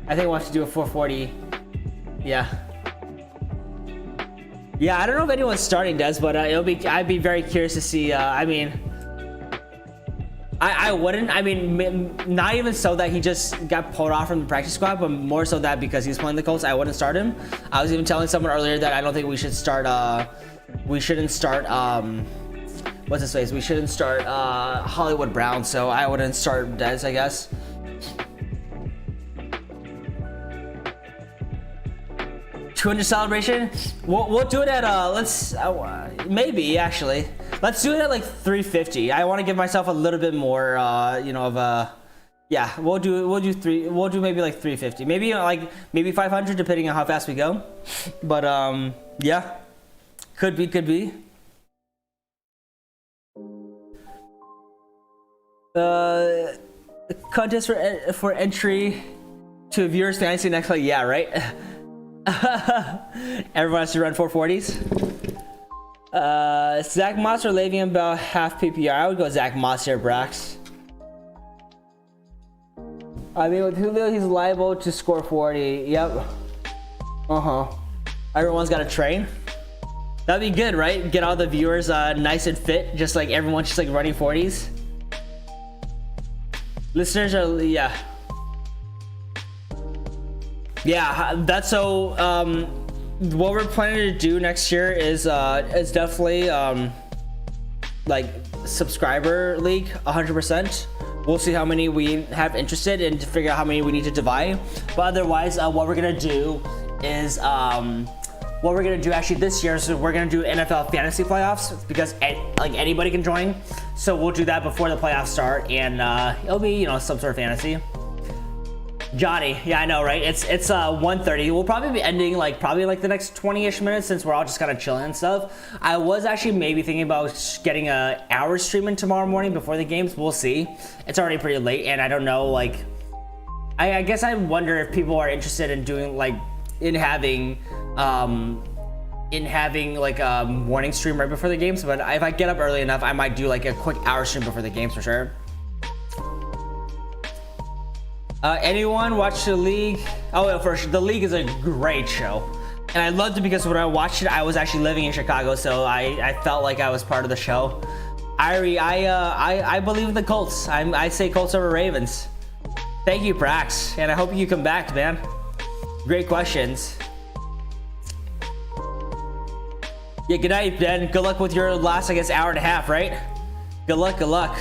think we'll have to do a 440. Yeah. Yeah, I don't know if anyone's starting, Des, but I'd be very curious to see. I mean, I wouldn't. I mean, not even so that he just got pulled off from the practice squad, but more so that because he's playing the Colts, I wouldn't start him. I was even telling someone earlier that I don't think we should start. We shouldn't start. What's his face? We shouldn't start Hollywood Brown. So I wouldn't start Des, I guess. $200 celebration. We'll do it at let's maybe actually let's do it at like 350. I want to give myself a little bit more you know, of a, yeah, we'll do maybe like 350, maybe like maybe 500 depending on how fast we go. But yeah, could be. Uh, contest for entry to viewers fantasy next week. Yeah, right. Everyone has to run 440s. Zach Moss or Le'Veon Bell half PPR. I would go Zach Moss here, Brax. I mean, with Julio, he's liable to score 40. Yep. Everyone's got to train. That'd be good, right? Get all the viewers nice and fit, just like everyone's just like running 40s. Listeners are, yeah. That's so. What we're planning to do next year is definitely like subscriber league, 100%. We'll see how many we have interested and to figure out how many we need to divide. But otherwise, what we're gonna do is what we're gonna do actually this year is we're gonna do NFL fantasy playoffs because like anybody can join. So we'll do that before the playoffs start, and it'll be some sort of fantasy. Johnny, yeah, I know, right? It's 1:30. We'll probably be ending probably the next 20-ish minutes since we're all just kind of chilling and stuff. I was actually maybe thinking about getting a hour streaming tomorrow morning before the games. We'll see. It's already pretty late, and I don't know. I guess I wonder if people are interested in doing in having a morning stream right before the games. But if I get up early enough, I might do a quick hour stream before the games for sure. Anyone watch the league? Oh, yeah, first, the league is a great show, and I loved it because when I watched it, I was actually living in Chicago, so I felt like I was part of the show. I believe in the Colts. I say Colts over Ravens. Thank you, Prax, and I hope you come back, man. Great questions. Yeah, good night, Ben. Good luck with your last, I guess, hour and a half, right? Good luck, good luck.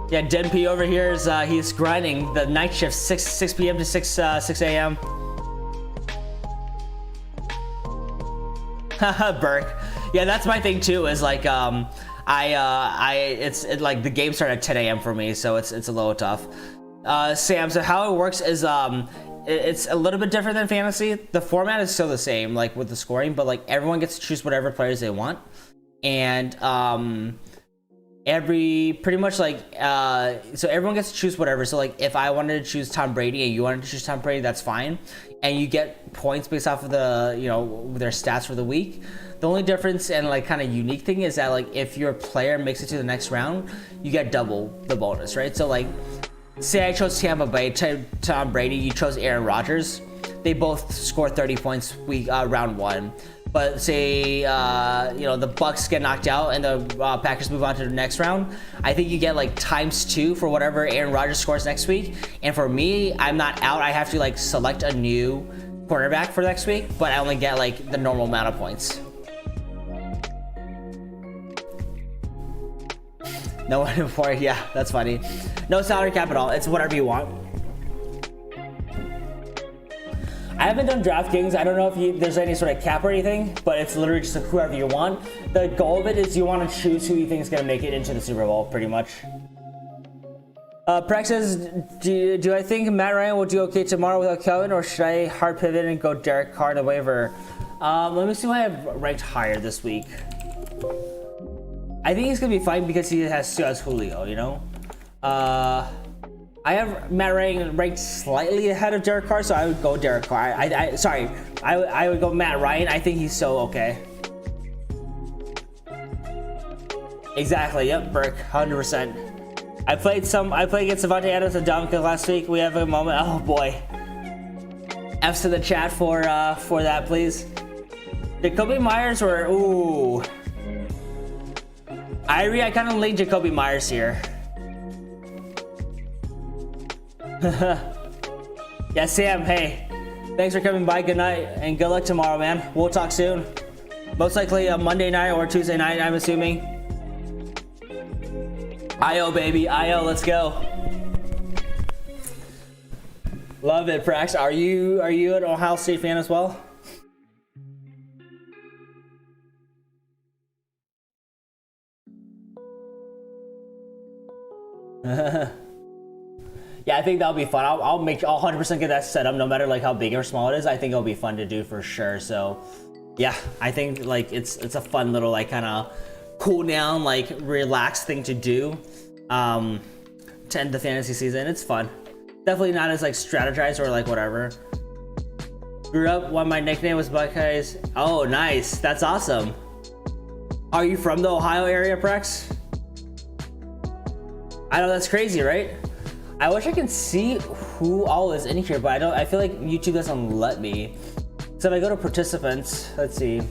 Yeah, Den P over here is he's grinding the night shift 6 p.m. to 6 a.m. Burke. Yeah, that's my thing too. Is the game start at 10 a.m. for me, so it's a little tough. Sam, so how it works is it's a little bit different than fantasy. The format is still the same, with the scoring, but everyone gets to choose whatever players they want, and so everyone gets to choose whatever. So if I wanted to choose Tom Brady and you wanted to choose Tom Brady, that's fine, and you get points based off of the their stats for the week. The only difference and kind of unique thing is that if your player makes it to the next round, you get double the bonus, right? So say I chose Tampa Bay, Tom Brady, you chose Aaron Rodgers, they both score 30 points round one. But say the Bucks get knocked out and the Packers move on to the next round, I think you get ×2 for whatever Aaron Rodgers scores next week. And for me, I'm not out. I have to select a new quarterback for next week, but I only get the normal amount of points. No one before, yeah, that's funny. No salary cap at all. It's whatever you want. I haven't done DraftKings. I don't know if there's any sort of cap or anything, but it's literally just whoever you want. The goal of it is you want to choose who you think is going to make it into the Super Bowl, pretty much. Prex says, do I think Matt Ryan will do okay tomorrow without Kelvin, or should I hard pivot and go Derek Carr to waiver? Let me see what I have ranked higher this week. I think he's going to be fine because he still has Julio, I have Matt Ryan ranked slightly ahead of Derek Carr, so I would go Derek Carr. I would go Matt Ryan. I think he's so okay. Exactly. Yep, Burke, 100%. I played against Devontae Adams and Dominic last week. We have a moment. Oh boy. F's to the chat for that, please. Jacoby Myers or ooh. I kind of lean Jacoby Myers here. Yeah, Sam, hey, thanks for coming by. Good night and good luck tomorrow, man. We'll talk soon. Most likely a Monday night or Tuesday night, I'm assuming. IO, baby, IO, let's go. Love it, Prax. Are you an Ohio State fan as well? Yeah, I think that'll be fun. I'll 100% get that set up, no matter how big or small it is. I think it'll be fun to do for sure. So, yeah, I think it's a fun little kind of cool down, like relaxed thing to do to end the fantasy season. It's fun. Definitely not as like strategized or like whatever. Grew up when my nickname was Buckeyes. Oh, nice. That's awesome. Are you from the Ohio area, Prex? I know, that's crazy, right? I wish I could see who all is in here, but I feel like YouTube doesn't let me. So if I go to participants, let's see.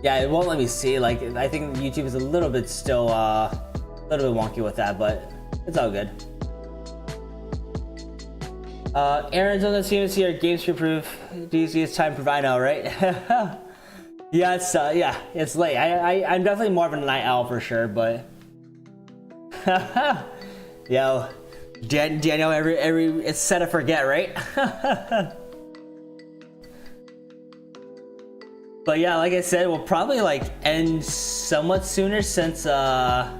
Yeah, it won't let me see. Like, I think YouTube is a little bit still, a little bit wonky with that, but it's all good. Aaron's on the team this year. Games to improve. DC is time prove. I know, right? Yeah, it's late. I'm definitely more of a night owl for sure, but yo, Daniel, every it's set to forget, right? But yeah, like I said, we'll probably like end somewhat sooner since yeah,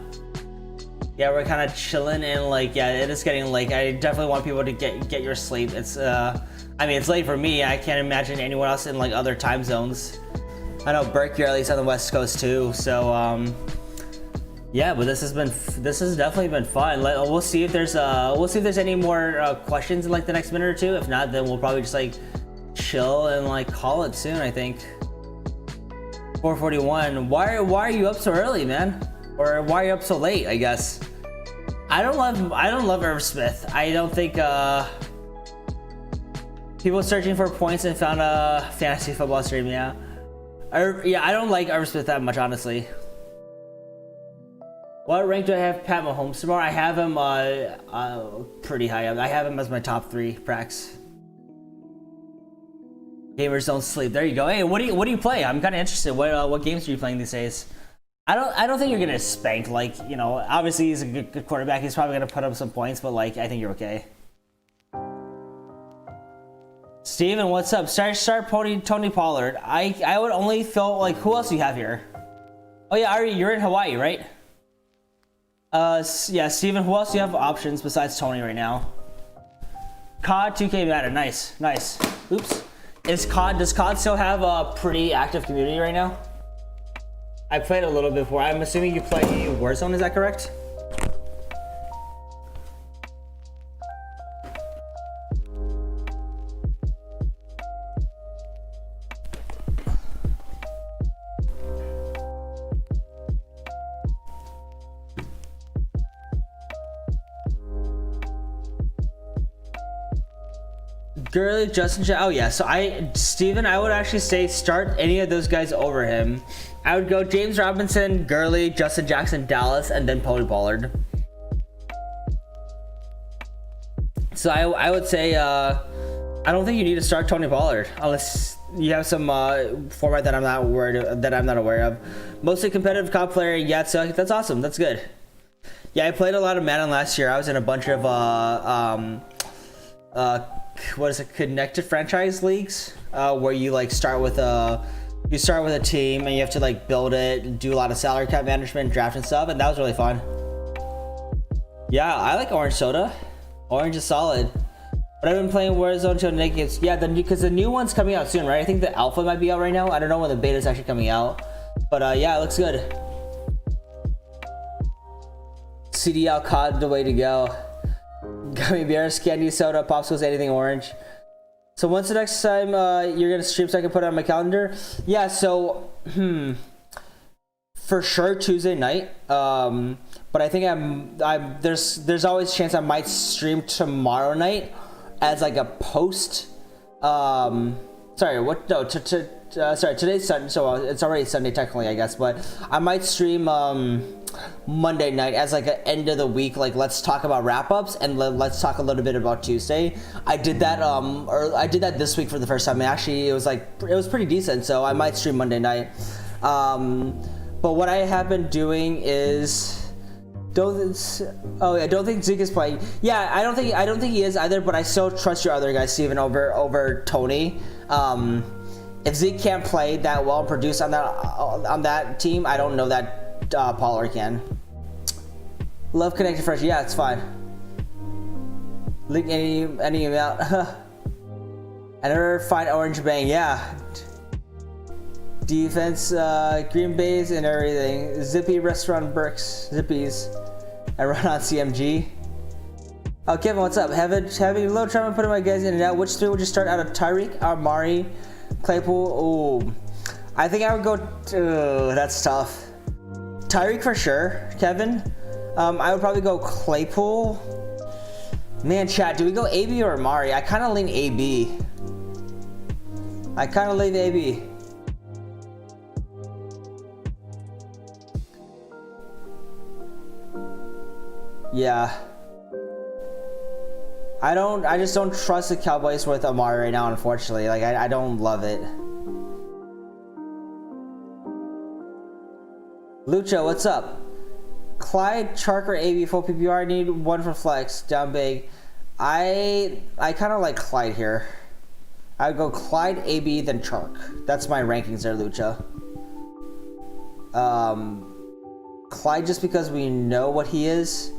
we're kind of chilling and like, yeah, it is getting late. I definitely want people to get your sleep. It's I mean, it's late for me. I can't imagine anyone else in like other time zones. I know Burke, you're at least on the West Coast too, so yeah, but this has definitely been fun. We'll see if there's any more questions in like the next minute or two. If not, then we'll probably just like chill and like call it soon, I think. 4:41. Why are you up so early, man? Or why are you up so late, I guess? I don't love Irv Smith. I don't think people searching for points and found a fantasy football stream, yeah. Yeah, I don't like Irv Smith that much, honestly. What rank do I have Pat Mahomes tomorrow? I have him pretty high up. I have him as my top 3, Prax. Gamers don't sleep. There you go. Hey, what do you play? I'm kind of interested. What games are you playing these days? I don't think you're gonna spank. Like, you know, obviously he's a good quarterback. He's probably gonna put up some points, but like, I think you're okay. Steven, what's up? Start Tony Pollard. I would only feel like, who else do you have here? Oh yeah, Ari, you're in Hawaii, right? Yeah, Steven, who else do you have options besides Tony right now? COD 2K Madden, nice. Oops. Does COD still have a pretty active community right now? I played a little bit before. I'm assuming you play Warzone, is that correct? Gurley, Justin, oh yeah, so Steven, I would actually say start any of those guys over him. I would go James Robinson, Gurley, Justin Jackson, Dallas, and then Tony Pollard. So I would say, I don't think you need to start Tony Pollard unless you have some format that I'm not aware of. Mostly competitive COD player, yeah, so that's awesome, that's good. Yeah, I played a lot of Madden last year. I was in a bunch of what is it, connected franchise leagues, where you like start with a team and you have to like build it, do a lot of salary cap management, draft and stuff, and that was really fun. Yeah, I like Orange Soda. Orange is solid. But I've been playing Warzone until naked. Yeah, because the new one's coming out soon, right? I think the alpha might be out right now. I don't know when the beta is actually coming out, but yeah, it looks good. CDL COD, the way to go. Gummy bears, candy, soda, popsicles, anything orange. So when's the next time you're gonna stream so I can put it on my calendar? Yeah, so for sure Tuesday night. But I think there's always a chance I might stream tomorrow night as like a post. Sorry, what? No, sorry, today's Sunday, so it's already Sunday technically, I guess. But I might stream Monday night as like an end of the week, like let's talk about wrap-ups and let's talk a little bit about Tuesday. I did that I did that this week for the first time, and actually it was pretty decent, so I might stream Monday night. But what I have been doing is don't think Zeke is playing. Yeah, I don't think he is either, but I still trust your other guys, Steven, over Tony. If Zeke can't play that well and produce on that team, I don't know that Pollard can. Love connected fresh. Yeah, it's fine. Link any amount. I never find Orange Bang. Yeah. Defense, Green Bay's and everything. Zippy Restaurant Burks. Zippies. I run on CMG. Oh, Kevin, what's up? Having a little trouble putting my guys in and out. Which three would you start out of? Tyreek, Amari, Claypool? Ooh. I think I would go. That's tough. Tyreek for sure, Kevin. I would probably go Claypool. Man, chat, do we go AB or Amari? I kind of lean AB. I kind of lean AB. Yeah. I just don't trust the Cowboys with Amari right now, unfortunately. Like, I don't love it. Lucha, what's up? Clyde, Chark, or AB full PPR. Need one for flex. Down big. I kind of like Clyde here. I would go Clyde, AB, then Chark. That's my rankings there, Lucha. Clyde just because we know what he is.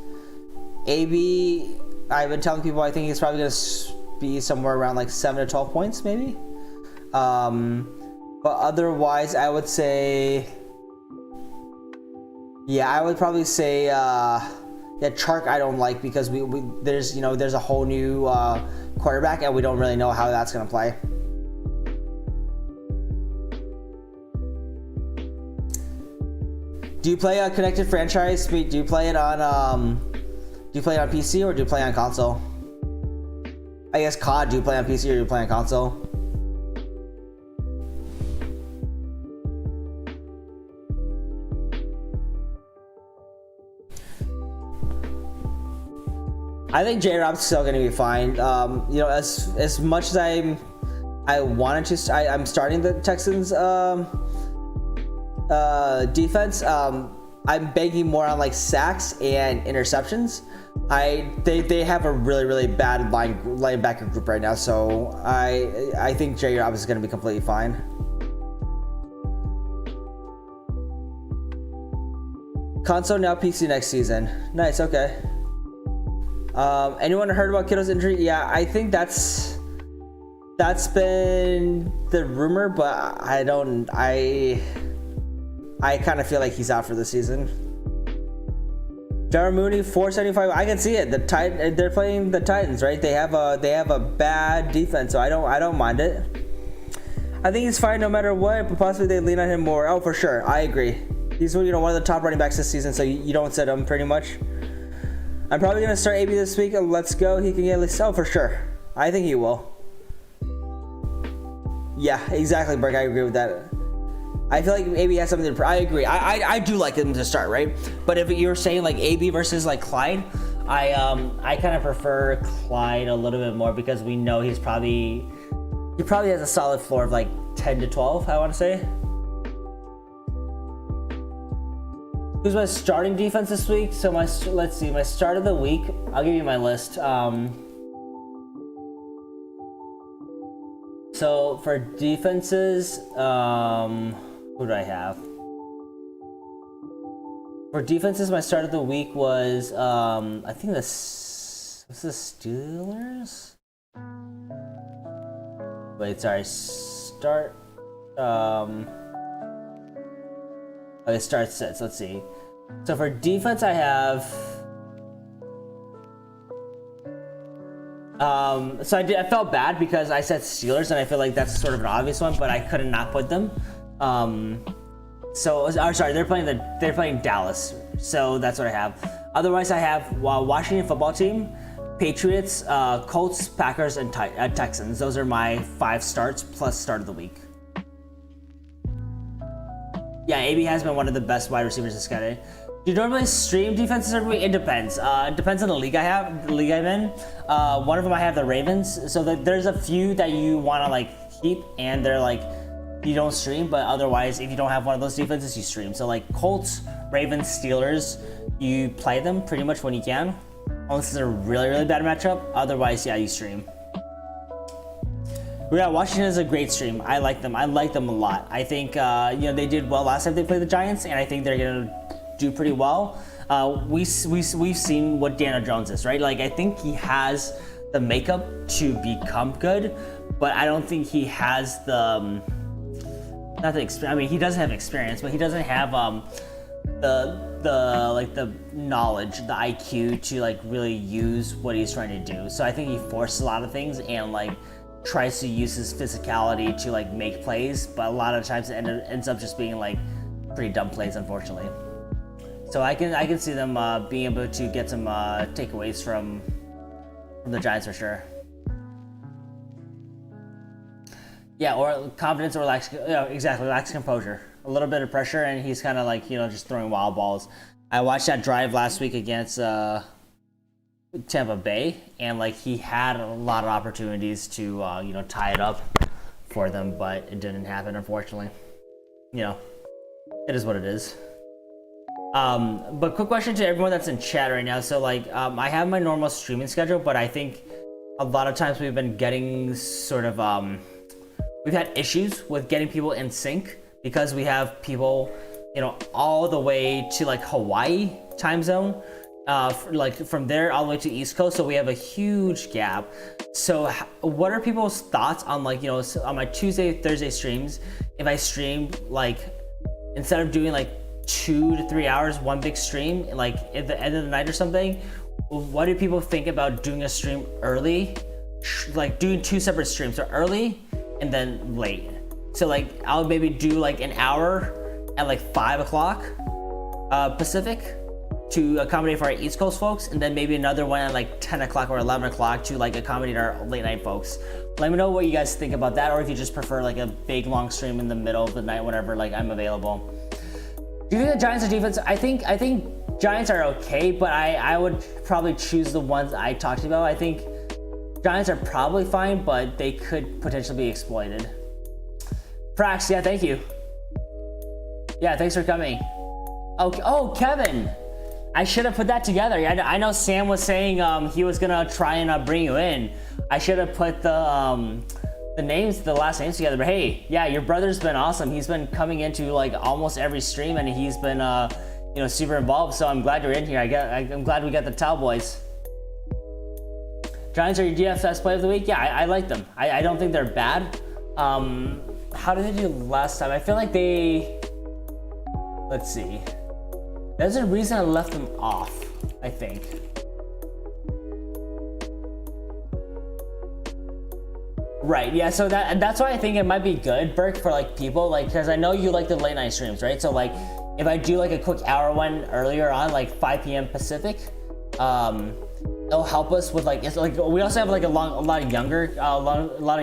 AB, I've been telling people I think he's probably going to be somewhere around like 7 to 12 points, maybe. But otherwise, I would say... Yeah, I would probably say, yeah, Chark I don't like because there's a whole new quarterback and we don't really know how that's gonna play. Do you play a connected franchise? Do you play it on PC or do you play on console? I guess COD. Do you play on PC or do you play on console? I think J-Rob's still going to be fine. As much as I wanted to, I'm starting the Texans defense. I'm banking more on like sacks and interceptions. They have a really bad linebacker group right now, so I think J-Rob is going to be completely fine. Console now, PC next season. Nice. Okay. Anyone heard about Kittle's injury? Yeah, I think that's been the rumor, but I kind of feel like he's out for the season. Darren Mooney, 475. I can see it. They're playing the Titans, right? They have a bad defense, so I don't mind it. I think he's fine no matter what, but possibly they lean on him more. Oh, for sure. I agree. He's one of the top running backs this season, so you don't sit him pretty much. I'm probably going to start AB this week. Let's go. He can get at least... Oh, for sure. I think he will. Yeah, exactly, Burke. I agree with that. I feel like AB has something to... I agree. I do like him to start, right? But if you're saying like AB versus like Clyde, I kind of prefer Clyde a little bit more because we know he probably has a solid floor of like 10 to 12, I want to say. Who's my starting defense this week? So let's see, my start of the week. I'll give you my list. So for defenses, who do I have? For defenses, my start of the week was I think the Steelers. Wait, sorry. Start. Okay, start sets. Let's see. So for defense, I have. So I felt bad because I said Steelers, and I feel like that's sort of an obvious one, but I couldn't not put them. Sorry, they're playing Dallas, so that's what I have. Otherwise, I have Washington football team, Patriots, Colts, Packers, and Texans. Those are my 5 starts plus start of the week. Yeah, AB has been one of the best wide receivers this guy. Do you normally stream defenses every week? It depends. It depends on the league I'm in. One of them I have the Ravens. So there's a few that you want to like keep, and they're like you don't stream. But otherwise, if you don't have one of those defenses, you stream. So like Colts, Ravens, Steelers, you play them pretty much when you can, unless it's a really bad matchup. Otherwise, yeah, you stream. Yeah, Washington is a great stream. I like them. I like them a lot. I think they did well last time they played the Giants, and I think they're gonna do pretty well. we've seen what Daniel Jones is, right? Like, I think he has the makeup to become good, but I don't think he has the not the experience. I mean, he doesn't have experience, but he doesn't have the knowledge, the IQ to like really use what he's trying to do. So I think he forces a lot of things and like tries to use his physicality to like make plays, but a lot of times it ends up just being like pretty dumb plays, unfortunately. So I can see them being able to get some takeaways from the Giants for sure. Yeah, or confidence or exactly, lacks composure. A little bit of pressure, and he's kind of like, just throwing wild balls. I watched that drive last week against Tampa Bay, and like he had a lot of opportunities to, tie it up for them, but it didn't happen, unfortunately. It is what it is. But quick question to everyone that's in chat right now. So like, I have my normal streaming schedule, but I think a lot of times we've been getting sort of, we've had issues with getting people in sync because we have people, all the way to like Hawaii time zone, like from there all the way to East Coast. So we have a huge gap. So what are people's thoughts on like, on my Tuesday, Thursday streams, if I stream like, instead of doing like 2 to 3 hours, one big stream, like at the end of the night or something, what do people think about doing a stream early? Like doing 2 separate streams, so early and then late. So like I'll maybe do like an hour at like 5 o'clock Pacific to accommodate for our East Coast folks, and then maybe another one at like 10 o'clock or 11 o'clock to like accommodate our late night folks. Let me know what you guys think about that, or if you just prefer like a big long stream in the middle of the night whenever like I'm available. Do you think the Giants are defense? I think Giants are okay, but I would probably choose the ones I talked about. I think Giants are probably fine, but they could potentially be exploited. Prax, yeah, thank you. Yeah, thanks for coming. Okay. Oh, Kevin, I should have put that together. I know Sam was saying he was gonna try and bring you in. I should have put the last names together. But hey, yeah, your brother's been awesome. He's been coming into like almost every stream, and he's been super involved. So I'm glad you're in here. I'm glad we got the Towel Boys. Giants are your DFS play of the week? Yeah, I like them. I don't think they're bad. How did they do last time? I feel like let's see. There's a reason I left them off, I think. Right, yeah, so that's why I think it might be good, Burke, for like people, like, because I know you like the late night streams, right? So like, if I do like a quick hour one earlier on, like 5 p.m. Pacific, it'll help us with like, it's like, we also have like a lot of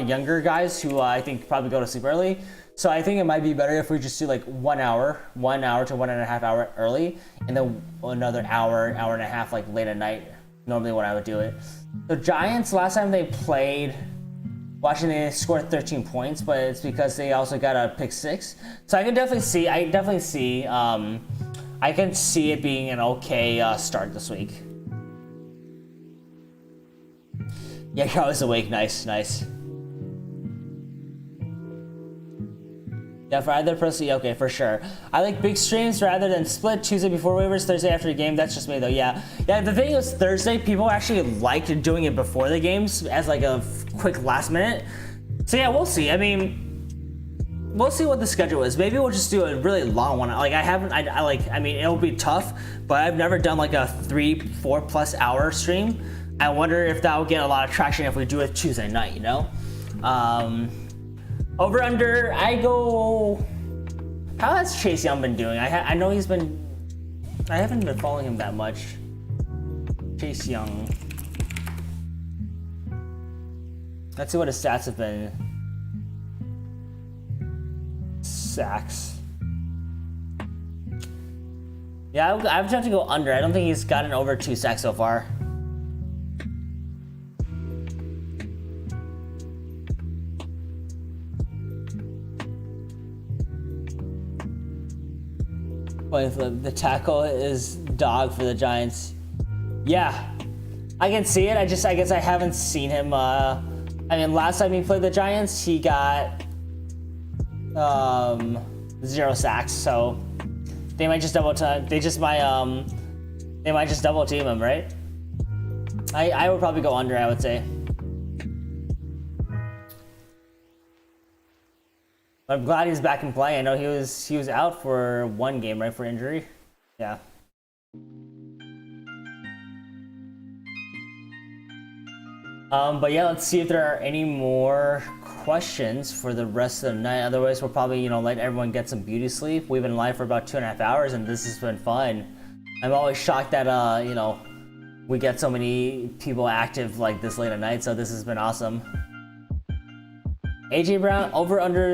younger guys who I think probably go to sleep early. So I think it might be better if we just do like 1 hour to 1.5 hour early, and then another hour and a half like late at night, normally when I would do it. The Giants, last time they played, Washington, they scored 13 points, but it's because they also got a pick 6. So I can definitely see, I can see it being an okay start this week. Yeah, you're always awake. Nice. Yeah, for either person, okay, for sure. I like big streams rather than split Tuesday before waivers, Thursday after the game. That's just me though, yeah. Yeah, the thing is Thursday, people actually liked doing it before the games as like a quick last minute. So yeah, we'll see. I mean, we'll see what the schedule is. Maybe we'll just do a really long one. Like I mean, it'll be tough, but I've never done like a 3-4 plus hour stream. I wonder if that will get a lot of traction if we do it Tuesday night, Over under, I go. How has Chase Young been doing? I know he's been. I haven't been following him that much. Chase Young. Let's see what his stats have been. Sacks. Yeah, I would have to go under. I don't think he's gotten over 2 sacks so far. But the tackle is dog for the Giants. Yeah, I can see it. I guess I haven't seen him. I mean, last time he played the Giants, he got 0 sacks. So they might just double time. They just might They might just double team him, right? I would probably go under, I would say. I'm glad he's back in play. I know he was out for one game, right, for injury. Yeah. But yeah, let's see if there are any more questions for the rest of the night. Otherwise, we'll probably, you know, let everyone get some beauty sleep. We've been live for about 2.5 hours, and this has been fun. I'm always shocked that, you know, we get so many people active like this late at night, so this has been awesome. AJ Brown, over under,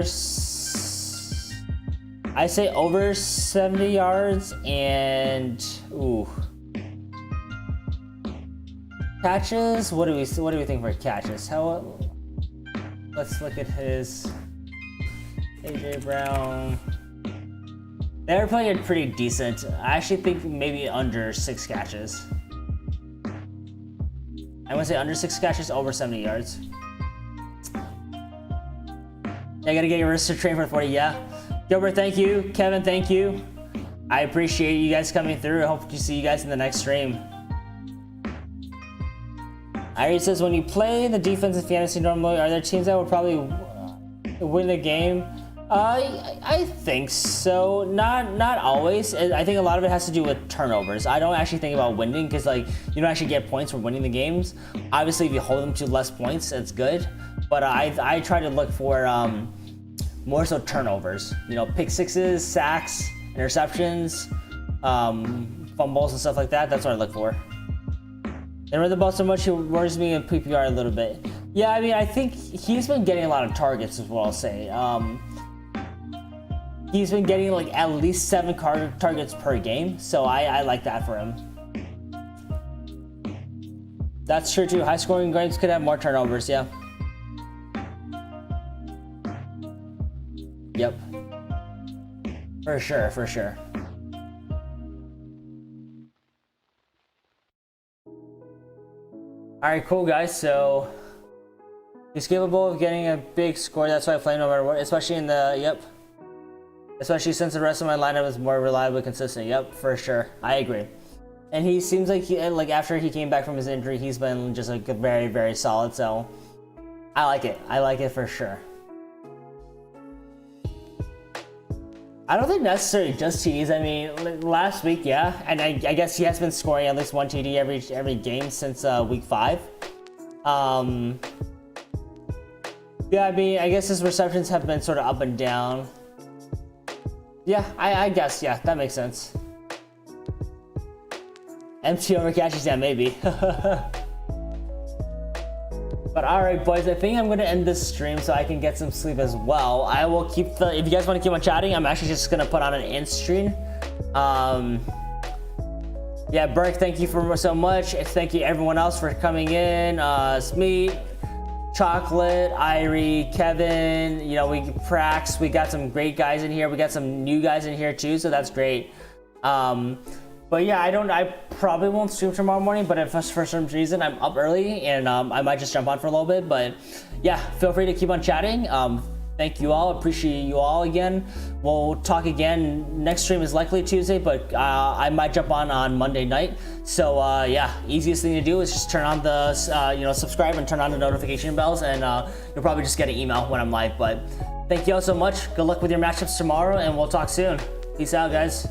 I say over 70 yards, and, ooh. Catches, what do we think for catches? Let's look at his AJ Brown. They're playing it pretty decent. I actually think maybe under 6 catches. I want to say under 6 catches, over 70 yards. I gotta get your wrist to train for 40. Yeah, Gilbert, thank you. Kevin, thank you. I appreciate you guys coming through. I hope to see you guys in the next stream. Irie says, when you play the defense in fantasy normally, are there teams that will probably win the game? I think so. Not always. I think a lot of it has to do with turnovers. I don't actually think about winning because, like, you don't actually get points for winning the games. Obviously, if you hold them to less points, it's good. But I try to look for more so turnovers. You know, pick sixes, sacks, interceptions, fumbles and stuff like that. That's what I look for. And run the ball so much, it worries me in PPR a little bit. Yeah, I mean, I think he's been getting a lot of targets, is what I'll say. He's been getting like at least 7 targets per game, so I like that for him. That's true too. High scoring games could have more turnovers, yeah. Yep. For sure, for sure. Alright, cool guys, so he's capable of getting a big score. That's why I play no matter what, especially in the, yep. Especially since the rest of my lineup is more reliably consistent. Yep, for sure. I agree. And he seems like, like after he came back from his injury, he's been just like very, very solid. So I like it. I like it for sure. I don't think necessarily just TDs. I mean, last week, yeah, and I guess he has been scoring at least 1 TD every game since week 5. Yeah, I mean, I guess his receptions have been sort of up and down. Yeah, I guess, yeah, that makes sense. MT over catches, yeah, maybe. But alright boys, I think I'm going to end this stream so I can get some sleep as well. I will keep if you guys want to keep on chatting, I'm actually just going to put on an end stream. Yeah, Burke, thank you for so much. Thank you everyone else for coming in. Smeet, Chocolate, Irie, Kevin, you know, Prax, we got some great guys in here. We got some new guys in here too, so that's great. But yeah, I probably won't stream tomorrow morning, but if for some reason I'm up early and I might just jump on for a little bit. But yeah, feel free to keep on chatting. Thank you all, appreciate you all again. We'll talk again. Next stream is likely Tuesday, but I might jump on Monday night. So yeah, easiest thing to do is just turn on the, you know, subscribe and turn on the notification bells, and you'll probably just get an email when I'm live. But thank you all so much. Good luck with your matchups tomorrow, and we'll talk soon. Peace out, guys.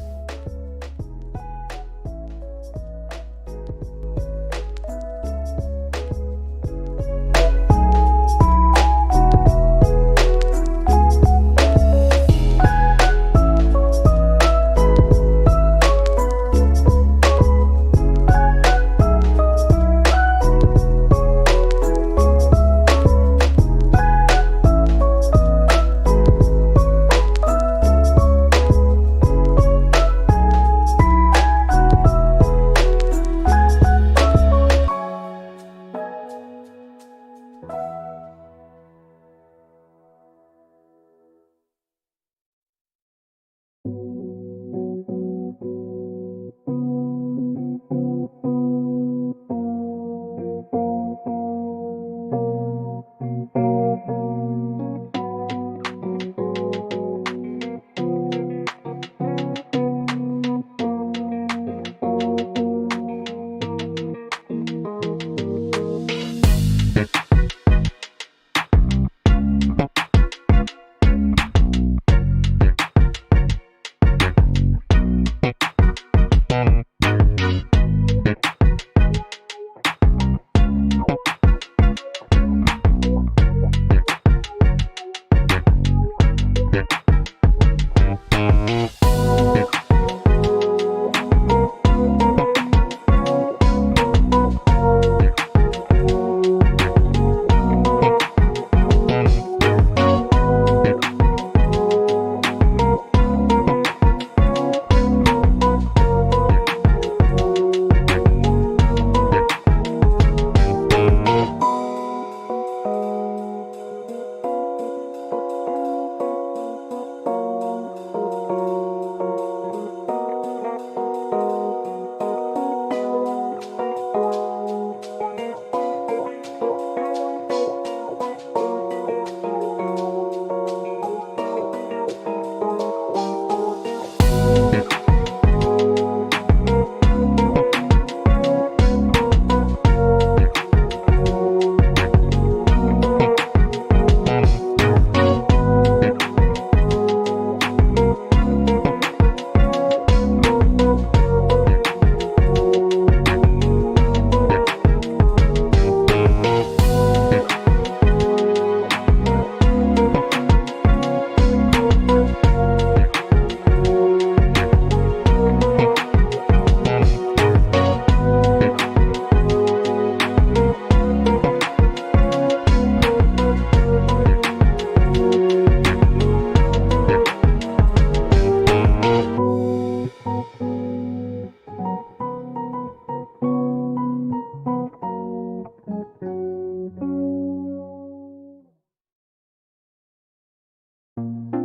you.